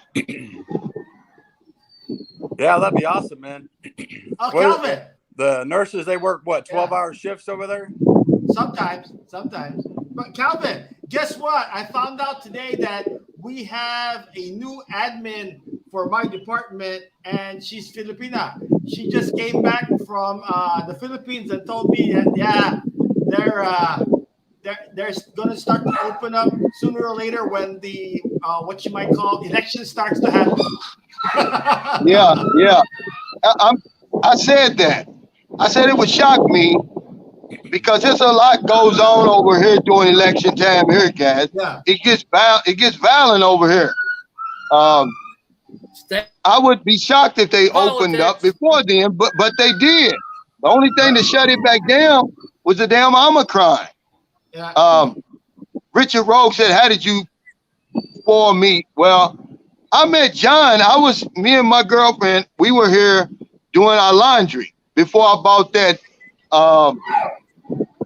Speaker 5: Yeah, that'd be awesome, man.
Speaker 3: Oh,
Speaker 5: What-
Speaker 3: Calvin.
Speaker 5: The nurses, they work what, 12-hour
Speaker 3: Yeah.
Speaker 5: shifts over there?
Speaker 3: Sometimes. But Calvin, guess what? I found out today that we have a new admin for my department, and she's Filipina. She just came back from the Philippines and told me that they're going to start to open up sooner or later when the what you might call election starts to happen.
Speaker 1: Yeah. I said that. I said it would shock me because there's a lot goes on over here during election time here, guys.
Speaker 3: Yeah.
Speaker 1: It gets violent over here. I would be shocked if they opened up before then, but they did. The only thing that shut it back down was the damn Omicron.
Speaker 3: Yeah.
Speaker 1: Richard Rogue said, "How did you spoil me?" Well, I met John. Me and my girlfriend, we were here doing our laundry before I bought that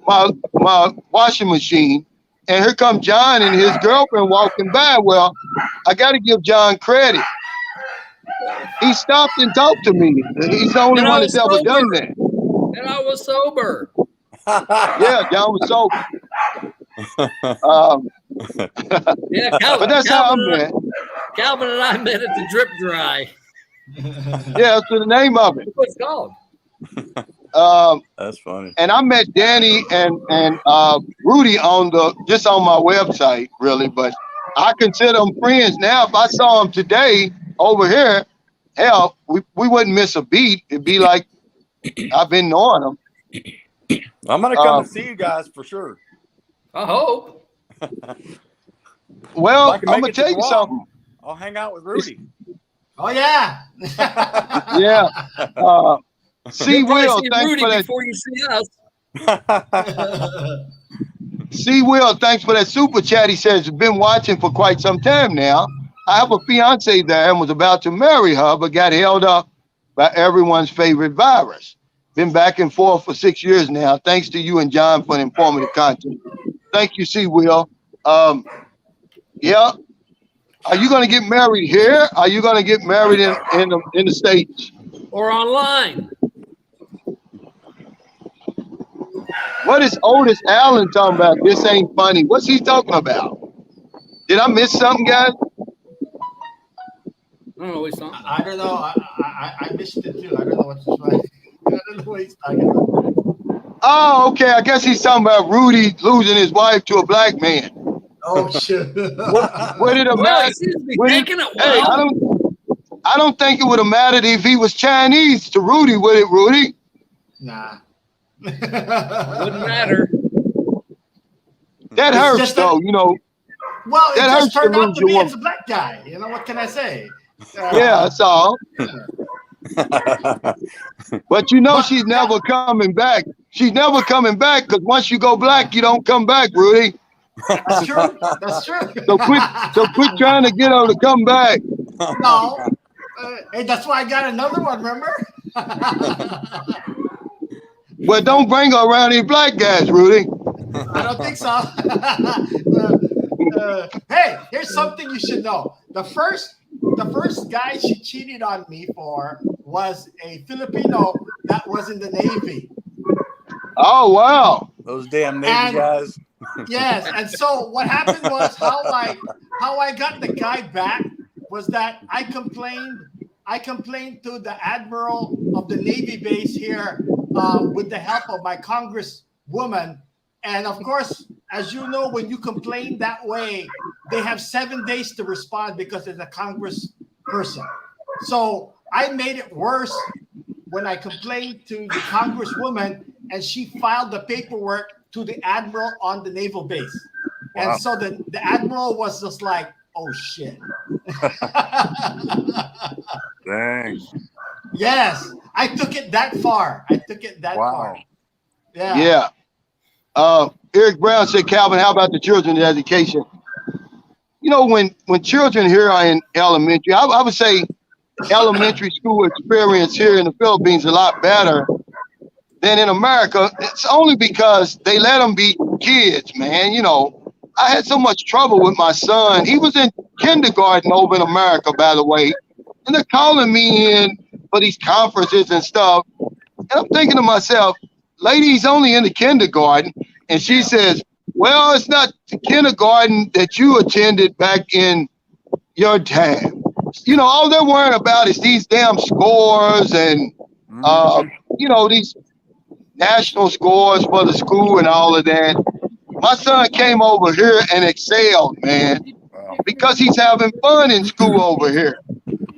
Speaker 1: my washing machine. And here come John and his girlfriend walking by. Well, I got to give John credit. He stopped and talked to me. He's the only one that's ever done that.
Speaker 2: And I was sober.
Speaker 1: Yeah, John was sober.
Speaker 2: Yeah, Calvin,
Speaker 1: But that's how I met.
Speaker 2: Calvin and I met at the Drip Dry.
Speaker 1: Yeah, that's the name of it.
Speaker 2: What's it called?
Speaker 5: That's funny.
Speaker 1: And I met Danny and Rudy on my website, really. But I consider them friends now. If I saw them today over here, hell, we wouldn't miss a beat. It'd be like I've been knowing them.
Speaker 5: I'm going to come and see you guys for sure.
Speaker 2: I hope.
Speaker 1: Well,
Speaker 5: If I
Speaker 1: I'm
Speaker 5: can make
Speaker 1: gonna
Speaker 5: it to
Speaker 1: tell you
Speaker 5: Guam,
Speaker 1: something.
Speaker 5: I'll hang out with Rudy.
Speaker 3: Oh yeah.
Speaker 1: Yeah. C.
Speaker 2: You'll probably
Speaker 1: Will,
Speaker 2: see
Speaker 1: thanks
Speaker 2: Rudy
Speaker 1: for that.
Speaker 2: before you see us.
Speaker 1: C. Will, thanks for that super chat. He says he's been watching for quite some time now. I have a fiance there and was about to marry her, but got held up by everyone's favorite virus. Been back and forth for 6 years now. Thanks to you and John for the informative content. Thank you, C. Will. Yeah. Are you going to get married here? Are you going to get married in the States?
Speaker 2: Or online.
Speaker 1: What is Otis Allen talking about? This ain't funny. What's he talking about? Did I miss something, guys?
Speaker 2: I don't know what he's talking about.
Speaker 3: I don't know. I missed it too. I don't know what's funny. I don't know what he's talking about.
Speaker 1: Oh, okay. I guess he's talking about Rudy losing his wife to a black man.
Speaker 3: Oh shit.
Speaker 1: Would it have
Speaker 2: Well, he
Speaker 1: mattered?
Speaker 2: seems to be
Speaker 1: Would it-
Speaker 2: taking it
Speaker 1: Hey,
Speaker 2: well.
Speaker 1: I don't think it would have mattered if he was Chinese to Rudy, would it, Rudy?
Speaker 3: Nah.
Speaker 2: Wouldn't matter.
Speaker 1: That
Speaker 3: It's
Speaker 1: hurts,
Speaker 3: just that-
Speaker 1: though. You know.
Speaker 3: Well, it
Speaker 1: That
Speaker 3: just
Speaker 1: hurts to
Speaker 3: turned out
Speaker 1: lose
Speaker 3: to
Speaker 1: your
Speaker 3: be
Speaker 1: woman.
Speaker 3: it's a black guy. You know what can I say?
Speaker 1: Yeah, that's all. But you know she's never coming back. She's never coming back because once you go black, you don't come back, Rudy.
Speaker 3: That's true. That's true.
Speaker 1: So quit trying to get her to come back.
Speaker 3: No. Hey, that's why I got another one. Remember?
Speaker 1: Well, don't bring her around any black guys, Rudy.
Speaker 3: I don't think so. Hey, here's something you should know. The first guy she cheated on me for was a Filipino that was in the Navy.
Speaker 1: Oh wow.
Speaker 5: Those damn Navy
Speaker 3: And-
Speaker 5: guys.
Speaker 3: Yes, and so what happened was how I got the guy back was that I complained to the admiral of the Navy base here with the help of my congresswoman. And of course, as you know, when you complain that way, they have 7 days to respond because it's a congress person. So I made it worse when I complained to the congresswoman and she filed the paperwork to the admiral on the naval base.
Speaker 5: Wow.
Speaker 3: And so the admiral was just like, oh shit.
Speaker 5: Dang.
Speaker 3: Yes, I took it that far.
Speaker 5: Wow.
Speaker 3: Yeah.
Speaker 1: Yeah. Eric Brown said, Calvin, how about the children's education? You know, when children here are in elementary, I would say elementary school experience here in the Philippines is a lot better than in America. It's only because they let them be kids, man. You know, I had so much trouble with my son. He was in kindergarten over in America, by the way, and they're calling me in for these conferences and stuff. And I'm thinking to myself, lady's only in the kindergarten. And she says, well, it's not the kindergarten that you attended back in your time. You know, all they're worrying about is these damn scores and, you know, these national scores for the school and all of that. My son came over here and excelled, man, because he's having fun in school over here.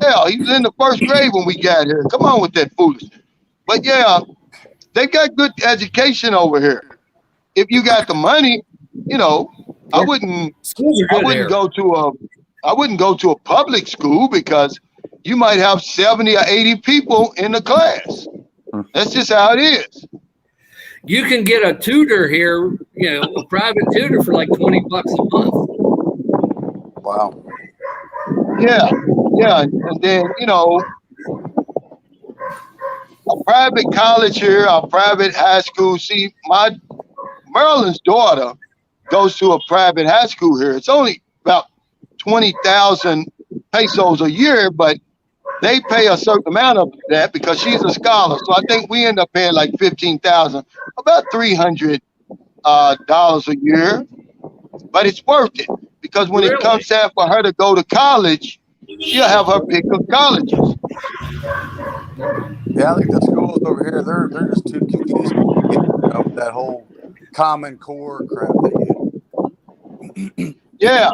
Speaker 1: Hell, he was in the first grade when we got here. Come on with that foolishness. But yeah, they got good education over here. If you got the money, you know, I wouldn't go to a public school because you might have 70 or 80 people in the class. That's just how it is.
Speaker 2: You can get a tutor here, you know, a private tutor for like $20 a month.
Speaker 5: Wow.
Speaker 1: Yeah. And then, you know, a private college here, a private high school. See, Marilyn's daughter goes to a private high school here. It's only about 20,000 pesos a year, but they pay a certain amount of that because she's a scholar. So I think we end up paying like 15,000, about $300 a year. But it's worth it because when it comes time for her to go to college, she'll have her pick of colleges.
Speaker 5: Yeah, I think the schools over here, they're just too confused with that whole Common Core crap that you.
Speaker 1: Yeah.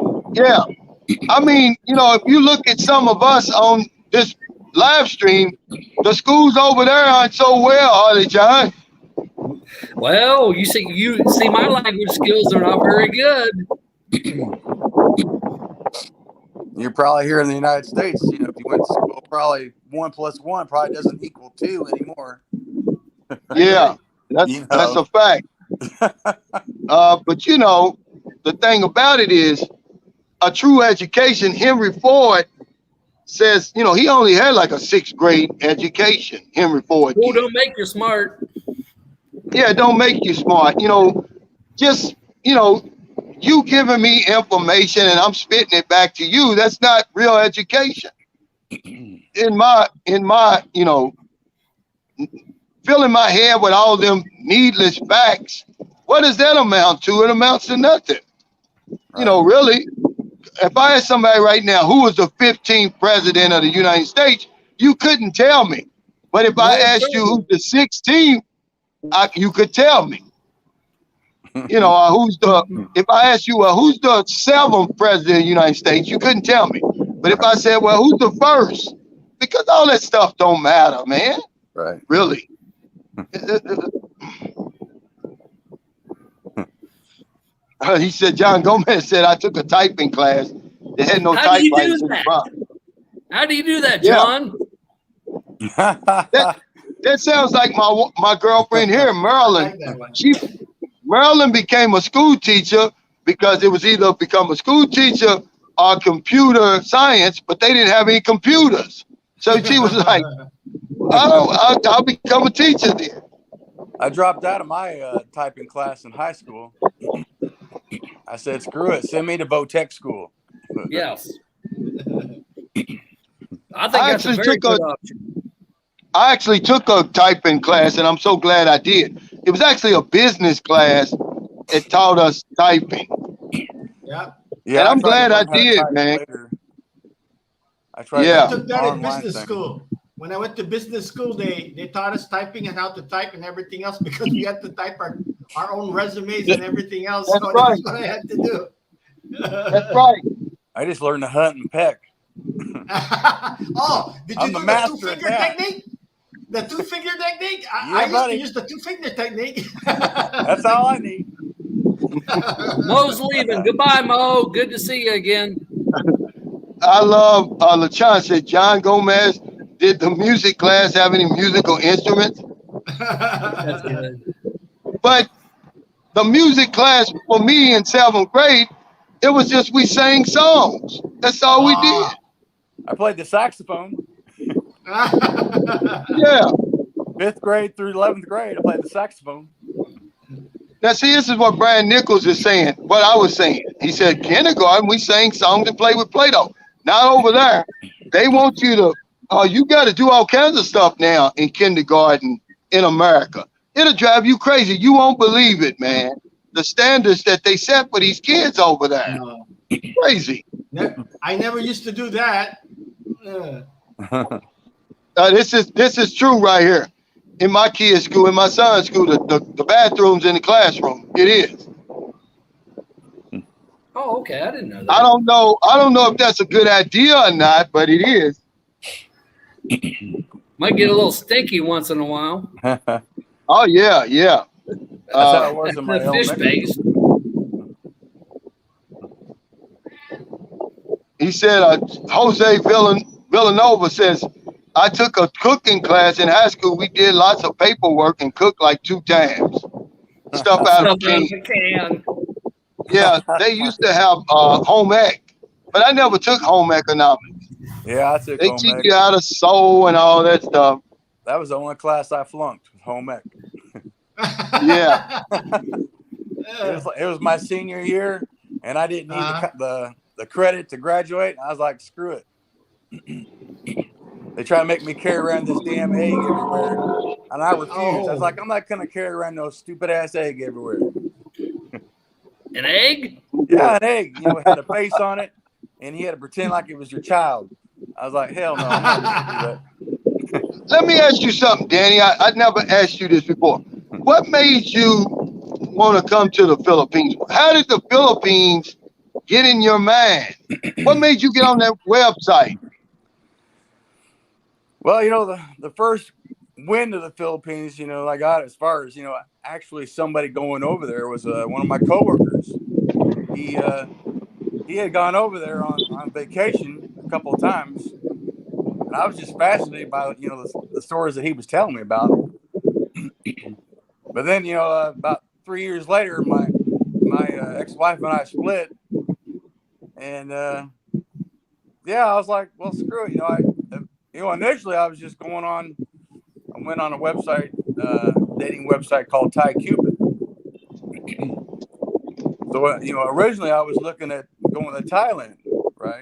Speaker 1: I mean, you know, if you look at some of us on this live stream, the schools over there aren't so well, are they, John?
Speaker 2: Well, you see my language skills are not very good.
Speaker 5: You're probably here in the United States, you know, if you went to school, probably 1 + 1 probably doesn't equal 2 anymore.
Speaker 1: Yeah, that's a fact. But you know, the thing about it is a true education. Henry Ford says, you know, he only had like a 6th grade education. Henry Ford.
Speaker 2: School don't make you smart.
Speaker 1: Yeah, it don't make you smart. You know, just, you know, you giving me information and I'm spitting it back to you. That's not real education. In my, you know, filling my head with all them needless facts. What does that amount to? It amounts to nothing. You know, really, if I asked somebody right now who was the 15th president of the United States, you couldn't tell me. But if I asked you who's the 16th, you could tell me. You know, if I asked you, who's the 7th president of the United States, you couldn't tell me. But if I said, well, who's the 1st? Because all that stuff don't matter, man.
Speaker 5: Right.
Speaker 1: Really. He said, John Gomez said, I took a typing class. They had no typewriters in the front.
Speaker 2: How do you do that, John?
Speaker 1: That sounds like my girlfriend here, Marilyn. Marilyn became a school teacher because it was either become a school teacher or computer science, but they didn't have any computers. So she was like, I'll become a teacher then.
Speaker 5: I dropped out of my typing class in high school. I said, screw it, send me to Votech school.
Speaker 2: Yes. I think that's a very good option.
Speaker 1: I actually took a typing class, and I'm so glad I did. It was actually a business class that taught us typing.
Speaker 3: Yeah.
Speaker 1: And I'm glad I did, man.
Speaker 5: I tried.
Speaker 3: I took that in business school. When I went to business school, they taught us typing and how to type and everything else because we had to type our own resumes and everything else.
Speaker 1: That's
Speaker 3: so
Speaker 1: right.
Speaker 3: That's what I had to do.
Speaker 1: That's right.
Speaker 5: I just learned to hunt and peck.
Speaker 3: Oh, did you
Speaker 5: I'm
Speaker 3: do
Speaker 5: the
Speaker 3: the
Speaker 5: master at
Speaker 3: two-finger
Speaker 5: that.
Speaker 3: technique? The two-finger technique?
Speaker 5: Yeah,
Speaker 3: I used
Speaker 5: buddy.
Speaker 3: to use the two-finger technique.
Speaker 5: That's all I need.
Speaker 2: Mo's leaving. Goodbye, Mo. Good to see you again.
Speaker 1: I love LaChon said John Gomez did the music class have any musical instruments?
Speaker 2: That's good.
Speaker 1: But the music class for me in 7th grade, it was just we sang songs. That's all we did.
Speaker 5: I played the saxophone.
Speaker 1: Yeah.
Speaker 5: 5th grade through 11th grade, I played the saxophone.
Speaker 1: Now, see, this is what Brian Nichols is saying, what I was saying. He said, kindergarten, we sang songs and played with Play-Doh. Not over there. They want you to, you got to do all kinds of stuff now in kindergarten in America. It'll drive you crazy. You won't believe it, man. The standards that they set for these kids over there.
Speaker 3: No.
Speaker 1: Crazy.
Speaker 3: I never used to do that.
Speaker 1: This is true right here. In my kids' school, in my son's school, the bathroom's in the classroom. It is.
Speaker 2: Oh, okay. I didn't know that.
Speaker 1: I don't know if that's a good idea or not, but it is.
Speaker 2: Might get a little stinky once in a while.
Speaker 1: Oh yeah, yeah.
Speaker 5: That's how it was in my
Speaker 2: The fish
Speaker 5: elementary
Speaker 2: base.
Speaker 1: He said, Jose Villanova says, I took a cooking class in high school. We did lots of paperwork and cooked like 2 times. Stuff out of
Speaker 2: Stuff out of
Speaker 1: can.
Speaker 2: the can.
Speaker 1: Yeah, they used to have home ec, but I never took home economics.
Speaker 5: Yeah, I took
Speaker 1: They
Speaker 5: home
Speaker 1: teach
Speaker 5: ec.
Speaker 1: you how to sew and all that stuff.
Speaker 5: That was the only class I flunked, home ec.
Speaker 1: Yeah.
Speaker 5: It was my senior year, and I didn't need the credit to graduate. I was like, screw it. They try to make me carry around this damn egg everywhere, and I refused. I was like, I'm not going to carry around no stupid-ass egg everywhere.
Speaker 2: An egg?
Speaker 5: Yeah, an egg. You know, it had a face on it, and you had to pretend like it was your child. I was like, hell no, I'm not going to do that.
Speaker 1: Let me ask you something, Danny. I never asked you this before. What made you want to come to the Philippines? How did the Philippines get in your mind? What made you get on that website?
Speaker 5: Well, you know, the first wind of the Philippines, you know, I got as far as, you know, actually somebody going over there was one of my coworkers. He had gone over there on vacation a couple of times, and I was just fascinated by, you know, the stories that he was telling me about. But then, you know, about 3 years later, my ex-wife and I split, and yeah, I was like, well, screw it, you know, initially I was just I went on a website, dating website called TiCupid. So, you know, originally I was looking at going to Thailand, right?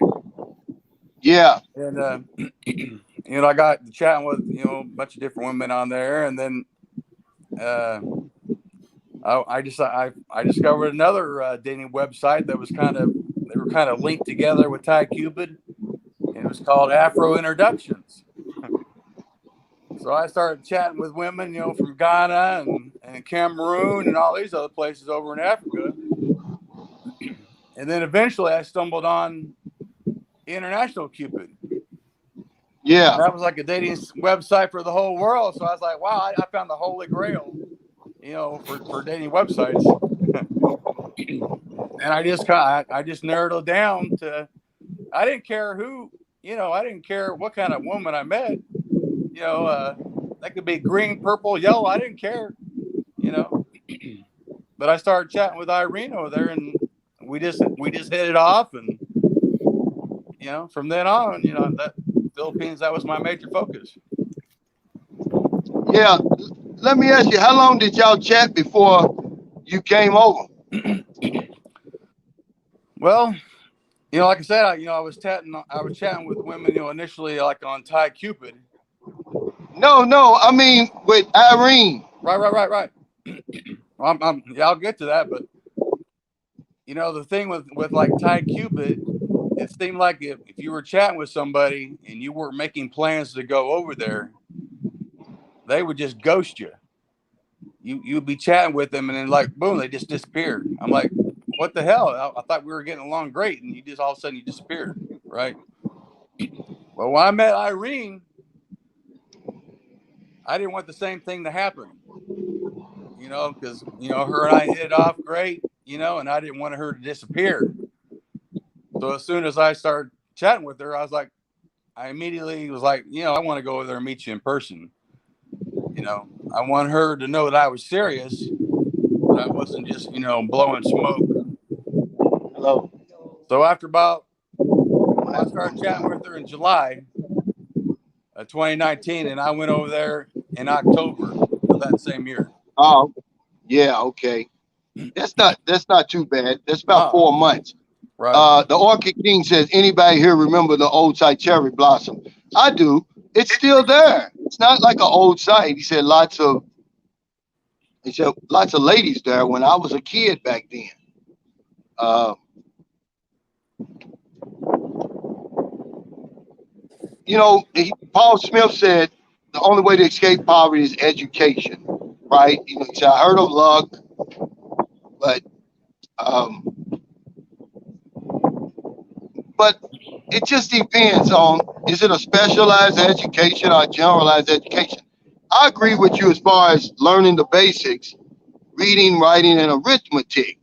Speaker 1: Yeah.
Speaker 5: And, you know, I got chatting with, you know, a bunch of different women on there. And then I discovered another dating website that was they were kind of linked together with TiCupid. And it was called Afro Introductions. So I started chatting with women, you know, from Ghana and Cameroon and all these other places over in Africa. And then eventually I stumbled on International Cupid.
Speaker 1: Yeah.
Speaker 5: That was like a dating website for the whole world. So I was like, wow, I found the holy grail, you know, for dating websites. And I just narrowed it down to, I didn't care who, you know, I didn't care what kind of woman I met. You know, that could be green, purple, yellow. I didn't care, you know. But I started chatting with Irene over there, and we just hit it off, and you know, from then on, you know, that Philippines, that was my major focus.
Speaker 1: Yeah. Let me ask you, how long did y'all chat before you came over?
Speaker 5: Well, you know, like I said, I was chatting with women, you know, initially like on TiCupid.
Speaker 1: No, I mean with Irene.
Speaker 5: Right. Yeah, I'll get to that, but you know, the thing with like TiCupid, it seemed like if you were chatting with somebody and you weren't making plans to go over there, they would just ghost you. You'd be chatting with them and then like boom, they just disappeared. I'm like, what the hell? I thought we were getting along great, and you just all of a sudden you disappeared, right? Well, when I met Irene, I didn't want the same thing to happen, because, her and I hit it off great, and I didn't want her to disappear. So as soon as I started chatting with her, I immediately was like, I want to go over there and meet you in person. I want her to know that I was serious, that I wasn't just, blowing smoke.
Speaker 1: Hello.
Speaker 5: So after I started chatting with her in July of 2019, and I went over there in October of that same year.
Speaker 1: Oh, yeah, okay. That's not too bad. That's about 4 months.
Speaker 5: Right.
Speaker 1: The Orchid King says, anybody here remember the old site Cherry Blossom? I do. It's still there. It's not like an old site. He said lots of ladies there when I was a kid back then. Paul Smith said the only way to escape poverty is education, right? He said, I heard of luck, but it just depends on, is it a specialized education or a generalized education? I agree with you as far as learning the basics, reading, writing, and arithmetic.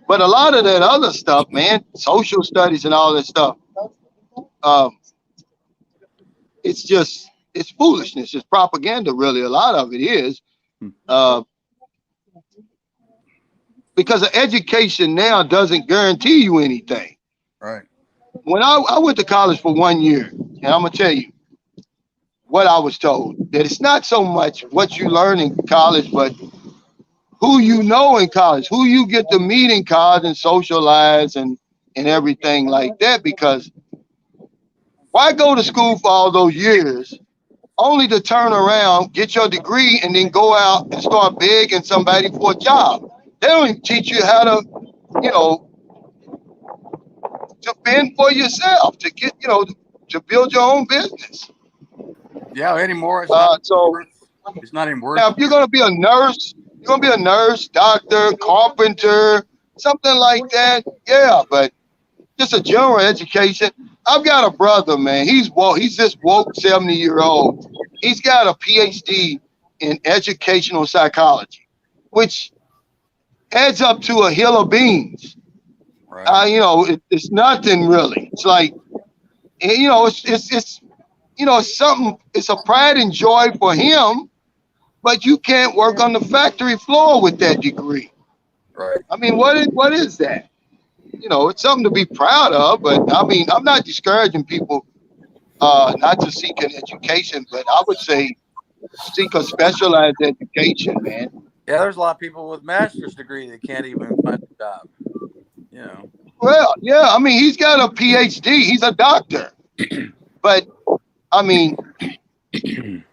Speaker 1: But a lot of that other stuff, man, social studies and all that stuff, it's foolishness. It's propaganda, really. A lot of it is. Because the education now doesn't guarantee you anything.
Speaker 5: Right.
Speaker 1: When I went to college for 1 year, and I'm going to tell you what I was told, that it's not so much what you learn in college, but who you know in college, who you get to meet in college and socialize and everything like that. Because why go to school for all those years only to turn around, get your degree, and then go out and start begging somebody for a job? They don't even teach you how to, to fend for yourself, to get, to build your own business.
Speaker 5: Yeah, anymore. It's not even worth.
Speaker 1: Now, if you're going to be a nurse, doctor, carpenter, something like that. Yeah, but just a general education. I've got a brother, man. He's this woke 70-year-old. He's got a PhD in educational psychology, which adds up to a hill of beans. Right. It's nothing really. It's like, it's something. It's a pride and joy for him, but you can't work on the factory floor with that degree.
Speaker 5: Right.
Speaker 1: I mean, what is that? It's something to be proud of, but I mean, I'm not discouraging people not to seek an education, but I would say seek a specialized education, man.
Speaker 5: Yeah, there's a lot of people with master's degree that can't even find a job.
Speaker 1: Well, yeah, I mean, he's got a PhD. He's a doctor, but I mean, he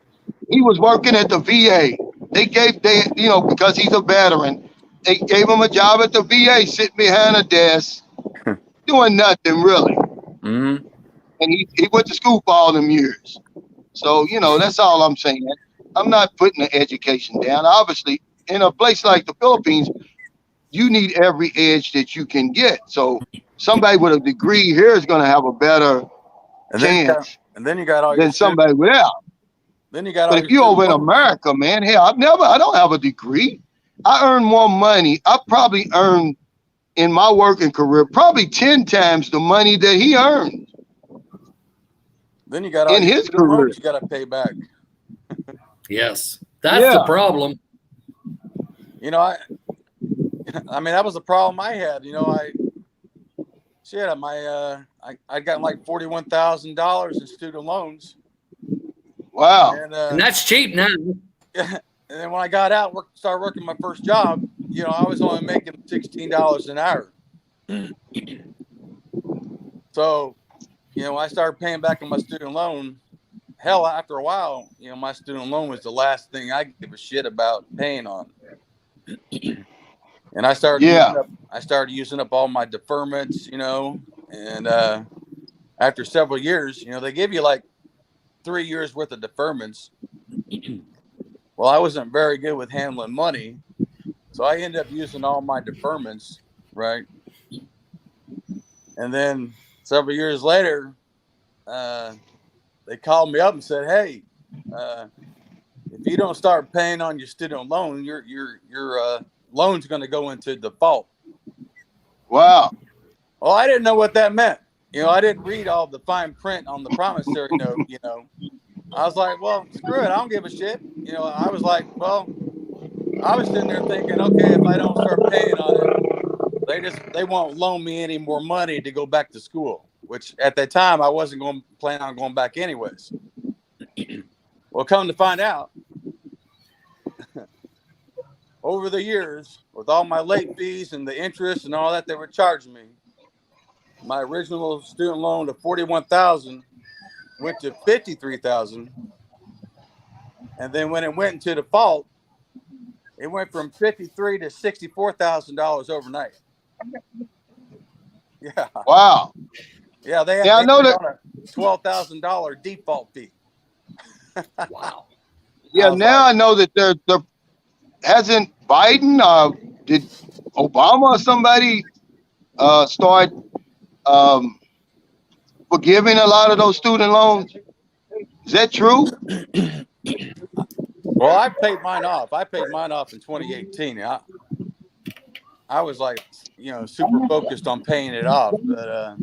Speaker 1: was working at the VA. Because he's a veteran, they gave him a job at the VA, sitting behind a desk, doing nothing really.
Speaker 5: Mm-hmm.
Speaker 1: And he went to school for all them years. So, that's all I'm saying. I'm not putting the education down. Obviously, in a place like the Philippines, you need every edge that you can get. So somebody with a degree here is going to have a better chance than somebody without.
Speaker 5: Then you got.
Speaker 1: But if you're over in America, man, hell, I don't have a degree. I earn more money. I probably earned in my working career probably 10 times the money that he earned.
Speaker 5: Then you got
Speaker 1: in his career.
Speaker 5: You got to pay back.
Speaker 2: Yes, that's the problem.
Speaker 5: I mean, that was the problem I had. I got like $41,000 in student loans.
Speaker 1: Wow.
Speaker 2: And that's cheap now.
Speaker 5: And then when I got out, started working my first job, I was only making $16 an hour. So, when I started paying back on my student loan, hell, after a while, my student loan was the last thing I give a shit about paying on. And I started using up all my deferments, and after several years, they give you like 3 years worth of deferments. Well, I wasn't very good with handling money, so I ended up using all my deferments, right? And then several years later,
Speaker 4: they called me up and said, "Hey, if you don't start paying on your student loan, your loan's going to go into default."
Speaker 1: Wow.
Speaker 4: Well, I didn't know what that meant. I didn't read all the fine print on the promissory note. I was like, well, screw it. I don't give a shit. I was like, well, I was sitting there thinking, okay, if I don't start paying on it, they won't loan me any more money to go back to school, which at that time I wasn't going to plan on going back anyways. Well, come to find out, over the years, with all my late fees and the interest and all that they were charging me, my original student loan of $41,000 went to $53,000, and then when it went into default, it went from $53,000 to $64,000 overnight. Yeah.
Speaker 1: Wow.
Speaker 4: Yeah, they had
Speaker 1: I know that.
Speaker 4: a $12,000 default fee.
Speaker 2: Wow.
Speaker 1: Yeah, now I know that there hasn't Biden did Obama or somebody start forgiving a lot of those student loans. Is that true?
Speaker 4: Well, I paid mine off. I paid mine off in 2018. I was like, super focused on paying it off, but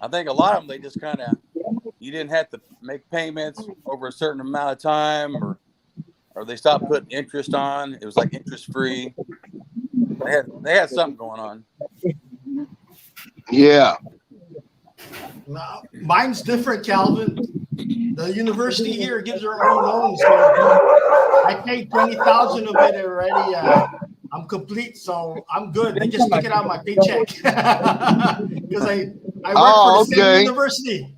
Speaker 4: I think a lot of them, they just kind of, you didn't have to make payments over a certain amount of time, or they stopped putting interest on. It was like interest free. They had something going on.
Speaker 1: Yeah.
Speaker 3: No, mine's different, Calvin. The university here gives their own loans. So I paid $20,000 of it already. I'm complete, so I'm good. They just take it out of my paycheck because I work for the same university.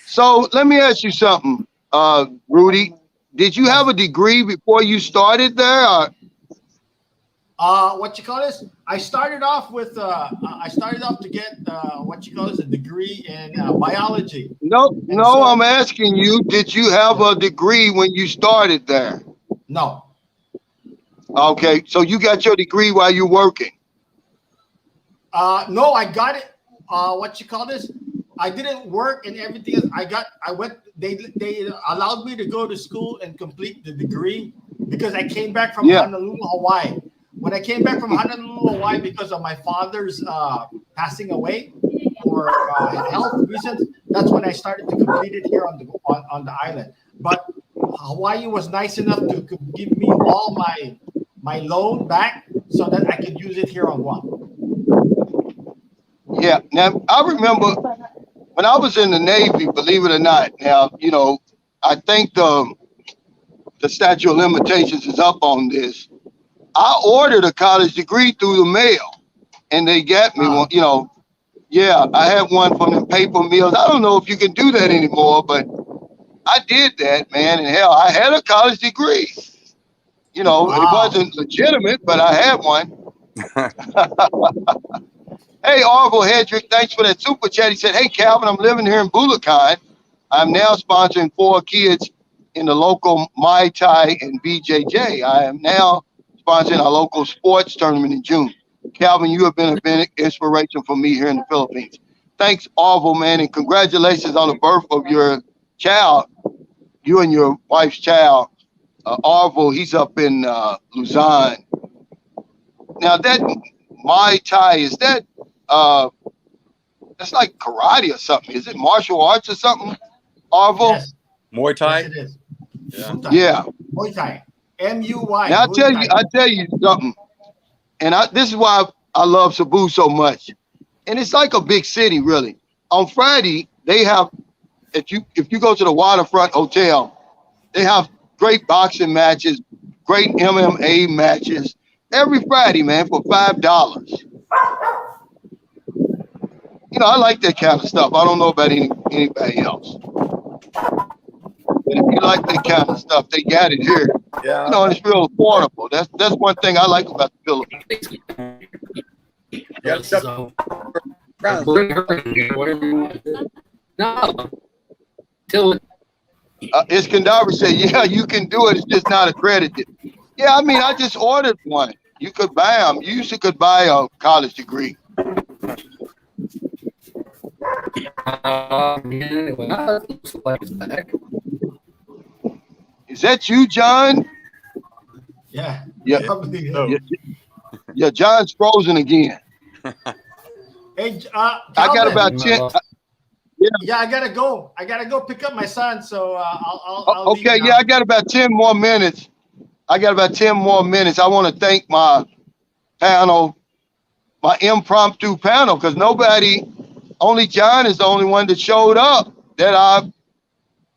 Speaker 1: So let me ask you something, Rudy. Did you have a degree before you started there?
Speaker 3: What you call this? I started off to get a degree in biology.
Speaker 1: No, I'm asking you, did you have a degree when you started there?
Speaker 3: No.
Speaker 1: Okay, so you got your degree while you're working?
Speaker 3: No, I got it. I didn't work and everything. They allowed me to go to school and complete the degree because I came back from Honolulu, Hawaii. When I came back from Honolulu, Hawaii, because of my father's passing away for health reasons, that's when I started to complete it here on the island. But Hawaii was nice enough to give me all my loan back so that I could use it here on Guam.
Speaker 1: Yeah. Now I remember when I was in the Navy. Believe it or not, now I think the statute of limitations is up on this. I ordered a college degree through the mail, and they got me one. Yeah, I had one from the paper mills. I don't know if you can do that anymore, but I did that, man. And hell, I had a college degree. It wasn't legitimate, but I had one. Hey, Orville Hedrick, thanks for that super chat. He said, "Hey, Calvin, I'm living here in Bulacan. I'm now sponsoring 4 kids in the local Mai Tai and BJJ. I am now sponsoring our local sports tournament in June. Calvin, you have been a big inspiration for me here in the Philippines." Thanks, Orville, man, and congratulations on the birth of your child, you and your wife's child. Orville, he's up in Luzon. Now, that Mai Tai, is that, that's like karate or something. Is it martial arts or something, Orville?
Speaker 3: Yes.
Speaker 4: Muay Thai?
Speaker 3: Yes, it is.
Speaker 1: Yeah.
Speaker 3: Muay Thai. MUY.
Speaker 1: Now, I tell you something, and this is why I love Cebu so much. And it's like a big city, really. On Friday, they have, if you go to the Waterfront Hotel, they have great boxing matches, great MMA matches every Friday, man, for $5. I like that kind of stuff. I don't know about anybody else. But if you like that kind of stuff, they got it here.
Speaker 4: Yeah.
Speaker 1: It's real affordable. That's one thing I like about the Philippines.
Speaker 4: Yeah,
Speaker 2: So, bring her in here, whatever you want. No. Till
Speaker 1: Iskandar said, "Yeah, you can do it. It's just not accredited." Yeah, I just ordered one. You could buy them. You usually could buy a college degree.
Speaker 2: Anyway, it looks like it's back.
Speaker 1: Is that you, John?
Speaker 3: Yeah.
Speaker 1: Yeah.
Speaker 3: Probably.
Speaker 5: So-
Speaker 1: Yeah, John's frozen again.
Speaker 3: Hey,
Speaker 1: I got
Speaker 3: Calvin.
Speaker 1: about 10.
Speaker 3: Yeah, I gotta go. I gotta go pick up my son. So I'll leave
Speaker 1: Okay,
Speaker 3: now.
Speaker 1: yeah, I got about 10 more minutes. I want to thank my panel, my impromptu panel, because only John is the only one that showed up that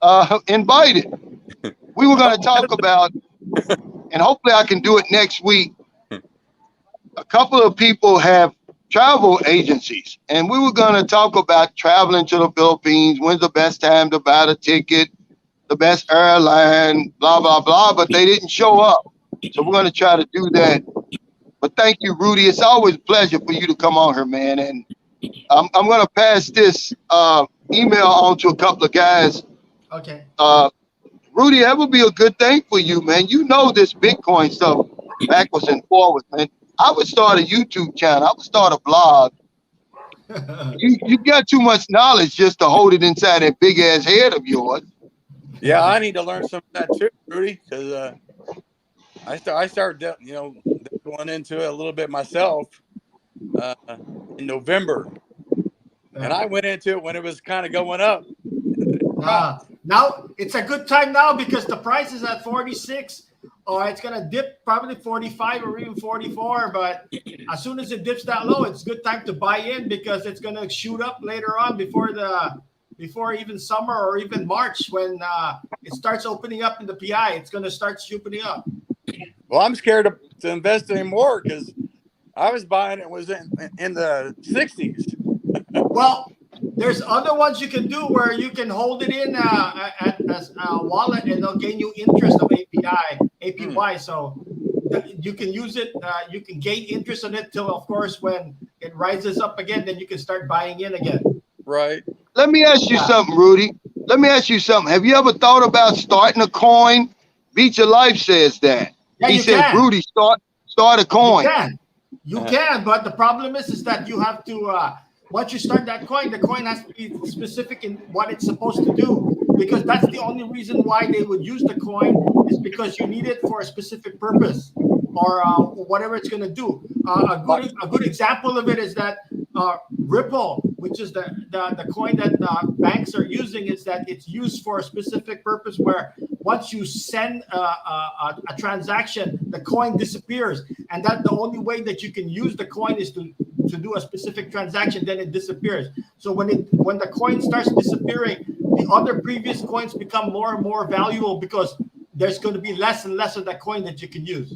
Speaker 1: I invited. We were going to talk about, and hopefully I can do it next week. A couple of people have travel agencies, and we were going to talk about traveling to the Philippines, when's the best time to buy the ticket, the best airline, blah, blah, blah, but they didn't show up. So we're going to try to do that. But thank you, Rudy. It's always a pleasure for you to come on here, man. And I'm going to pass this email on to a couple of guys.
Speaker 3: Okay.
Speaker 1: Rudy, that would be a good thing for you, man. You know this Bitcoin stuff backwards and forwards, man. I would start a YouTube channel. I would start a blog. You got too much knowledge just to hold it inside that big ass head of yours.
Speaker 5: Yeah, I need to learn some of that too, Rudy, because I started, going into it a little bit myself in November, and I went into it when it was kind of going up.
Speaker 3: Now it's a good time now because the price is at 46, or it's gonna dip probably 45 or even 44. But as soon as it dips that low, it's a good time to buy in because it's gonna shoot up later on before even summer or even March when it starts opening up in the PI. It's gonna start shooting up.
Speaker 5: Well, I'm scared to invest anymore because I was buying it was in the 60s.
Speaker 3: Well, there's other ones you can do where you can hold it in as a wallet and they'll gain you interest of APY. So you can use it. You can gain interest on it till, of course, when it rises up again, then you can start buying in again.
Speaker 5: Right.
Speaker 1: Let me ask you something, Rudy. Let me ask you something. Have you ever thought about starting a coin? Beach of Life says that.
Speaker 3: Yeah,
Speaker 1: he
Speaker 3: you
Speaker 1: said,
Speaker 3: can.
Speaker 1: Rudy, start a coin.
Speaker 3: You can, but the problem is that you have to once you start that coin, the coin has to be specific in what it's supposed to do, because that's the only reason why they would use the coin is because you need it for a specific purpose or whatever it's going to do. A good example of it is that Ripple, which is the coin that banks are using, is that it's used for a specific purpose where once you send a transaction, the coin disappears, and that the only way that you can use the coin is to do a specific transaction, then it disappears. So when the coin starts disappearing, the other previous coins become more and more valuable because there's going to be less and less of that coin that you can use.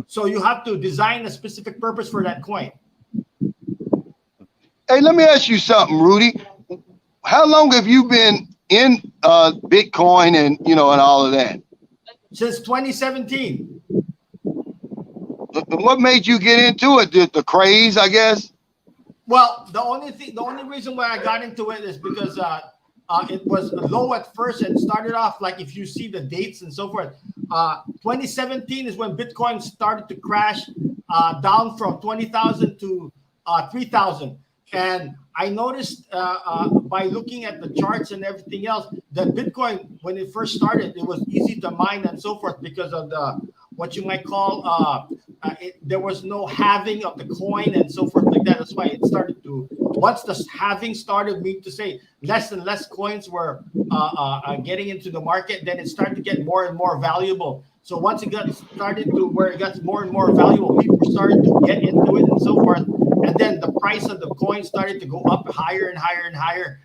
Speaker 3: So you have to design a specific purpose for that coin.
Speaker 1: Hey, let me ask you something, Rudy. How long have you been in Bitcoin and all of that?
Speaker 3: Since 2017.
Speaker 1: What made you get into it? The craze, I guess.
Speaker 3: Well, the only reason why I got into it is because it was low at first and started off, like if you see the dates and so forth. 2017 is when Bitcoin started to crash down from 20,000 to 3,000. And I noticed by looking at the charts and everything else that Bitcoin, when it first started, it was easy to mine and so forth because of the what you might call there was no halving of the coin and so forth like that. That's why it started to, once the halving started, mean to say less and less coins were getting into the market, then it started to get more and more valuable. So once it got started to where it got more and more valuable, people started to get into it and so forth. And then the price of the coin started to go up higher and higher and higher,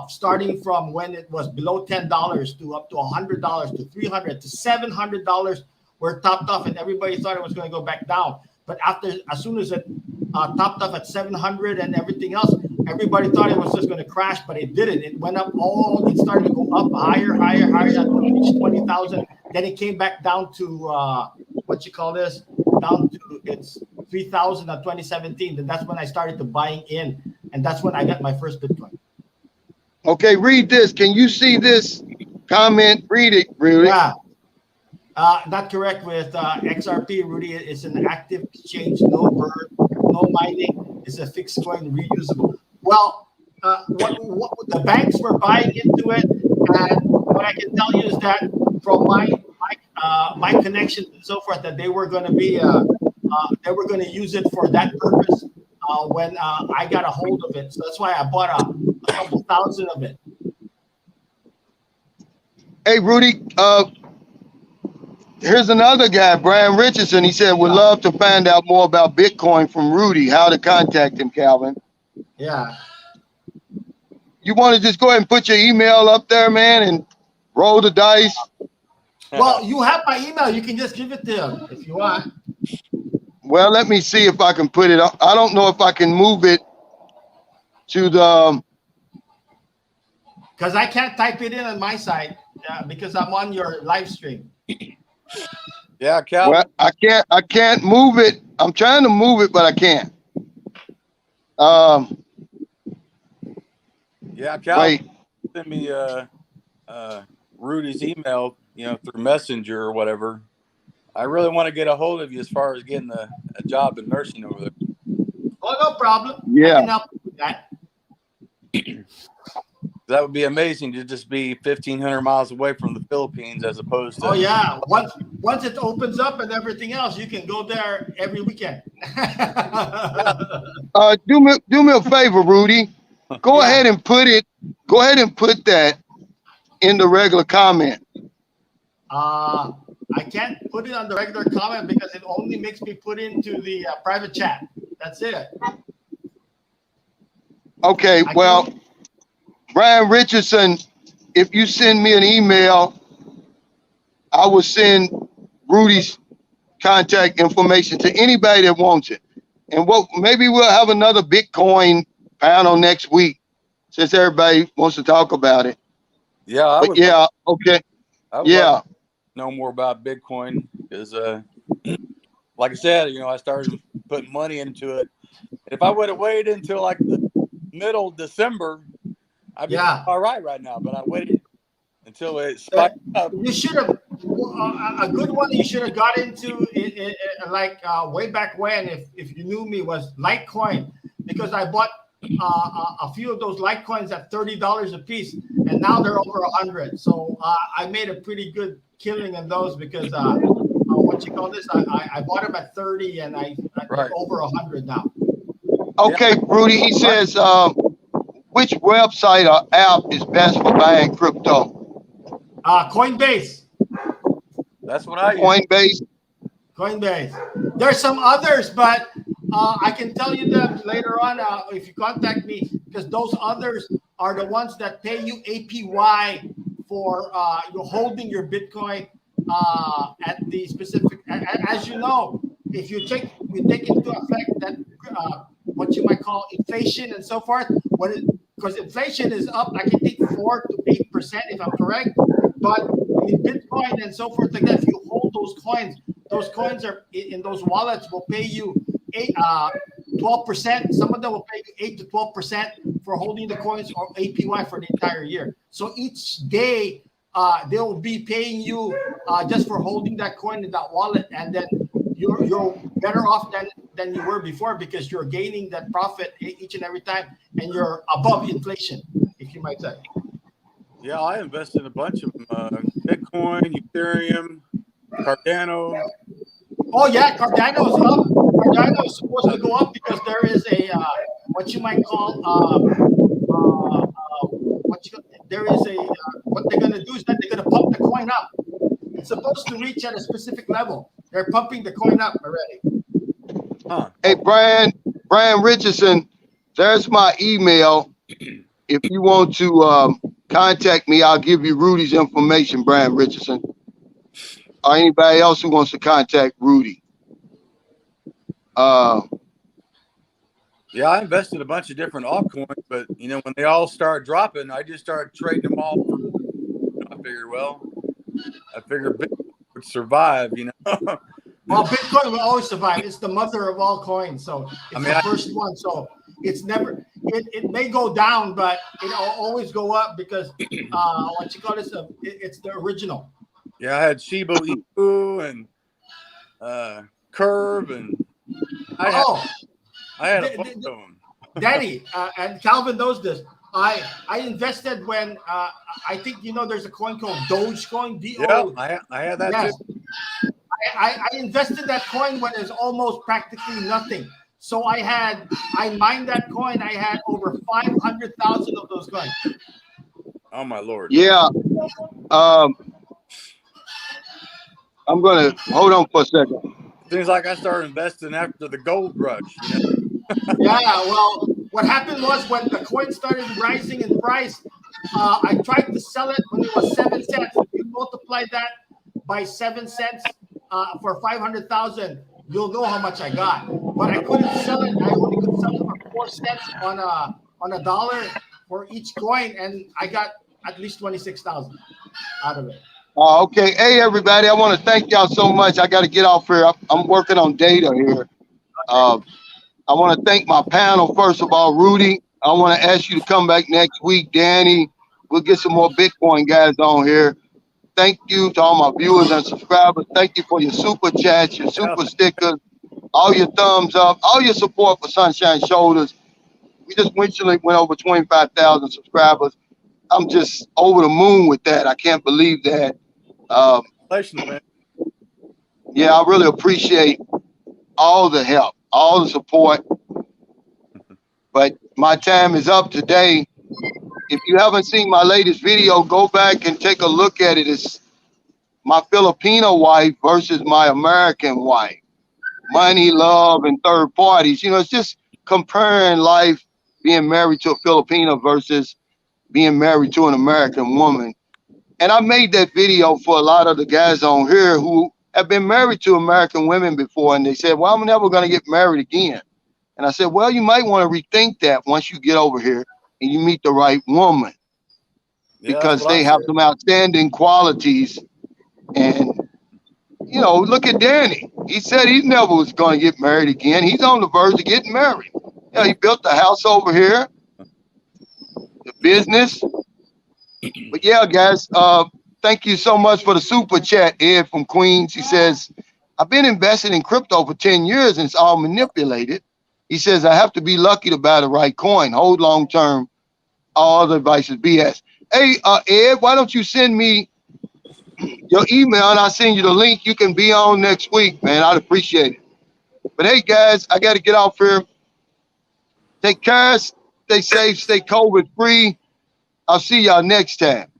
Speaker 3: starting from when it was below $10 to up to $100 to $300 to $700 where it topped off, and everybody thought it was going to go back down. But as soon as it topped off at 700 and everything else, everybody thought it was just going to crash, but it didn't. It went up it started to go up higher until it reached 20,000. Then it came back down to down to its 3,000 in 2017. And that's when I started to buying in, and that's when I got my first Bitcoin.
Speaker 1: Okay, read this. Can you see this comment? Read it, Rudy.
Speaker 3: Yeah. Not correct with XRP, Rudy. It's an active exchange, no burn, no mining. It's a fixed coin, reusable. Well, what the banks were buying into it, and what I can tell you is that from my connections and so forth, that they were going to use it for that purpose when I got a hold of it. So that's why I bought a couple thousand of it.
Speaker 1: Hey, Rudy, here's another guy, Brian Richardson. He said, would love to find out more about Bitcoin from Rudy. How to contact him, Calvin.
Speaker 3: Yeah.
Speaker 1: You want to just go ahead and put your email up there, man, and roll the dice?
Speaker 3: Well, you have my email. You can just give it to him if you want.
Speaker 1: Well, let me see if I can put it up. I don't know if I can move it to the...
Speaker 3: Because I can't type it in on my side because I'm on your live stream.
Speaker 5: Yeah, Calvin.
Speaker 1: Well, I can't move it. I'm trying to move it, but I can't.
Speaker 5: Yeah, Calvin.
Speaker 1: Wait.
Speaker 5: Send me Rudy's email, through Messenger or whatever. I really want to get a hold of you as far as getting a job in nursing over there.
Speaker 3: Oh, no problem.
Speaker 1: Yeah.
Speaker 3: I can help you with that.
Speaker 5: That would be amazing to just be 1,500 miles away from the Philippines as opposed to.
Speaker 3: Oh yeah, once it opens up and everything else, you can go there every weekend.
Speaker 1: Do me a favor, Rudy. Go
Speaker 3: Yeah.
Speaker 1: ahead and put it. Go ahead and put that in the regular comment.
Speaker 3: I can't put it on the regular comment because it only makes me put into the private chat. That's it.
Speaker 1: Okay. Well, Brian Richardson, if you send me an email, I will send Rudy's contact information to anybody that wants it. And maybe we'll have another Bitcoin panel next week since everybody wants to talk about it.
Speaker 5: Yeah, I
Speaker 1: But
Speaker 5: would.
Speaker 1: yeah, okay.
Speaker 5: I would
Speaker 1: Yeah.
Speaker 5: love to know more about Bitcoin because, like I said, I started putting money into it. If I would have waited until like the middle of December, I'd be all right now. But I waited until it spiked up.
Speaker 3: You should have a good one. You should have got into like way back when, if you knew me, was Litecoin, because I bought a few of those Litecoins at $30 a piece, and now they're over 100. So I made a pretty good killing in those because what you call this? I bought them at 30, and I over 100 now.
Speaker 1: Okay, Rudy. He says, which website or app is best for buying crypto?
Speaker 3: Coinbase.
Speaker 5: That's what I use.
Speaker 1: Coinbase.
Speaker 3: Coinbase. There's some others, but I can tell you them later on if you contact me, because those others are the ones that pay you APY for you're holding your Bitcoin at the specific. As you know, if you take into effect that what you might call inflation and so forth, because inflation is up, I can think 4 to 8% if I'm correct. But in Bitcoin and so forth like that, if you hold those coins are in those wallets will pay you 12%. Some of them will pay you 8 to 12% for holding the coins or APY for the entire year. So each day they will be paying you just for holding that coin in that wallet, and then you're better off than you were before because you're gaining that profit each and every time, and you're above inflation, if you might say.
Speaker 5: Yeah, I invested in a bunch of Bitcoin, Ethereum, Cardano.
Speaker 3: Oh yeah, Cardano is up. Cardano is supposed to go up because there is a what you might call what they're gonna do is that they're gonna pump the coin up. It's supposed to reach at a specific level. They're pumping the coin up already.
Speaker 5: Huh.
Speaker 1: Hey, Brian Richardson, there's my email. If you want to contact me, I'll give you Rudy's information, Brian Richardson, or anybody else who wants to contact Rudy.
Speaker 5: Yeah, I invested a bunch of different altcoins, but when they all start dropping, I just started trading them all. I figured Bitcoin would survive.
Speaker 3: Well, Bitcoin will always survive. It's the mother of all coins, so it's the first one. So it's never. It may go down, but it'll always go up because what you call this? It's the original.
Speaker 5: Yeah, I had Shiba Inu and Curve, and I had a bunch of them.
Speaker 3: Danny, and Calvin knows this. I invested when I think there's a coin called Dogecoin.
Speaker 5: Yeah, I had that
Speaker 3: Yes.
Speaker 5: too.
Speaker 3: I invested that coin when it's almost practically nothing. So I mined that coin. I had over 500,000 of those coins.
Speaker 5: Oh my Lord.
Speaker 1: Yeah. I'm gonna hold on for a second.
Speaker 5: Seems like I started investing after the gold rush.
Speaker 3: Yeah, well, what happened was when the coin started rising in price, I tried to sell it when it was 7 cents. If you multiply that by 7 cents for 500,000, you'll know how much I got. But I couldn't sell it. I only could sell it for 4 cents on a dollar for each coin, and I got at least 26,000 out of it.
Speaker 1: Okay. Hey, everybody. I want to thank y'all so much. I got to get off here. I'm working on data here. I want to thank my panel, first of all, Rudy. I want to ask you to come back next week, Danny. We'll get some more Bitcoin guys on here. Thank you to all my viewers and subscribers. Thank you for your super chats, your super stickers, all your thumbs up, all your support for Sunshine Shoulders. We just recently went over 25,000 subscribers. I'm just over the moon with that. I can't believe that.
Speaker 5: Congratulations, man.
Speaker 1: Yeah, I really appreciate all the help, all the support. But my time is up today. If you haven't seen my latest video, go back and take a look at it. It's my Filipino wife versus my American wife. Money, love, and third parties. It's just comparing life being married to a Filipino versus being married to an American woman. And I made that video for a lot of the guys on here who have been married to American women before. And they said, well, I'm never going to get married again. And I said, well, you might want to rethink that once you get over here and you meet the right woman, because they have some outstanding qualities. And, look at Danny. He said he never was going to get married again. He's on the verge of getting married. He built the house over here, the business. But yeah, guys, thank you so much for the super chat, Ed from Queens. He says, I've been invested in crypto for 10 years and it's all manipulated. He says, I have to be lucky to buy the right coin. Hold long term. All other advice is BS. Hey, Ed, why don't you send me your email and I'll send you the link. You can be on next week, man. I'd appreciate it. But hey, guys, I got to get off here. Take care. Stay safe. Stay COVID free. I'll see y'all next time.